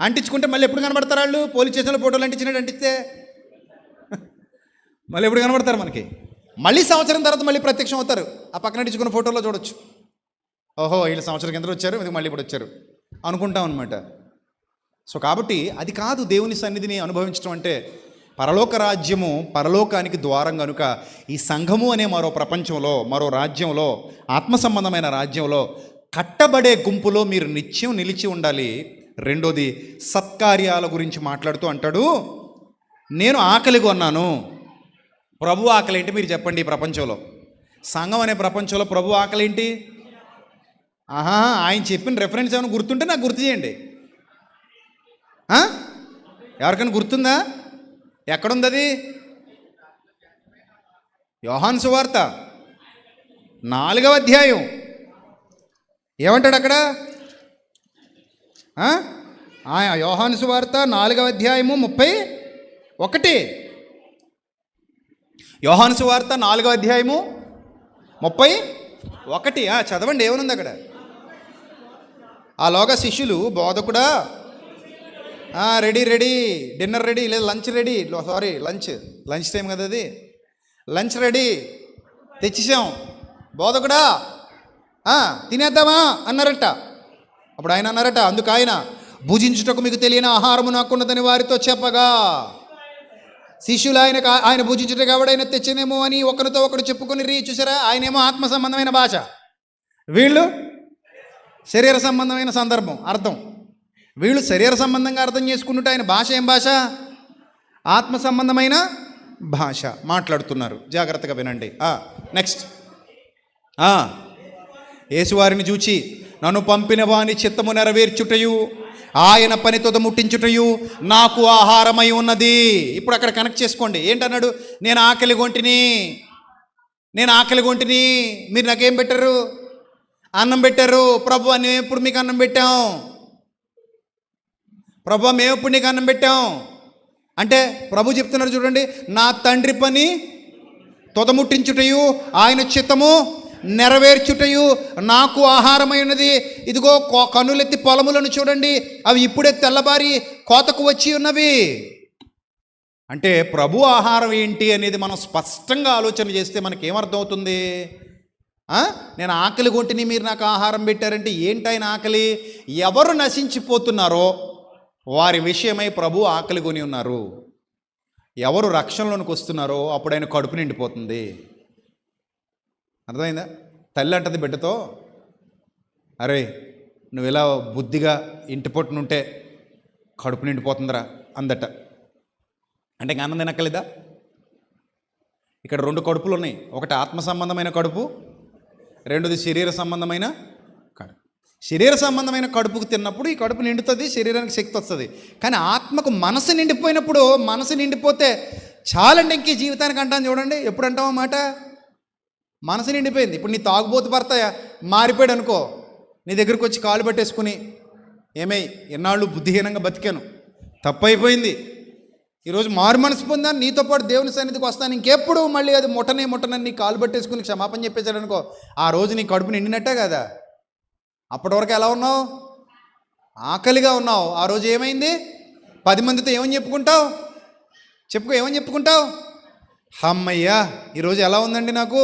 అంటించుకుంటే మళ్ళీ ఎప్పుడు కనబడతారు వాళ్ళు? పోలీస్ స్టేషన్లో ఫోటోలు అంటించినట్టు అంటిస్తే మళ్ళీ ఎప్పుడు కనబడతారు మనకి? మళ్ళీ సంవత్సరం తర్వాత మళ్ళీ ప్రత్యక్షం అవుతారు. ఆ పక్కన అంటించుకున్న ఫోటోలో చూడొచ్చు. ఓహో వీళ్ళు సంవత్సరం కింద వచ్చారు, ఇది మళ్ళీ ఇప్పుడు వచ్చారు అనుకుంటాం అనమాట. సో కాబట్టి అది కాదు దేవుని సన్నిధిని అనుభవించడం అంటే. పరలోక రాజ్యము పరలోకానికి ద్వారం కనుక ఈ సంఘము అనే మరో ప్రపంచంలో, మరో రాజ్యంలో, ఆత్మ సంబంధమైన రాజ్యంలో కట్టబడే గుంపులో మీరు నిత్యం నిలిచి ఉండాలి. రెండోది సత్కార్యాల గురించి మాట్లాడుతూ అంటాడు, నేను ఆకలి కొన్నాను. ప్రభు ఆకలి ఏంటి మీరు చెప్పండి? ఈ ప్రపంచంలో, సంఘం అనే ప్రపంచంలో ప్రభు ఆకలి ఏంటి? ఆయన చెప్పిన రెఫరెన్స్ ఏమైనా గుర్తుంటే నాకు గుర్తు చేయండి. ఎవరికైనా గుర్తుందా? ఎక్కడుంది అది? యోహాను సువార్త 4వ అధ్యాయం. ఏమంటాడు అక్కడ? యోహాను సువార్త 4వ అధ్యాయము 31. యోహాను సువార్త 4వ అధ్యాయము 31. చదవండి, ఏమనుంది అక్కడ? ఆలోగా శిష్యులు, బోధకుడా రెడీ డిన్నర్ రెడీ, లేదా lunch ready, sorry lunch time కదా అది, లంచ్ రెడీ తెచ్చేసాం, బోధకుడా తినేద్దామా అన్నారట. అప్పుడు ఆయన అన్నారట, అందుకు ఆయన, భుజించుటకు మీకు తెలియని ఆహారము నాకున్నదని వారితో చెప్పగా, శిష్యులు ఆయన భుజించుటకు ఎవడైనా తెచ్చేనేమో అని ఒకరితో ఒకరు చెప్పుకొని చూసారా? ఆయనేమో ఆత్మ సంబంధమైన భాష, వీళ్ళు శరీర సంబంధమైన సందర్భం అర్థం. వీళ్ళు శరీర సంబంధంగా అర్థం చేసుకుంటుంటే ఆయన భాష ఏం భాష? ఆత్మ సంబంధమైన భాష మాట్లాడుతున్నారు. జాగ్రత్తగా వినండి. నెక్స్ట్, యేసువారిని చూచి, నన్ను పంపిన వాని చిత్తము నెరవేర్చుటయు ఆయన పని ముట్టించుటయు నాకు ఆహారమై ఉన్నది. ఇప్పుడు అక్కడ కనెక్ట్ చేసుకోండి. ఏంటన్నాడు? నేను ఆకలి కొంటిని, మీరు నాకేం పెట్టారు? అన్నం పెట్టారు. ప్రభు మేము ఎప్పుడు మీకు అన్నం పెట్టాం? ప్రభు మేము ఎప్పుడు నీకు అన్నం పెట్టాం అంటే ప్రభు చెప్తున్నారు చూడండి, నా తండ్రి పని ముట్టించుటయు ఆయన చిత్తము నెరవేర్చుటయు నాకు ఆహారమై ఉన్నది. ఇదిగో కన్నులెత్తి పొలములను చూడండి, అవి ఇప్పుడే తెల్లబారి కోతకు వచ్చి ఉన్నవి. అంటే ప్రభు ఆహారం ఏంటి అనేది మనం స్పష్టంగా ఆలోచన చేస్తే మనకేమర్థమవుతుంది? నేను ఆకలి కొంటిని, మీరు నాకు ఆహారం పెట్టారంటే ఏంటి ఆయన ఆకలి? ఎవరు నశించిపోతున్నారో వారి విషయమై ప్రభు ఆకలి కొని ఉన్నారు. ఎవరు రక్షణలోనికి వస్తున్నారో అప్పుడు ఆయన కడుపు నిండిపోతుంది. అర్థమైందా? తల్లి అంటది బిడ్డతో, అరే నువ్వు ఇలా బుద్ధిగా ఇంటి పొట్టునుంటే కడుపు నిండిపోతుందిరా అందట. అంటే ఇంకా అన్నం తినక్కలేదా? ఇక్కడ 2 కడుపులు ఉన్నాయి. ఒకటి ఆత్మ సంబంధమైన కడుపు, రెండోది శరీర సంబంధమైన కడుపు. శరీర సంబంధమైన కడుపుకు తిన్నప్పుడు ఈ కడుపు నిండుతుంది, శరీరానికి శక్తి వస్తుంది. కానీ ఆత్మకు మనసు నిండిపోయినప్పుడు, మనసు నిండిపోతే చాలండి ఇంక జీవితానికి అంటాను. చూడండి, ఎప్పుడు అంటాం అన్నమాట, మనసు నిండిపోయింది. ఇప్పుడు నీ తాగుబోతు భర్త మారిపోయాడు అనుకో, నీ దగ్గరికి వచ్చి కాలు పెట్టేసుకుని, ఏమై ఎన్నాళ్ళు బుద్ధిహీనంగా బతికాను, తప్పైపోయింది, ఈరోజు మారు మనసు పొందాను, నీతో పాటు దేవుని సన్నిధికి వస్తాను, ఇంకెప్పుడు మళ్ళీ అది ముట్టనని నీ కాలు పట్టేసుకుని క్షమాపణ చెప్పేశాడు అనుకో, ఆ రోజు నీ కడుపు నిండినట్టే కదా. అప్పటి వరకు ఎలా ఉన్నావు? ఆకలిగా ఉన్నావు. ఆ రోజు ఏమైంది? 10 మందితో ఏమని చెప్పుకుంటావు? ఏమని చెప్పుకుంటావు? అమ్మయ్యా ఈరోజు ఎలా ఉందండి, నాకు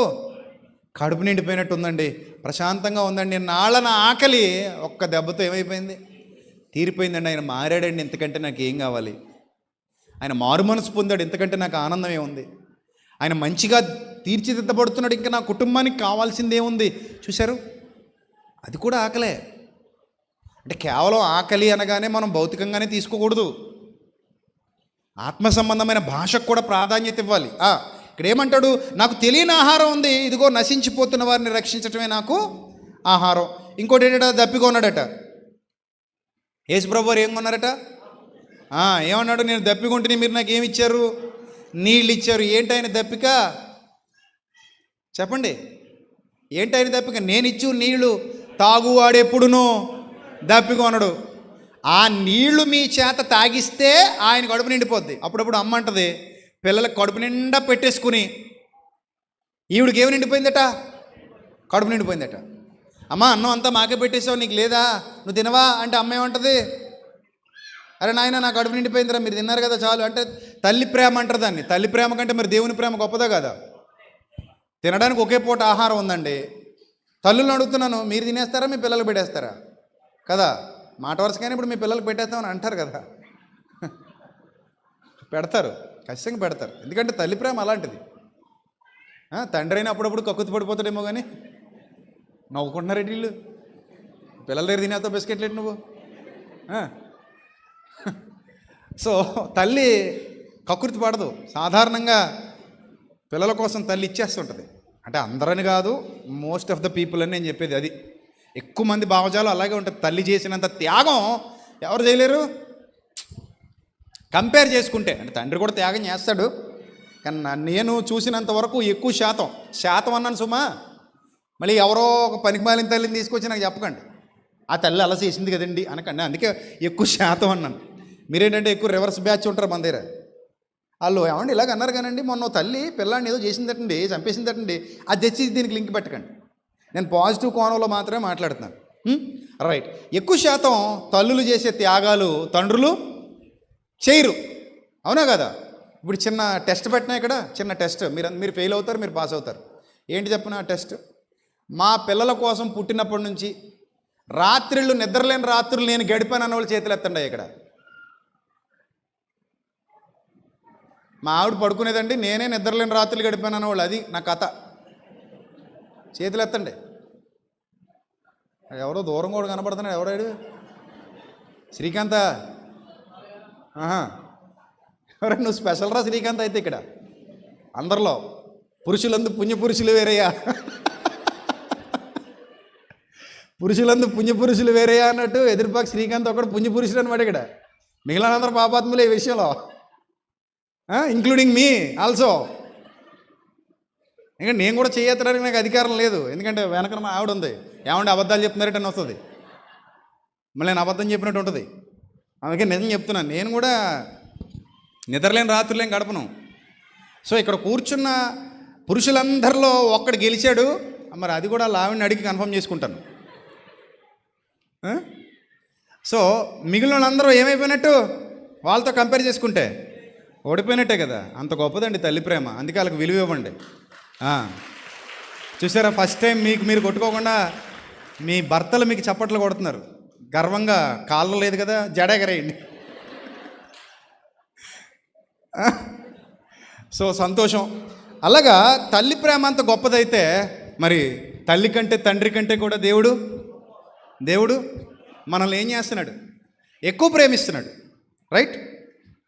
కడుపు నిండిపోయినట్టు ఉందండి, ప్రశాంతంగా ఉందండి. నా ఆకలి ఒక్క దెబ్బతో ఏమైపోయింది? తీరిపోయిందండి. ఆయన మారాడండి, ఇంతకంటే నాకు ఏం కావాలి? ఆయన మారు మనసు పొందాడు, ఇంతకంటే నాకు ఆనందం ఏముంది? ఆయన మంచిగా తీర్చిదిద్దబడుతున్నాడు, ఇంకా నా కుటుంబానికి కావాల్సింది ఏముంది? చూశారు, అది కూడా ఆకలే. అంటే కేవలం ఆకలి అనగానే మనం భౌతికంగానే తీసుకోకూడదు, ఆత్మ సంబంధమైన భాషకు కూడా ప్రాధాన్యత ఇవ్వాలి. ఇక్కడ ఏమంటాడు? నాకు తెలియని ఆహారం ఉంది, ఇదిగో నశించిపోతున్న వారిని రక్షించటమే నాకు ఆహారం. ఇంకోటి ఏంటట? దప్పిగా ఉన్నాడట. యేసుప్రభు వారు ఏం కొన్నారట? ఏమన్నాడు? నేను దప్పికొంటే మీరు నాకు ఏమి ఇచ్చారు? నీళ్ళు ఇచ్చారు. ఏంటి ఆయన దప్పిక? చెప్పండి, ఏంటి ఆయన దప్పిక? నేను ఇచ్చు నీళ్లు తాగువాడెప్పుడునూ దప్పికొనడు. ఆ నీళ్లు మీ చేత తాగిస్తే ఆయన కడుపు నిండిపోద్ది. అప్పుడప్పుడు అమ్మ అంటది, పిల్లలకు కడుపు నిండా పెట్టేసుకుని, ఈవిడికి ఏమి నిండిపోయిందట? కడుపు నిండిపోయిందట. అమ్మ అన్నం అంతా మాకే పెట్టేసావు, నీకు లేదా, నువ్వు తినవా అంటే అమ్మ ఏమంటది? అరే నాయన నా కడుపు నిండిపోయిందిరా, మీరు తిన్నారు కదా చాలు. అంటే తల్లి ప్రేమ అంటారు దాన్ని. తల్లి ప్రేమ కంటే మరి దేవుని ప్రేమ గొప్పదా కదా? తినడానికి ఒకే పూట ఆహారం ఉందండి. తల్లులను అడుగుతున్నాను, మీరు తినేస్తారా, మీ పిల్లలు పెట్టేస్తారా? కదా, మాట వరుసగానే ఇప్పుడు మీ పిల్లలకు పెట్టేస్తామని అంటారు కదా. పెడతారు, ఖచ్చితంగా పెడతారు. ఎందుకంటే తల్లి ప్రేమ అలాంటిది. తండ్రి అయినా అప్పుడప్పుడు కక్కుతి పడిపోతాడేమో కానీ నవ్వుకుంటున్నారేంటి వీళ్ళు, పిల్లల దగ్గర తినేస్తావు బిస్కెట్లేంటి నువ్వు? సో తల్లి కక్కుర్తి పడదు. సాధారణంగా పిల్లల కోసం తల్లి ఇచ్చేస్తుంటుంది. అంటే అందరని కాదు, మోస్ట్ ఆఫ్ ద పీపుల్ అని నేను చెప్పేది అది. ఎక్కువ మంది భావజాలు అలాగే ఉంటుంది. తల్లి చేసినంత త్యాగం ఎవరు చేయలేరు. కంపేర్ చేసుకుంటే అంటే తండ్రి కూడా త్యాగం చేస్తాడు, కానీ నేను చూసినంత వరకు ఎక్కువ శాతం అన్నాను సుమా. మళ్ళీ ఎవరో ఒక పనికిమాలిన తల్లిని తీసుకొచ్చి నాకు చెప్పకండి, ఆ తల్లి అలా చేసింది కదండి అనకండి. అందుకే ఎక్కువ శాతం అన్నాను. మీరేంటంటే ఎక్కువ రివర్స్ బ్యాచ్ ఉంటారు మన దగ్గర. వాళ్ళు ఏమండి ఇలాగ అన్నారు కానండి, మొన్న తల్లి పిల్లాన్ని ఏదో చేసిందటండి, చంపేసిందటండి, అది తెచ్చి దీనికి లింక్ పెట్టకండి. నేను పాజిటివ్ కోణంలో మాత్రమే మాట్లాడుతున్నాను. రైట్. ఎక్కువ శాతం తల్లులు చేసే త్యాగాలు తండ్రులు చేయరు, అవునా కదా? ఇప్పుడు చిన్న టెస్ట్ పెట్టినా ఇక్కడ, చిన్న టెస్ట్, మీరు ఫెయిల్ అవుతారు, మీరు పాస్ అవుతారు. ఏంటి చెప్పిన టెస్ట్? మా పిల్లల కోసం పుట్టినప్పటి నుంచి రాత్రిళ్ళు నిద్రలేని రాత్రులు నేను గడిపాను అన్న వాళ్ళు చేతులు ఎత్తండి. ఇక్కడ మా ఆవిడ పడుకునేదండి, నేనే నిద్రలేని రాత్రులు గడిపాను అన్నవాళ్ళు, అది నా కథ. చేతులు ఎత్తండి. ఎవరో దూరం కూడా కనపడుతున్నాడు, ఎవరాడు? శ్రీకాంత? ఎవరైనా నువ్వు స్పెషల్ రా శ్రీకాంత్ అయితే ఇక్కడ అందరిలో. పురుషులందు పుణ్యపురుషులు వేరేయా, పురుషులందు పుణ్యపురుషులు వేరేయా అన్నట్టు ఎదురుపాక శ్రీకాంత్ ఒకడు పుణ్యపురుషుడు అనమాట. ఇక్కడ మిగిలిన అందరూ పాపాత్ములు ఈ విషయంలో, ఇంక్లూడింగ్ మీ ఆల్సో. ఇంకా నేను కూడా చేయత్తడానికి నాకు అధికారం లేదు, ఎందుకంటే వెనక మా ఆవిడ ఉంది. ఏమంటే అబద్ధాలు చెప్తున్నారటని వస్తుంది, మళ్ళీ నేను అబద్ధం చెప్పినట్టు ఉంటుంది. అందుకే నిజం చెప్తున్నాను, నేను కూడా నిద్రలేని రాత్రులేం గడపను. సో ఇక్కడ కూర్చున్న పురుషులందరిలో ఒక్కడు గెలిచాడు, మరి అది కూడా లావిని అడిగి కన్ఫర్మ్ చేసుకుంటాను. సో మిగిలిన వాళ్ళందరూ ఏమైపోయినట్టు? వాళ్ళతో కంపేర్ చేసుకుంటే ఓడిపోయినట్టే కదా. అంత గొప్పదండి తల్లి ప్రేమ, అందుకే వాళ్ళకి విలువ ఇవ్వండి. చూసారా, ఫస్ట్ టైం మీరు కొట్టుకోకుండా మీ భర్తలు మీకు చప్పట్లు కొడుతున్నారు గర్వంగా. కాళ్ళు లేదు కదా, జడెగరేయండి. సో సంతోషం. అలాగా తల్లి ప్రేమ అంత గొప్పదైతే మరి తల్లి కంటే తండ్రి కంటే కూడా దేవుడు మనల్ని ఏం చేస్తున్నాడు? ఎక్కువ ప్రేమిస్తున్నాడు. రైట్.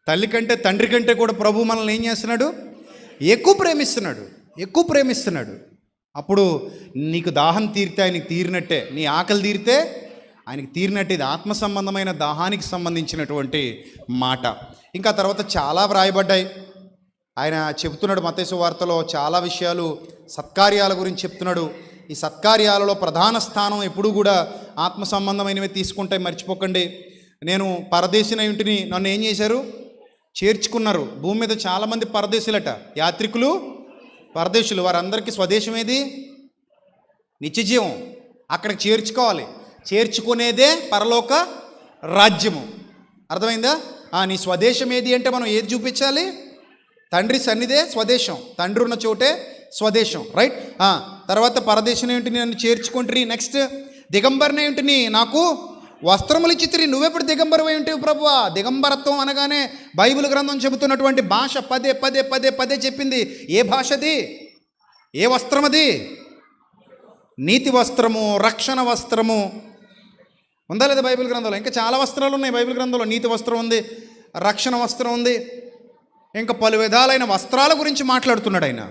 తల్లి కంటే తండ్రి కంటే కూడా ప్రభు మనల్ని ఏం చేస్తున్నాడు? ఎక్కువ ప్రేమిస్తున్నాడు. అప్పుడు నీకు దాహం తీరితే ఆయనకి తీరినట్టే, నీ ఆకలి తీరితే ఆయనకి తీరినట్టే. ఇది ఆత్మ సంబంధమైన దాహానికి సంబంధించినటువంటి మాట. ఇంకా తర్వాత చాలా వ్రాయబడ్డాయి. ఆయన చెప్తున్నాడు మత్తయి సువార్తలో చాలా విషయాలు, సత్కార్యాల గురించి చెప్తున్నాడు. ఈ సత్కార్యాలలో ప్రధాన స్థానం ఎప్పుడూ కూడా ఆత్మ సంబంధమైనవి తీసుకుంటే మర్చిపోకండి. నేను పరదేశినై ఇంటిని నన్ను ఏం చేశారు? చేర్చుకున్నారు. భూమి మీద చాలామంది పరదేశులట, యాత్రికులు, పరదేశులు. వారందరికీ స్వదేశం ఏది? నిత్యజీవం. అక్కడికి చేర్చుకోవాలి. చేర్చుకునేదే పరలోక రాజ్యము. అర్థమైందా? నీ స్వదేశం ఏది అంటే మనం ఏది చూపించాలి? తండ్రి సన్నిధే స్వదేశం, తండ్రి ఉన్న చోటే స్వదేశం, రైట్? తర్వాత పరదేశం ఏంటిని నన్ను చేర్చుకుంటారు. నెక్స్ట్ దిగంబరనే ఏంటిని నాకు వస్త్రములు ఇచ్చితిరి. నువ్వెప్పుడు దిగంబరమై ఉంటావు ప్రభువా? దిగంబరత్వం అనగానే బైబిల్ గ్రంథం చెబుతున్నటువంటి భాష పదే పదే పదే పదే చెప్పింది. ఏ భాషది? ఏ వస్త్రం అది? నీతి వస్త్రము, రక్షణ వస్త్రము. ఉందా లేదా బైబిల్ గ్రంథంలో? ఇంకా చాలా వస్త్రాలు ఉన్నాయి బైబిల్ గ్రంథంలో. నీతి వస్త్రం ఉంది, రక్షణ వస్త్రం ఉంది, ఇంకా పలు విధాలైన వస్త్రాల గురించి మాట్లాడుతున్నాడు ఆయన.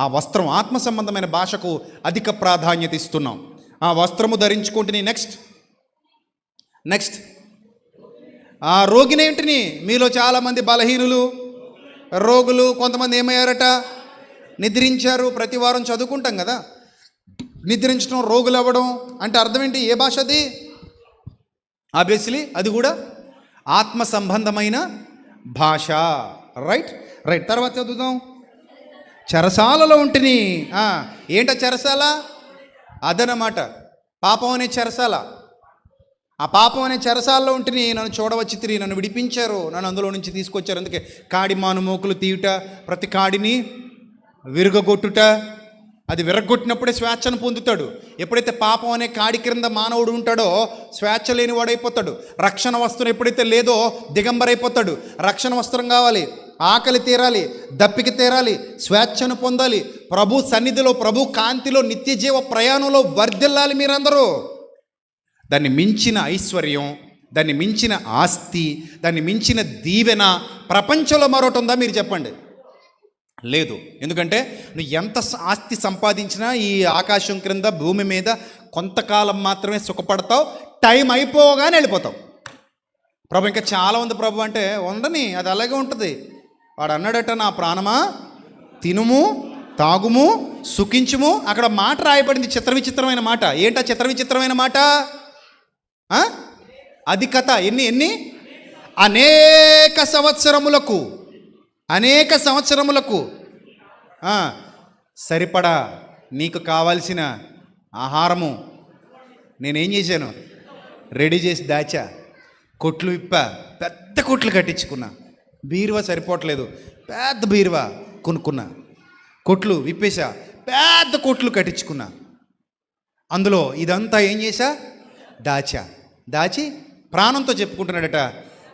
ఆ వస్త్రం, ఆత్మ సంబంధమైన భాషకు అధిక ప్రాధాన్యత ఇస్తున్నాం. ఆ వస్త్రము ధరించుకుంటుని. నెక్స్ట్ ఆ రోగినేంటిని? మీలో చాలామంది బలహీనులు, రోగులు, కొంతమంది ఏమయ్యారట? నిద్రించారు. ప్రతి వారం చదువుకుంటాం కదా, నిద్రించడం, రోగులు అవ్వడం అంటే అర్థం ఏంటి? ఏ భాష అది? ఆబ్వియస్లీ అది కూడా ఆత్మ సంబంధమైన భాష, రైట్. తర్వాత చదువుదాం. చెరసాలలో ఉంటిని. ఏంట చెరసాల? అదనమాట, పాపం అనే చెరసాల. ఆ పాపం అనే చెరసాలలో ఉంటిని. నన్ను చూడవచ్చి తిరిగి నన్ను విడిపించారు, నన్ను అందులో నుంచి తీసుకొచ్చారు. అందుకే కాడి మానుమోకులు తీయుట, ప్రతి కాడిని విరగొట్టుట. అది విరగొట్టినప్పుడే స్వేచ్ఛను పొందుతాడు. ఎప్పుడైతే పాపం అనే కాడి క్రింద మానవుడు ఉంటాడో స్వేచ్ఛ లేని వాడైపోతాడు. రక్షణ వస్త్రం ఎప్పుడైతే లేదో దిగంబరైపోతాడు. రక్షణ వస్త్రం కావాలి, ఆకలి తీరాలి, దప్పిక తీరాలి, స్వేచ్ఛను పొందాలి, ప్రభు సన్నిధిలో, ప్రభు కాంతిలో, నిత్య జీవ ప్రయాణంలో వర్ధిల్లాలి మీరందరూ. దాన్ని మించిన ఐశ్వర్యం, దాన్ని మించిన ఆస్తి, దాన్ని మించిన దీవెన ప్రపంచంలో మరొకటి ఉందా? మీరు చెప్పండి. లేదు. ఎందుకంటే నువ్వు ఎంత ఆస్తి సంపాదించినా ఈ ఆకాశం క్రింద, భూమి మీద కొంతకాలం మాత్రమే సుఖపడతావు. టైం అయిపోగానే వెళ్ళిపోతావు. ప్రభు ఇంకా చాలా ఉంది ప్రభు అంటే ఉండని, అది అలాగే ఉంటుంది. వాడు అన్నాడట, నా ప్రాణమా తినుము, తాగుము, సుఖించుము. అక్కడ మాట రాయబడింది, చిత్ర విచిత్రమైన మాట. ఏంటా చిత్ర విచిత్రమైన మాట? అధికత. ఎన్ని అనేక సంవత్సరములకు సరిపడా నీకు కావాల్సిన ఆహారము నేనేం చేశాను? రెడీ చేసి దాచా. కొట్లు విప్పా, పెద్ద కొట్లు కట్టించుకున్నా. బీరువా సరిపోవట్లేదు, పెద్ద బీరువా కొనుక్కున్నా. కొట్లు విప్పేశా, పెద్ద కొట్లు కట్టించుకున్నా. అందులో ఇదంతా ఏం చేశా? దాచి ప్రాణంతో చెప్పుకుంటున్నాడట,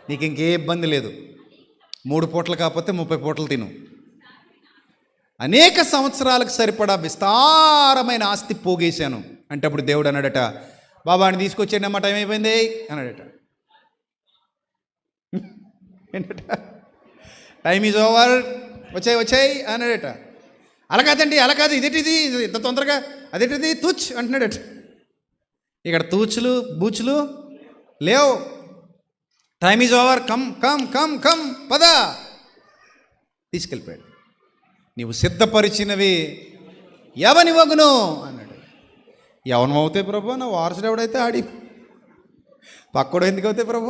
నీకు ఇంకే ఇబ్బంది లేదు, 3 పూటలు కాకపోతే 30 పూటలు తిను. అనేక సంవత్సరాలకు సరిపడా విస్తారమైన ఆస్తి పోగేశాను అంటే అప్పుడు దేవుడు అన్నాడట, బాబాని తీసుకొచ్చేయండి అమ్మ, టైం అయిపోయింది అన్నాడట. ఏంటట? టైం ఈజ్ ఓవర్, వచ్చాయి అన్నాడట. అలా కాదండి, అలా కాదు, ఇదేంటిది ఇంత తొందరగా, అదేంటిది తూచ్ అంటున్నాడట. ఇక్కడ తూచులు బూచులు లేవు. టైమ్ ఈజ్ ఓవర్, కమ్ పద. తీసుకెళ్ళిపోయాడు. నీవు సిద్ధపరిచినవి ఎవనివగును అన్నాడు. ఎవనమవుతాయి ప్రభు? నా వారసుడు ఎవడైతే ఆడి పక్కడు ఎందుకు అవుతాయి ప్రభు?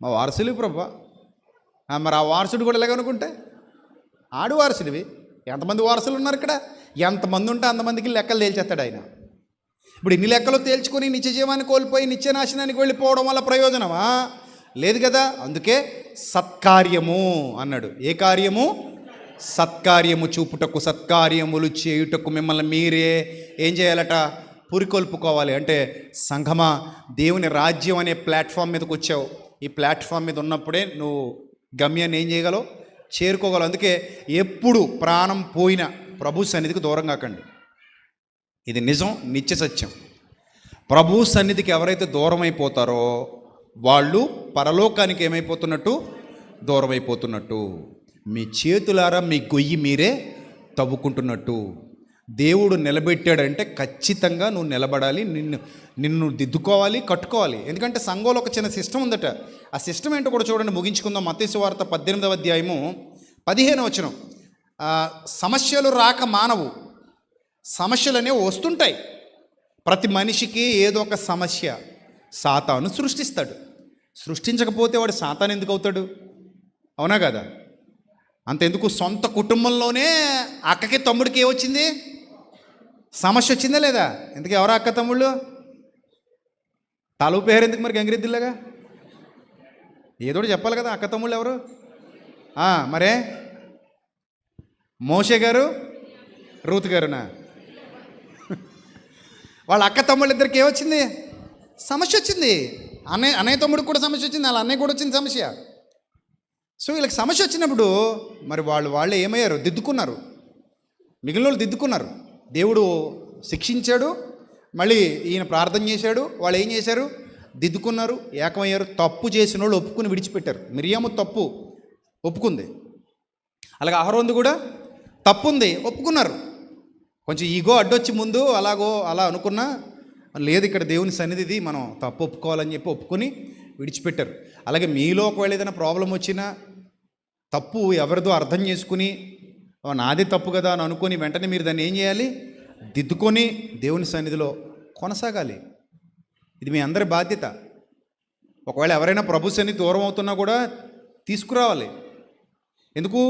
మా వారసులు ప్రభు. మరి ఆ వారసుడు కూడా ఎలాగనుకుంటే ఆడు వారసుడివి. ఎంతమంది వారసులు ఉన్నారు ఇక్కడ? ఎంతమంది ఉంటే అంతమందికి లెక్కలు తేల్చేస్తాడు ఆయన. ఇప్పుడు ఇన్ని లెక్కలు తేల్చుకొని నిత్య జీవాన్ని కోల్పోయి నిత్య నాశనానికి వెళ్ళిపోవడం వల్ల ప్రయోజనమా? లేదు కదా. అందుకే సత్కార్యము అన్నాడు. ఏ కార్యము? సత్కార్యము చూపుటకు, సత్కార్యములు చేయుటకు మిమ్మల్ని మీరే ఏం చేయాలట? పురికొల్పుకోవాలి. అంటే సంఘమా, దేవుని రాజ్యం అనే ప్లాట్ఫామ్ మీదకి వచ్చావు. ఈ ప్లాట్ఫామ్ మీద ఉన్నప్పుడే నువ్వు గమ్యాన్ని ఏం చేయగలవు? చేరుకోగలవు. అందుకే ఎప్పుడు ప్రాణం పోయినా ప్రభు సన్నిధికి దూరం కాకండి. ఇది నిజం, నిత్య సత్యం. ప్రభు సన్నిధికి ఎవరైతే దూరం అయిపోతారో వాళ్ళు పరలోకానికి ఏమైపోతున్నట్టు? దూరం అయిపోతున్నట్టు. మీ చేతులారా మీ గొయ్యి మీరే తవ్వుకుంటున్నట్టు. దేవుడు నిలబెట్టాడంటే ఖచ్చితంగా నువ్వు నిలబడాలి, నిన్ను దిద్దుకోవాలి, కట్టుకోవాలి. ఎందుకంటే సంఘంలో ఒక చిన్న సిస్టమ్ ఉందట. ఆ సిస్టమ్ ఏంటో కూడా చూడండి, ముగించుకుందాం. మత్తయి సువార్త 18వ అధ్యాయము 15వ వచనం. సమస్యలు రాక మానవు, సమస్యలు అనేవి వస్తుంటాయి. ప్రతి మనిషికి ఏదో ఒక సమస్య సాతాను సృష్టిస్తాడు. సృష్టించకపోతే వాడు సాతాను ఎందుకు అవుతాడు? అవునా కదా? అంతెందుకు, సొంత కుటుంబంలోనే అక్కకి తమ్ముడికి ఏమొచ్చింది? సమస్య వచ్చిందా లేదా? ఎందుకు, ఎవరా అక్క తమ్ముళ్ళు? తలుపు పేరు ఎందుకు మరి గంగిరెద్దులాగా? ఏదోటి చెప్పాలి కదా. అక్క తమ్ముళ్ళు ఎవరు? మరే మోషే గారు, రూత్ గారునా? వాళ్ళ అక్క తమ్ముళ్ళు ఇద్దరికి ఏమొచ్చింది? సమస్య వచ్చింది. అన్నయ్య తమ్ముడికి కూడా సమస్య వచ్చింది, వాళ్ళ అన్నయ్య కూడా వచ్చింది సమస్య. సో వీళ్ళకి సమస్య వచ్చినప్పుడు మరి వాళ్ళే ఏమయ్యారు? దిద్దుకున్నారు. మిగిలిన వాళ్ళు దిద్దుకున్నారు. దేవుడు శిక్షించాడు, మళ్ళీ ఈయన ప్రార్థన చేశాడు, వాళ్ళు ఏం చేశారు? దిద్దుకున్నారు, ఏకమయ్యారు. తప్పు చేసిన వాళ్ళు ఒప్పుకుని విడిచిపెట్టారు. మిరియాము తప్పు ఒప్పుకుంది, అలాగే అహరోను కూడా తప్పు ఉంది, ఒప్పుకున్నారు. కొంచెం ఈగో అడ్డొచ్చి ముందు అలా అనుకున్నా, లేదు ఇక్కడ దేవుని సన్నిధిది, మనం తప్పు ఒప్పుకోవాలని చెప్పి ఒప్పుకొని విడిచిపెట్టారు. అలాగే మీలో ఒకవేళ ఏదైనా ప్రాబ్లం వచ్చినా తప్పు ఎవరిదో అర్థం చేసుకుని నాది తప్పు కదా అని అనుకొని వెంటనే మీరు దాన్ని ఏం చేయాలి? దిద్దుకొని దేవుని సన్నిధిలో కొనసాగాలి. ఇది మీ అందరి బాధ్యత. ఒకవేళ ఎవరైనా ప్రభు సన్నిధి దూరం అవుతున్నా కూడా తీసుకురావాలి. ఎందుకు?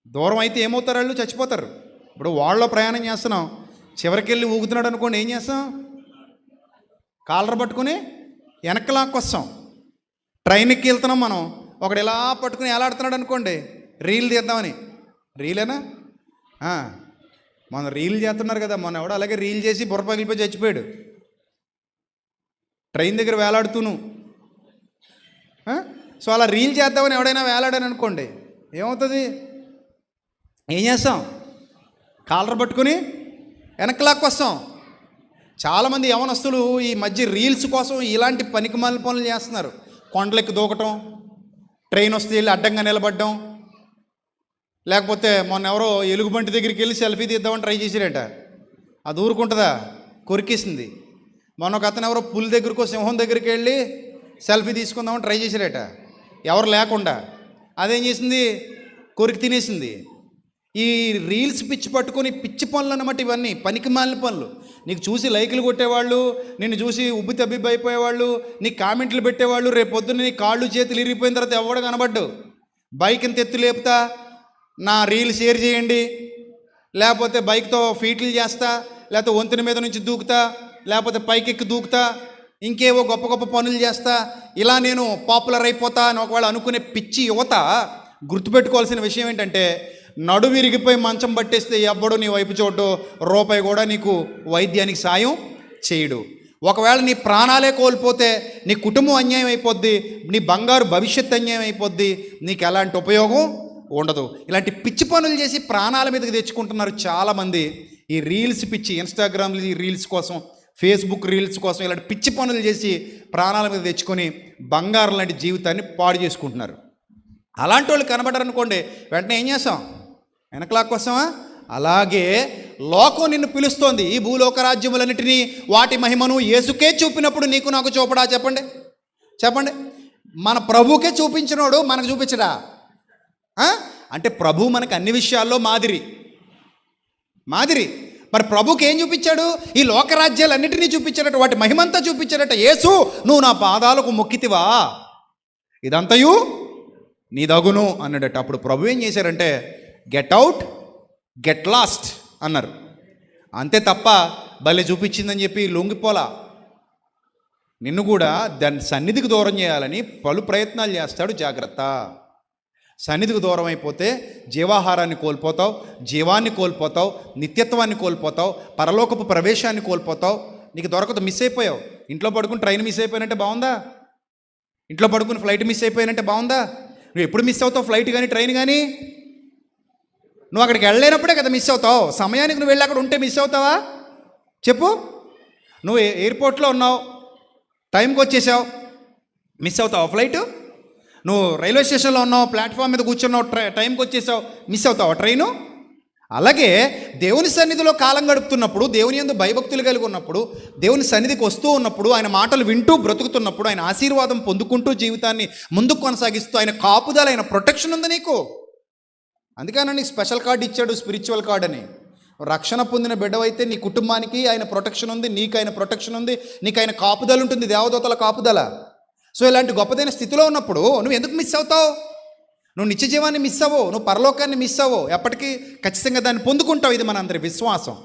దూరం అయితే ఏమవుతారు? వాళ్ళు చచ్చిపోతారు. ఇప్పుడు వాళ్ళలో ప్రయాణం చేస్తున్నాం, చివరికి వెళ్ళి ఊగుతున్నాడు అనుకోండి, ఏం చేస్తాం? కాలర్ పట్టుకుని వెనక్కి లాక్కొస్తాం. ట్రైన్కి వెళ్తున్నాం మనం, ఒకడు ఎలా పట్టుకుని ఎలాడుతున్నాడు అనుకోండి, రీల్ తీద్దామని. రీలేనా? మన రీల్ చేస్తున్నారు కదా, మొన్న ఎవడో అలాగే రీల్ చేసి బుర్ర పగిలిపోయి చచ్చిపోయాడు ట్రైన్ దగ్గర వేలాడుతూను. సో అలా రీల్ చేద్దామని ఎవడైనా వేలాడని అనుకోండి, ఏమవుతుంది? ఏం చేస్తాం? కాలర్ పట్టుకుని వెనక్కి లాక్కొస్తాం. చాలామంది యవనస్తులు ఈ మధ్య రీల్స్ కోసం ఇలాంటి పనికిమాలిన పనులు చేస్తున్నారు. కొండలెక్కి దూకటం, ట్రైన్ వస్తే వెళ్ళి అడ్డంగా నిలబడడం, లేకపోతే మొన్న ఎవరో ఎలుగుబంటి దగ్గరికి వెళ్ళి సెల్ఫీ తీద్దామని ట్రై చేశారట. అది ఊరుకుంటుందా? కొరికేసింది. మొన్న ఒక అతను ఎవరో పులి దగ్గరకో సింహం దగ్గరికి వెళ్ళి సెల్ఫీ తీసుకుందామని ట్రై చేశారట, ఎవరు లేకుండా. అదేం చేసింది? కొరికి తినేసింది. ఈ రీల్స్ పిచ్చి పట్టుకొని పిచ్చి పనులు అన్నమాట ఇవన్నీ, పనికి మాలిన పనులు. నీకు చూసి లైకులు కొట్టేవాళ్ళు, నిన్ను చూసి ఉబ్బి తబ్బిబ్బి అయిపోయేవాళ్ళు, నీకు కామెంట్లు పెట్టేవాళ్ళు, రేపు పొద్దున్న నీ కాళ్ళు చేతులు ఇరిగిపోయిన తర్వాత ఎవడ కనబడ్డు. బైక్ ఇంత ఎత్తు లేపుతా, నా రీల్ షేర్ చేయండి, లేకపోతే బైక్తో ఫీట్లు చేస్తా, లేకపోతే వంతెన మీద నుంచి దూకుతా, లేకపోతే పైకెక్కి దూకుతా, ఇంకేవో గొప్ప గొప్ప పనులు చేస్తా, ఇలా నేను పాపులర్ అయిపోతా అని ఒకవేళ అనుకునే పిచ్చి యువత గుర్తుపెట్టుకోవాల్సిన విషయం ఏంటంటే, నడు విరిగిపోయి మంచం పట్టేస్తే ఎవ్వడు నీ వైపు చూడ్డు, రూపాయి కూడా నీకు వైద్యానికి సాయం చేయడు. ఒకవేళ నీ ప్రాణాలే కోల్పోతే నీ కుటుంబం అన్యాయం అయిపోద్ది, నీ బంగారు భవిష్యత్తు అన్యాయం అయిపోద్ది, నీకు ఎలాంటి ఉపయోగం ఉండదు. ఇలాంటి పిచ్చి పనులు చేసి ప్రాణాల మీదకి తెచ్చుకుంటున్నారు చాలామంది. ఈ రీల్స్ పిచ్చి, ఇన్స్టాగ్రామ్ రీల్స్ కోసం, ఫేస్బుక్ రీల్స్ కోసం ఇలాంటి పిచ్చి పనులు చేసి ప్రాణాల మీద తెచ్చుకొని బంగారం లాంటి జీవితాన్ని పాడు చేసుకుంటున్నారు. అలాంటి వాళ్ళు కనబడారనుకోండి, వెంటనే ఏం చేస్తాం? వెనకలాక్కొస్తామా? అలాగే లోకం నిన్ను పిలుస్తోంది. ఈ భూలోక రాజ్యములన్నిటినీ వాటి మహిమను యేసుకే చూపినప్పుడు నీకు నాకు చూపడా? చెప్పండి. మన ప్రభుకే చూపించినోడు మనకు చూపించడా? అంటే ప్రభు మనకు అన్ని విషయాల్లో మాదిరి. మరి ప్రభుకి ఏం చూపించాడు? ఈ లోకరాజ్యాలన్నిటినీ చూపించాడట, వాటి మహిమంతా చూపించాడట. యేసు, నువ్వు నా పాదాలకు మొక్కితివా, ఇదంతయు నీదగును అన్నాడట. అప్పుడు ప్రభు ఏం చేశారంటే, గెట్ అవుట్, గెట్ లాస్ట్ అన్నారు. అంతే తప్ప భలే చూపించిందని చెప్పి లొంగిపోలా. నిన్ను కూడా దాని సన్నిధికి దూరం చేయాలని పలు ప్రయత్నాలు చేస్తాడు. జాగ్రత్త. సన్నిధికి దూరం అయిపోతే జీవాహారాన్ని కోల్పోతావు, జీవాన్ని కోల్పోతావు, నిత్యత్వాన్ని కోల్పోతావు, పరలోకపు ప్రవేశాన్ని కోల్పోతావు. నీకు దొరకదు, మిస్ అయిపోయావు. ఇంట్లో పడుకుని ట్రైన్ మిస్ అయిపోయినట్టే బాగుందా? ఇంట్లో పడుకుని ఫ్లైట్ మిస్ అయిపోయినట్టే బాగుందా? నువ్వు ఎప్పుడు మిస్ అవుతావు? ఫ్లైట్ కానీ ట్రైన్ కానీ? నువ్వు అక్కడికి వెళ్ళలేనప్పుడే కదా మిస్ అవుతావు. సమయానికి నువ్వు వెళ్ళి అక్కడ ఉంటే మిస్ అవుతావా? చెప్పు. నువ్వు ఎయిర్పోర్ట్లో ఉన్నావు, టైంకి వచ్చేసావు, మిస్ అవుతావు ఫ్లైటు? నువ్వు రైల్వే స్టేషన్లో ఉన్నావు, ప్లాట్ఫామ్ మీద కూర్చున్నావు, టైంకి వచ్చేసావు, మిస్ అవుతావు ట్రైను. అలాగే దేవుని సన్నిధిలో కాలం గడుపుతున్నప్పుడు, దేవుని యందు భయభక్తులు కలిగి ఉన్నప్పుడు, దేవుని సన్నిధికి వస్తూ ఉన్నప్పుడు, ఆయన మాటలు వింటూ బ్రతుకుతున్నప్పుడు, ఆయన ఆశీర్వాదం పొందుకుంటూ జీవితాన్ని ముందుకు కొనసాగిస్తూ, ఆయన కాపుదల, ఆయన ప్రొటెక్షన్ ఉంది నీకు. అందుకని నీకు స్పెషల్ కార్డు ఇచ్చాడు, స్పిరిచువల్ కార్డ్ అని. రక్షణ పొందిన బిడ్డవైతే నీ కుటుంబానికి ఆయన ప్రొటెక్షన్ ఉంది, నీకు ఆయన ప్రొటెక్షన్ ఉంది, నీకు ఆయన కాపుదల ఉంటుంది, దేవదూతల కాపుదల. సో ఇలాంటి గొప్పదైన స్థితిలో ఉన్నప్పుడు నువ్వు ఎందుకు మిస్ అవుతావు? నువ్వు నిత్య జీవాన్ని మిస్ అవ్వవు, నువ్వు పరలోకాన్ని మిస్ అవ్వవు, ఎప్పటికీ ఖచ్చితంగా దాన్ని పొందుకుంటావు. ఇది మన అందరి విశ్వాసం.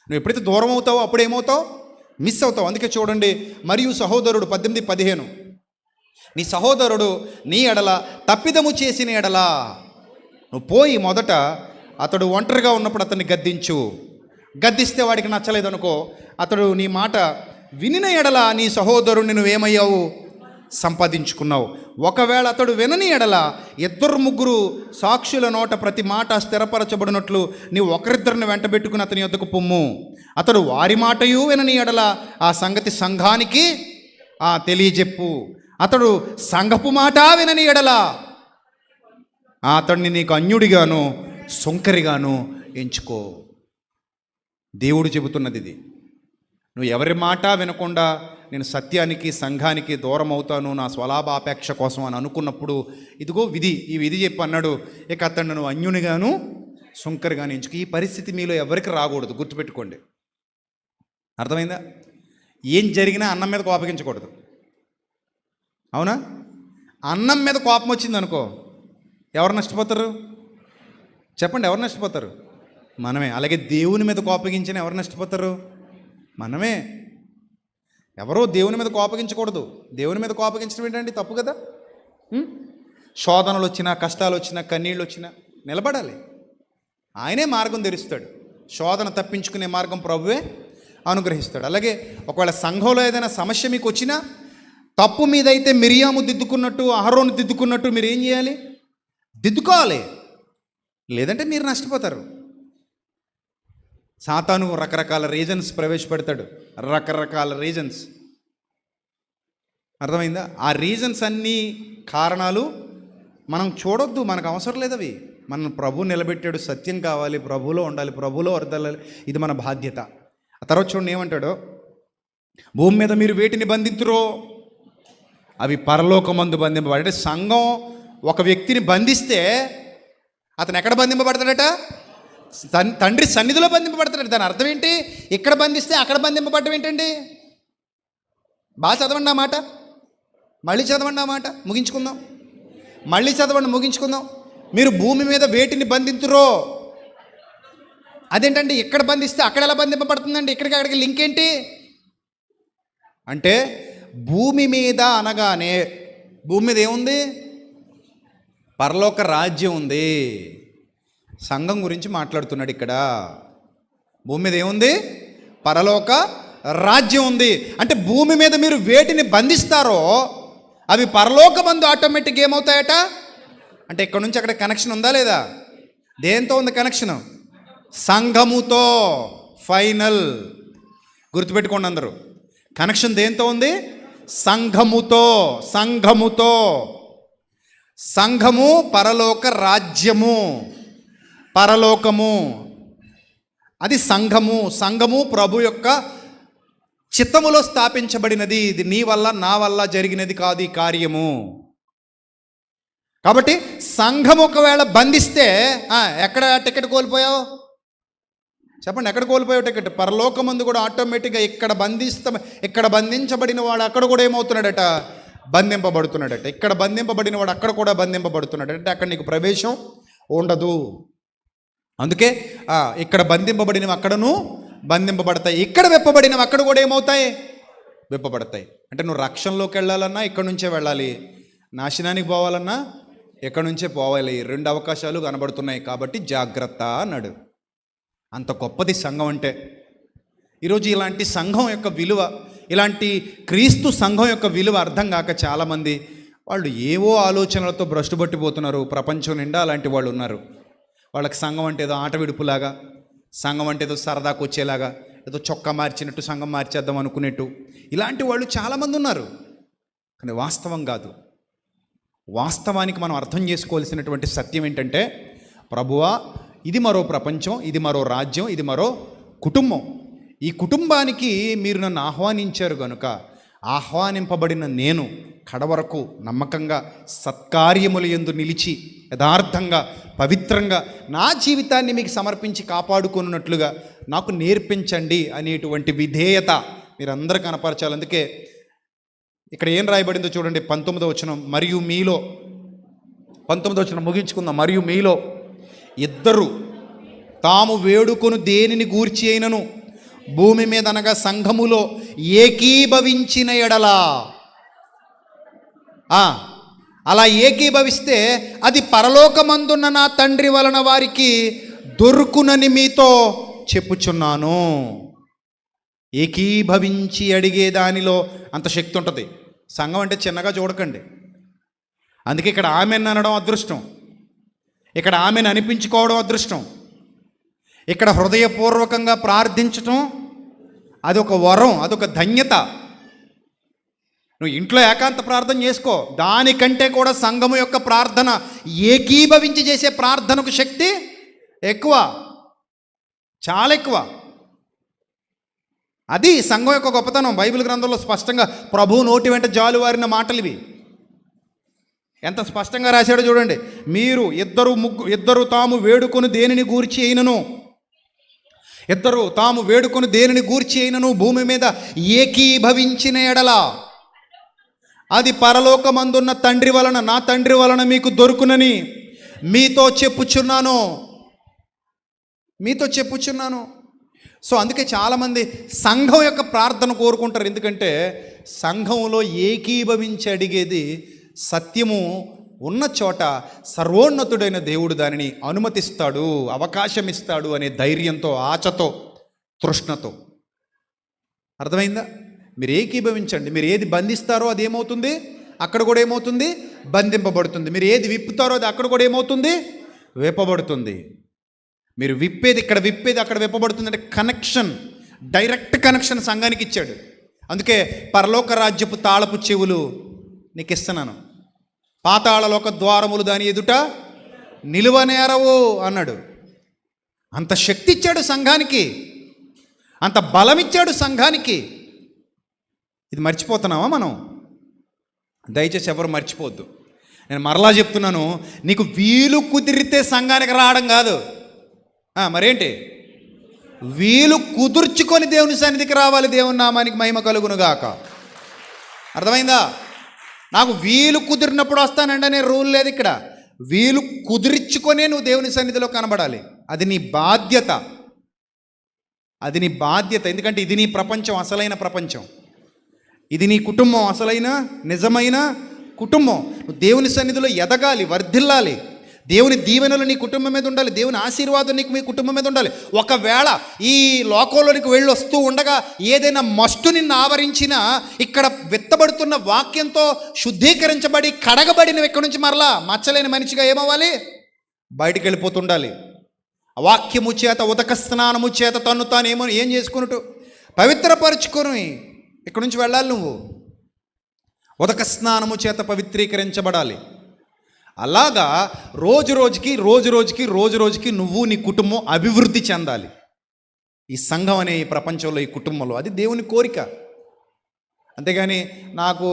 నువ్వు ఎప్పుడైతే దూరం అవుతావో అప్పుడు ఏమవుతావు? మిస్ అవుతావు. అందుకే చూడండి, మరియు సహోదరుడు 18:15, నీ సహోదరుడు నీ ఎడల తప్పిదము చేసిన ఎడల నువ్వు పోయి మొదట అతడు ఒంటరిగా ఉన్నప్పుడు అతన్ని గద్దించు. గద్దిస్తే వాడికి నచ్చలేదు అనుకో, అతడు నీ మాట వినిన ఎడల నీ సహోదరుని నువ్వేమయ్యావు? సంపాదించుకున్నావు. ఒకవేళ అతడు వినని ఎడల 2-3 సాక్షుల నోట ప్రతి మాట స్థిరపరచబడినట్లు నీవు ఒకరిద్దరిని వెంటబెట్టుకుని అతని యొద్దకు పొమ్ము. అతడు వారి మాటయు వినని ఎడల ఆ సంగతి సంఘానికి తెలియజెప్పు. అతడు సంఘపు మాట వినని ఎడల అతడిని నీకు అన్యుడిగాను సొంకరిగాను ఎంచుకో. దేవుడు చెబుతున్నది ఇది. నువ్వు ఎవరి మాట వినకుండా నేను సత్యానికి సంఘానికి దూరం అవుతాను నా స్వలాభాపేక్ష కోసం అని అనుకున్నప్పుడు ఇదిగో విధి, ఈ విధి చెప్పి అన్నాడు. ఇక అతన్ని నువ్వు అన్యునిగాను సొంకరిగాను ఎంచుకో. ఈ పరిస్థితి మీలో ఎవరికి రాకూడదు, గుర్తుపెట్టుకోండి. అర్థమైందా? ఏం జరిగినా అన్నం మీద కోపగించకూడదు. అవునా? అన్నం మీద కోపం వచ్చింది అనుకో, ఎవరు నష్టపోతారు? చెప్పండి, ఎవరు నష్టపోతారు? మనమే. అలాగే దేవుని మీద కోపగించిన ఎవరు నష్టపోతారు? మనమే. ఎవరో దేవుని మీద కోపగించకూడదు. దేవుని మీద కోపగించడం ఏంటంటే తప్పు కదా. శోధనలు వచ్చినా, కష్టాలు వచ్చినా, కన్నీళ్ళు వచ్చినా నిలబడాలి. ఆయనే మార్గం తెరుస్తాడు. శోధన తప్పించుకునే మార్గం ప్రభువే అనుగ్రహిస్తాడు. అలాగే ఒకవేళ సంఘంలో ఏదైనా సమస్య మీకు వచ్చినా, తప్పు మీదైతే మిరియాము దిద్దుకున్నట్టు, అహరోను దిద్దుకున్నట్టు మీరు ఏం చేయాలి? దిద్దుకోవాలి. లేదంటే మీరు నష్టపోతారు. సాతాను రకరకాల రీజన్స్ ప్రవేశపెడతాడు, రకరకాల రీజన్స్. అర్థమైందా? ఆ రీజన్స్ అన్నీ కారణాలు మనం చూడొద్దు, మనకు అవసరం లేదు అవి. మన ప్రభు నిలబెట్టాడు, సత్యం కావాలి, ప్రభులో ఉండాలి, ప్రభులో వర్దలాలి, ఇది మన బాధ్యత. ఆ తర్వాత చూడండి ఏమంటాడో, భూమి మీద మీరు వేటిని బంధింతురో అవి పరలోకమందు బంధింపబడి. అంటే సంఘం ఒక వ్యక్తిని బంధిస్తే అతను ఎక్కడ బంధింపబడతాడట? తండ్రి సన్నిధిలో బంధింపబడతాడు. దాని అర్థం ఏంటి? ఇక్కడ బంధిస్తే అక్కడ బంధింపబడటం ఏంటండి? బాగా చదవండి ఆ మాట, మళ్ళీ చదవండి ఆ మాట, ముగించుకుందాం. మళ్ళీ చదవండి, ముగించుకుందాం. మీరు భూమి మీద వేటిని బంధింతురో, అదేంటండి? ఇక్కడ బంధిస్తే అక్కడ ఎలా బంధింపబడుతుందండి? ఇక్కడికి అక్కడికి లింక్ ఏంటి అంటే, భూమి మీద అనగానే భూమి మీద ఏముంది? పరలోక రాజ్యం ఉంది. సంఘం గురించి మాట్లాడుతున్నాడు ఇక్కడ. భూమి మీద ఏముంది? పరలోక రాజ్యం ఉంది. అంటే భూమి మీద మీరు వేటిని బంధిస్తారో అవి పరలోకమందు ఆటోమేటిక్గా ఏమవుతాయట? అంటే ఇక్కడ నుంచి అక్కడ కనెక్షన్ ఉందా లేదా? దేంతో ఉంది కనెక్షన్? సంఘముతో. ఫైనల్. గుర్తుపెట్టుకోండి అందరూ, కనెక్షన్ దేంతో ఉంది? సంఘముతో. సంఘముతో. సంఘము పరలోక రాజ్యము, పరలోకము అది సంఘము. సంఘము ప్రభు యొక్క చిత్తములో స్థాపించబడినది. ఇది నీ వల్ల నా వల్ల జరిగినది కాదు ఈ కార్యము. కాబట్టి సంఘం ఒకవేళ బంధిస్తే ఎక్కడ టికెట్ కోల్పోయావు? చెప్పండి, ఎక్కడ కోల్పోయావు టికెట్? పరలోకమందు కూడా ఆటోమేటిక్గా ఇక్కడ బంధించబడిన వాడు అక్కడ కూడా ఏమవుతున్నాడట? బంధింపబడుతున్నాడట. ఇక్కడ బంధింపబడిన వాడు అక్కడ కూడా బంధింపబడుతున్నాడు. అంటే అక్కడ నీకు ప్రవేశం ఉండదు. అందుకే ఇక్కడ బంధింపబడినవి అక్కడను బంధింపబడతాయి, ఇక్కడ విప్పబడినవి అక్కడ కూడా ఏమవుతాయి? విప్పబడతాయి. అంటే నువ్వు రక్షణలోకి వెళ్ళాలన్నా ఇక్కడ నుంచే వెళ్ళాలి, నాశనానికి పోవాలన్నా ఎక్కడి నుంచే పోవాలి. 2 అవకాశాలు కనబడుతున్నాయి. కాబట్టి జాగ్రత్త అన్నాడు. అంత గొప్పది సంఘం అంటే. ఈరోజు ఇలాంటి సంఘం యొక్క విలువ, ఇలాంటి క్రీస్తు సంఘం యొక్క విలువ అర్థం కాక చాలామంది వాళ్ళు ఏవో ఆలోచనలతో భ్రష్టు పట్టిపోతున్నారు. ప్రపంచం నిండా అలాంటి వాళ్ళు ఉన్నారు. వాళ్ళకి సంఘం అంటే ఏదో ఆట విడుపులాగా, సంఘం అంటే ఏదో సరదాకు వచ్చేలాగా, ఏదో చొక్కా మార్చినట్టు సంఘం మార్చేద్దాం అనుకునేట్టు ఇలాంటి వాళ్ళు చాలామంది ఉన్నారు. కానీ వాస్తవం కాదు. వాస్తవానికి మనం అర్థం చేసుకోవాల్సినటువంటి సత్యం ఏంటంటే, ప్రభువా ఇది మరో ప్రపంచం, ఇది మరో రాజ్యం, ఇది మరో కుటుంబం. ఈ కుటుంబానికి మీరు నన్ను ఆహ్వానించారు కనుక ఆహ్వానింపబడిన నేను కడవరకు నమ్మకంగా సత్కార్యముల యందు నిలిచి యథార్థంగా పవిత్రంగా నా జీవితాన్ని మీకు సమర్పించి కాపాడుకున్నట్లుగా నాకు నేర్పించండి అనేటువంటి విధేయత మీరందరూ కనపరచాలి. అందుకే ఇక్కడ ఏం రాయబడిందో చూడండి, 19వ వచనం. మరియు మీలో, 19వ వచనం ముగించుకుందాం. మరియు మీలో ఇద్దరు తాము వేడుకొను దేనిని గూర్చి అయినను భూమి మీద అనగా సంఘములో ఏకీభవించిన ఎడలా, అలా ఏకీభవిస్తే అది పరలోకమందున్న నా తండ్రి వలన వారికి దొరుకునని మీతో చెప్పుచున్నాను. ఏకీభవించి అడిగే దానిలో అంత శక్తి ఉంటుంది. సంఘం అంటే చిన్నగా చూడకండి. అందుకే ఇక్కడ ఆమెను అనడం అదృష్టం, ఇక్కడ ఆమెను అనిపించుకోవడం అదృష్టం, ఇక్కడ హృదయపూర్వకంగా ప్రార్థించటం అదొక వరం, అదొక ధన్యత. నువ్వు ఇంట్లో ఏకాంత ప్రార్థన చేసుకో, దానికంటే కూడా సంఘము యొక్క ప్రార్థన, ఏకీభవించి చేసే ప్రార్థనకు శక్తి ఎక్కువ, చాలా ఎక్కువ. అది సంఘం యొక్క గొప్పతనం. బైబిల్ గ్రంథంలో స్పష్టంగా ప్రభువు నోటి వెంట జాలువారిన మాటలు ఇవి. ఎంత స్పష్టంగా రాశాడో చూడండి. మీరు ఇద్దరు తాము వేడుకొని దేనిని గూర్చి అయినను, ఇద్దరు తాము వేడుకొని దేనిని గూర్చి అయినను భూమి మీద ఏకీభవించిన ఎడల అది పరలోకమందున్న తండ్రి వలన, నా తండ్రి వలన మీకు దొరుకునని మీతో చెప్పుచున్నాను. సో అందుకే చాలామంది సంఘం యొక్క ప్రార్థన కోరుకుంటారు. ఎందుకంటే సంఘంలో ఏకీభవించి అడిగేది సత్యము ఉన్న చోట సర్వోన్నతుడైన దేవుడు దానిని అనుమతిస్తాడు, అవకాశం ఇస్తాడు అనే ధైర్యంతో, ఆశతో, తృష్ణతో. అర్థమైందా? మీరు ఏకీభవించండి. మీరు ఏది బంధిస్తారో అది ఏమవుతుంది, అక్కడ కూడా ఏమవుతుంది, బంధింపబడుతుంది. మీరు ఏది విప్పుతారో అది అక్కడ కూడా ఏమవుతుంది, విప్పబడుతుంది. మీరు విప్పేది ఇక్కడ, విప్పేది అక్కడ విప్పబడుతుంది. అంటే కనెక్షన్, డైరెక్ట్ కనెక్షన్ సంఘానికి ఇచ్చాడు. అందుకే పరలోక రాజ్యపు తాళపు చెవులు నీకు ఇస్తున్నాను, పాతాళలోక ద్వారములు దాని ఎదుట నిలువనేరవు అన్నాడు. అంత శక్తి ఇచ్చాడు సంఘానికి, అంత బలం ఇచ్చాడు సంఘానికి. ఇది మర్చిపోతున్నావా మనం? దయచేసి ఎవరు మర్చిపోవద్దు. నేను మరలా చెప్తున్నాను, నీకు వీలు కుదిరితే సంఘానికి రావడం కాదు, మరేంటి, వీలు కుదుర్చుకొని దేవుని సన్నిధికి రావాలి. దేవుని నామానికి మహిమ కలుగునుగాక. అర్థమైందా? నాకు వీలు కుదిరినప్పుడు వస్తానండి అనే రూల్ లేదు ఇక్కడ. వీలు కుదిర్చుకొనే నువ్వు దేవుని సన్నిధిలో కనబడాలి. అది నీ బాధ్యత, అది నీ బాధ్యత. ఎందుకంటే ఇది నీ ప్రపంచం, అసలైన ప్రపంచం. ఇది నీ కుటుంబం, అసలైన నిజమైన కుటుంబం. నువ్వు దేవుని సన్నిధిలో ఎదగాలి, వర్ధిల్లాలి. దేవుని దీవెనలు నీ కుటుంబం మీద ఉండాలి, దేవుని ఆశీర్వాదం నీకు మీ కుటుంబం మీద ఉండాలి. ఒకవేళ ఈ లోకంలోనికి వెళ్ళి వస్తూ ఉండగా ఏదైనా మస్టు నిన్ను ఆవరించినా, ఇక్కడ విత్తబడుతున్న వాక్యంతో శుద్ధీకరించబడి కడగబడినవి ఇక్కడి నుంచి మరలా మచ్చలేని మనిషిగా ఏమవ్వాలి, బయటికి వెళ్ళిపోతుండాలి. వాక్యము చేత, ఉదక స్నానము చేత తన్ను తాను ఏం చేసుకున్నట్టు పవిత్రపరుచుకొని ఇక్కడి నుంచి వెళ్ళాలి. నువ్వు ఉదక స్నానము చేత పవిత్రీకరించబడాలి. అలాగా రోజు రోజుకి నువ్వు నీ కుటుంబం అభివృద్ధి చెందాలి. ఈ సంఘం అనే ఈ ప్రపంచంలో, ఈ కుటుంబంలో. అది దేవుని కోరిక. అంతేగాని నాకు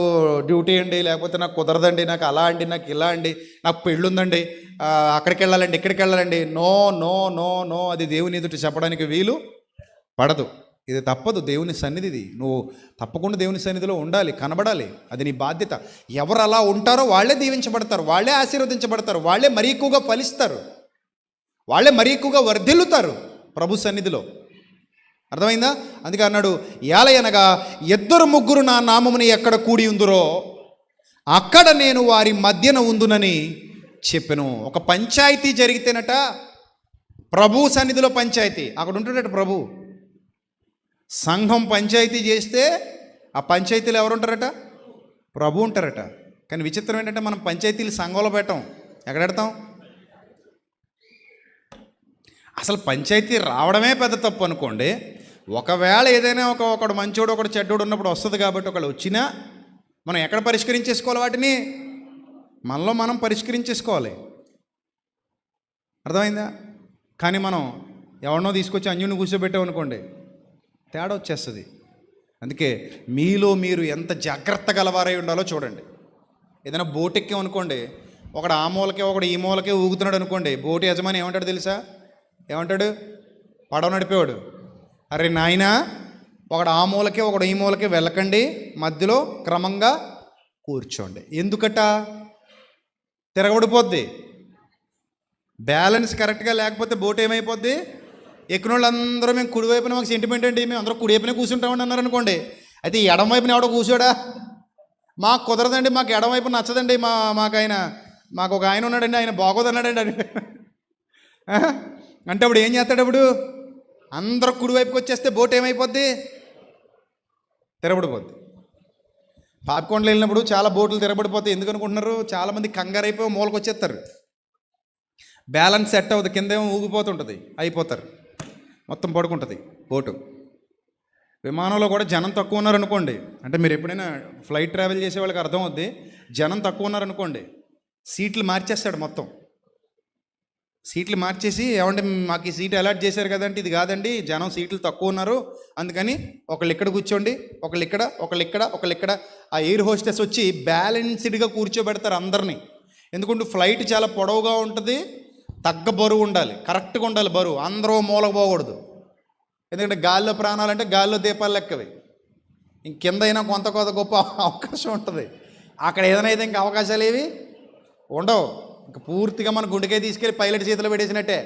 డ్యూటీ అండి, లేకపోతే నాకు కుదరదండి, నాకు అలా అండి, నాకు ఇలా అండి, నాకు పెళ్ళుందండి, అక్కడికి వెళ్ళాలండి, ఇక్కడికి వెళ్ళాలండి, నో నో నో నో, అది దేవుని ఎదుట చెప్పడానికి వీలు పడదు. ఇది తప్పదు, దేవుని సన్నిధిది. నువ్వు తప్పకుండా దేవుని సన్నిధిలో ఉండాలి, కనబడాలి. అది నీ బాధ్యత. ఎవరు అలా ఉంటారో వాళ్ళే దీవించబడతారు, వాళ్ళే ఆశీర్వదించబడతారు, వాళ్ళే మరీ ఎక్కువగా ఫలిస్తారు, వాళ్ళే మరీ ఎక్కువగా వర్ధిల్లుతారు ప్రభు సన్నిధిలో. అర్థమైందా? అందుకే అన్నాడు, ఏలయనగా ఇద్దరు ముగ్గురు నా నామముని ఎక్కడ కూడి ఉందురో అక్కడ నేను వారి మధ్యన ఉందునని చెప్పెను. ఒక పంచాయతీ జరిగితేనట, ప్రభు సన్నిధిలో పంచాయతీ, అక్కడ ఉంటున్నట్టు ప్రభు. సంఘం పంచాయతీ చేస్తే ఆ పంచాయతీలు ఎవరు ఉంటారట, ప్రభు ఉంటారట. కానీ విచిత్రం ఏంటంటే మనం పంచాయతీలు సంఘంలో పెట్టాం, ఎక్కడ పెడతాం? అసలు పంచాయతీ రావడమే పెద్ద తప్పు అనుకోండి. ఒకవేళ ఏదైనా ఒకడు మంచోడు ఒకడు చెడ్డోడు ఉన్నప్పుడు వస్తుంది కాబట్టి ఒకళ్ళు వచ్చినా మనం ఎక్కడ పరిష్కరించేసుకోవాలి వాటిని? మనలో మనం పరిష్కరించేసుకోవాలి. అర్థమైందా? కానీ మనం ఎవరినో తీసుకొచ్చి అన్యుని కూర్చోబెట్టామనుకోండి, తేడా వచ్చేస్తుంది. అందుకే మీలో మీరు ఎంత జాగ్రత్త గలవారై ఉండాలో చూడండి. ఏదైనా బోట్ ఎక్కామనుకోండి, ఒకడు ఆ మూలకే ఒకడు ఈ మూలకే ఊగుతున్నాడు అనుకోండి, బోటు యజమాని ఏమంటాడు తెలుసా? ఏమంటాడు? పడవ నడిపేవాడు, అరే నాయనా, ఒకడు ఆ మూలకే ఒకడు ఈ మూలకే వెళ్ళకండి, మధ్యలో క్రమంగా కూర్చోండి. ఎందుకట? తిరగబడిపోద్ది. బ్యాలెన్స్ కరెక్ట్గా లేకపోతే బోట్ ఏమైపోద్ది? ఎక్కిన వాళ్ళందరూ మేము కుడివైపున మాకు సెంటిమెంట్ అండి, మేము అందరూ కుడివైపునే కూర్చుంటామని అన్నారు అనుకోండి. అయితే ఈ ఎడం వైపున ఎవడో కూర్చోడా? మాకు కుదరదండి, మాకు ఎడం వైపు నచ్చదండి, మాకు ఒక ఆయన ఉన్నాడండి, ఆయన బాగోదన్నాడండి అని అంటే అప్పుడు ఏం చేస్తాడు? అప్పుడు అందరూ కుడివైపుకి వచ్చేస్తే బోట్ ఏమైపోద్ది? తిరగబడిపోద్ది. పాపికొండలు వెళ్ళినప్పుడు చాలా బోట్లు తిరగబడిపోతాయి. ఎందుకు అనుకుంటున్నారు? చాలామంది కంగారు అయిపోయి మూలకు వచ్చేస్తారు. బ్యాలెన్స్ సెట్ అవుతుంది, కిందేమో ఊగిపోతుంటుంది, అయిపోతారు, మొత్తం పడుకుంటుంది బోటు. విమానంలో కూడా జనం తక్కువ ఉన్నారనుకోండి, అంటే మీరు ఎప్పుడైనా ఫ్లైట్ ట్రావెల్ చేసే వాళ్ళకి అర్థం అవుద్ది. జనం తక్కువ ఉన్నారనుకోండి, సీట్లు మార్చేస్తాడు మొత్తం. సీట్లు మార్చేసి, ఏమంటే మాకు ఈ సీట్ అలాట్ చేశారు కదంటే, ఇది కాదండి, జనం సీట్లు తక్కువ ఉన్నారు, అందుకని ఒకళ్ళు ఇక్కడ కూర్చోండి, ఒకళ్ళు ఇక్కడ, ఒకళ్ళు ఇక్కడ, ఒకళ్ళు ఇక్కడ. ఆ ఎయిర్ హోస్టెస్ వచ్చి బ్యాలెన్స్డ్గా కూర్చోబెడతారు అందరినీ. ఎందుకంటే ఫ్లైట్ చాలా పొడవుగా ఉంటుంది, తగ్గ బరువు ఉండాలి, కరెక్ట్గా ఉండాలి బరువు, అందరూ మూలకు పోకూడదు. ఎందుకంటే గాల్లో ప్రాణాలంటే గాల్లో దీపాలు లెక్కవి. ఇంకెందైనా కొంత గొప్ప అవకాశం ఉంటుంది, అక్కడ ఏదైనా అయితే ఇంకా అవకాశాలు ఏవి ఉండవు. ఇంకా పూర్తిగా మన గుండెకే తీసుకెళ్ళి పైలట్ చేతిలో పెట్టేసినట్టే.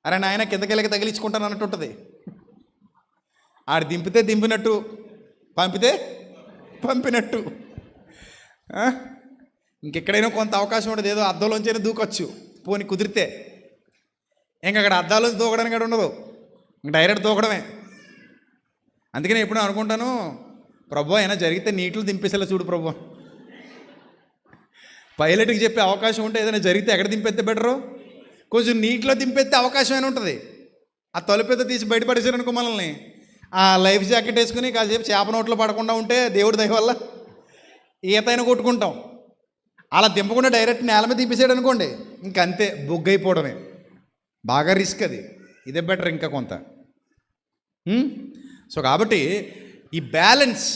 అరే నాయన కిందకెళ్ళకి తగిలించుకుంటాను అన్నట్టు ఉంటుంది. ఆడు దింపితే దింపినట్టు, పంపితే పంపినట్టు. ఇంకెక్కడైనా కొంత అవకాశం ఉండదు, ఏదో అద్దంలోంచైనా దూకొచ్చు పోని కుదిరితే. ఇంకా అక్కడ అద్దాలోంచి దూకడానికి అక్కడ ఉండదు, డైరెక్ట్ దూకడమే. అందుకని ఎప్పుడూ అనుకుంటాను, ప్రభు అయినా జరిగితే నీటిలో దింపేసేలా చూడు ప్రభు. పైలట్కి చెప్పే అవకాశం ఉంటే ఏదైనా జరిగితే ఎక్కడ దింపేస్తే బెటరు? కొంచెం నీటిలో దింపేస్తే అవకాశం అయినా ఉంటుంది. ఆ తలుపేదో తీసి బయటపడేసారనుకో మనల్ని, ఆ లైఫ్ జాకెట్ వేసుకుని కాసేపు చేప నోట్లో పడకుండా ఉంటే దేవుడి దయ వల్ల ఈతైనా కొట్టుకుంటాం. అలా దింపకుండా డైరెక్ట్ నేల మీద దింపేసాడు అనుకోండి, ఇంకంతే బొగ్గైపోవడమే. బాగా రిస్క్ అది, ఇదే బెటర్ ఇంకా కొంత. సో కాబట్టి ఈ బ్యాలెన్స్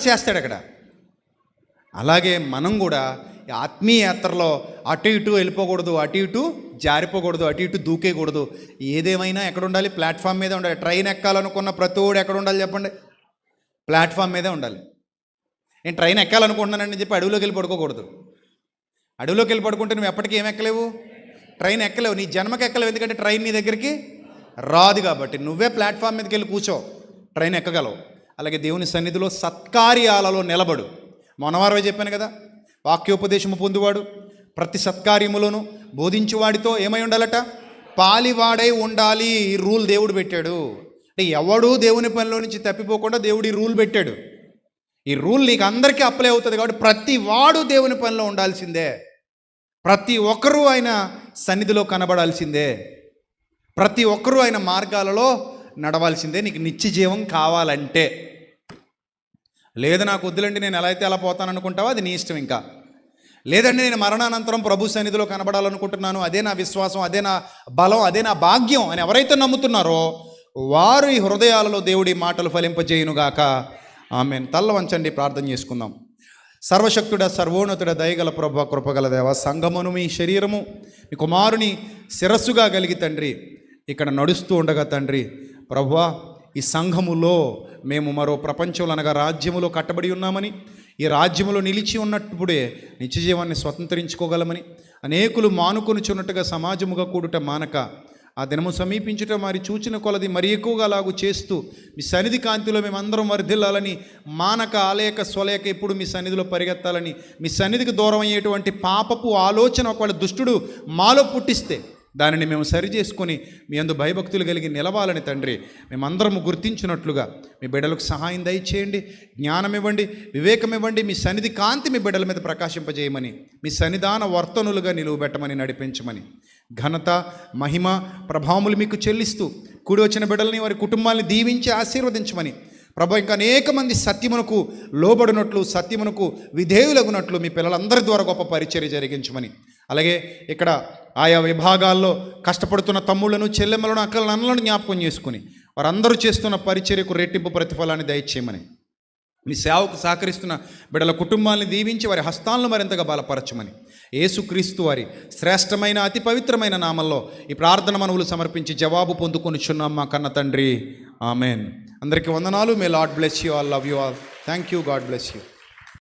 చేస్తాడు అక్కడ. అలాగే మనం కూడా ఆత్మీయ యాత్రలో అటు ఇటు వెళ్ళిపోకూడదు, అటు ఇటు జారిపోకూడదు, అటు ఇటు దూకేయకూడదు. ఏదేమైనా ఎక్కడ ఉండాలి? ప్లాట్ఫామ్ మీద ఉండాలి. ట్రైన్ ఎక్కాలనుకున్న ప్రతోడు ఎక్కడ ఉండాలి చెప్పండి? ప్లాట్ఫామ్ మీదే ఉండాలి. నేను ట్రైన్ ఎక్కాలనుకుంటున్నానని చెప్పి అడవిలోకి వెళ్ళి పడుకోకూడదు. అడవిలోకి వెళ్ళి పడుకుంటే నువ్వు ఎప్పటికీ ఏం ఎక్కలేవు, ట్రైన్ ఎక్కలేవు, నీ జన్మకి ఎక్కలేవు. ఎందుకంటే ట్రైన్ నీ దగ్గరికి రాదు కాబట్టి. నువ్వే ప్లాట్ఫామ్ మీదకి వెళ్ళి కూర్చో, ట్రైన్ ఎక్కగలవు. అలాగే దేవుని సన్నిధిలో సత్కార్యాలలో నిలబడు. మొన్నవారమే చెప్పాను కదా, వాక్యోపదేశము పొందువాడు ప్రతి సత్కార్యములోను బోధించువాడితో ఏమై ఉండాలట? పాలివాడై ఉండాలి. ఈ రూల్ దేవుడు పెట్టాడు. అంటే ఎవడూ దేవుని పనిలో నుంచి తప్పిపోకుండా దేవుడు ఈ రూల్ పెట్టాడు. ఈ రూల్ నీకు అందరికీ అప్లై అవుతుంది కాబట్టి ప్రతి వాడు దేవుని పనిలో ఉండాల్సిందే. ప్రతి ఒక్కరూ ఆయన సన్నిధిలో కనబడాల్సిందే. ప్రతి ఒక్కరూ ఆయన మార్గాలలో నడవాల్సిందే. నీకు నిత్య జీవం కావాలంటే. లేదు నాకు వద్దులండి, నేను ఎలా అయితే అలా పోతాను అనుకుంటావో అది నీ ఇష్టం. ఇంకా లేదండి నేను మరణానంతరం ప్రభు సన్నిధిలో కనబడాలనుకుంటున్నాను, అదే నా విశ్వాసం, అదే నా బలం, అదే నా భాగ్యం అని ఎవరైతే నమ్ముతున్నారో వారు ఈ హృదయాలలో దేవుడి మాటలు ఫలింపజేయునుగాక. ఆమేన్. తల్ల వంచండి, ప్రార్థన చేసుకుందాం. సర్వశక్తుడ, సర్వోన్నతుడ, దయగల ప్రభు, కృపగల దేవ, సంఘమును మీ శరీరము మీ కుమారుని శిరస్సుగా కలిగి తండ్రి ఇక్కడ నడుస్తూ ఉండగా తండ్రి ప్రభువా, ఈ సంఘములో మేము మరో ప్రపంచంలో అనగా రాజ్యములో కట్టబడి ఉన్నామని, ఈ రాజ్యములో నిలిచి ఉన్నప్పుడే నిత్యజీవాన్ని స్వతంత్రించుకోగలమని, అనేకులు మానుకొనుచున్నట్టుగా సమాజముగా కూడుట మానక ఆ దినము సమీపించుట మరి చూచిన కొలది మరి ఎక్కువగా అలాగూ చేస్తూ మీ సన్నిధి కాంతిలో మేమందరం వర్ధిల్లాలని, మానక ఆలేక స్వలేక ఇప్పుడు మీ సన్నిధిలో పరిగెత్తాలని, మీ సన్నిధికి దూరం అయ్యేటువంటి పాపపు ఆలోచన ఒకవేళ దుష్టుడు మాలో పుట్టిస్తే దానిని మేము సరి చేసుకొని మీ యందు భయభక్తులు కలిగి నిలవాలని తండ్రి మేమందరము గుర్తించినట్లుగా మీ బిడ్డలకు సహాయం దయచేయండి, జ్ఞానం ఇవ్వండి, వివేకం ఇవ్వండి. మీ సన్నిధి కాంతి మీ బిడ్డల మీద ప్రకాశింపజేయమని, మీ సన్నిధాన వర్తనులుగా నిలువబెట్టమని, నడిపించమని, ఘనత మహిమ ప్రభావములు మీకు చెల్లిస్తూ కూడి వచ్చిన బిడ్డలని వారి కుటుంబాన్ని దీవించి ఆశీర్వదించమని ప్రభు ఇంకా అనేక మంది సత్యమునకు లోబడినట్లు, సత్యమునకు విధేయులగునట్లు మీ పిల్లలందరి ద్వారా గొప్ప పరిచర్య జరిగించమని, అలాగే ఇక్కడ ఆయా విభాగాల్లో కష్టపడుతున్న తమ్ముళ్లను, చెల్లెమ్మలను, అక్కలను, అన్నలను జ్ఞాపకం చేసుకుని వారందరూ చేస్తున్న పరిచర్యకు రెట్టింపు ప్రతిఫలాన్ని దయచేయమని, మీ సేవకు సహకరిస్తున్న బిడ్డల కుటుంబాలను దీవించి వారి హస్తాలను మరింతగా బలపరచమని, యేసుక్రీస్తు వారి శ్రేష్టమైన అతి పవిత్రమైన నామంలో ఈ ప్రార్థన మనవులు సమర్పించి జవాబు పొందుకొనిచున్నాం మా కన్న తండ్రి. ఆమెన్. అందరికీ వందనాలు. May Lord bless you all. Love you all. Thank you. God bless you.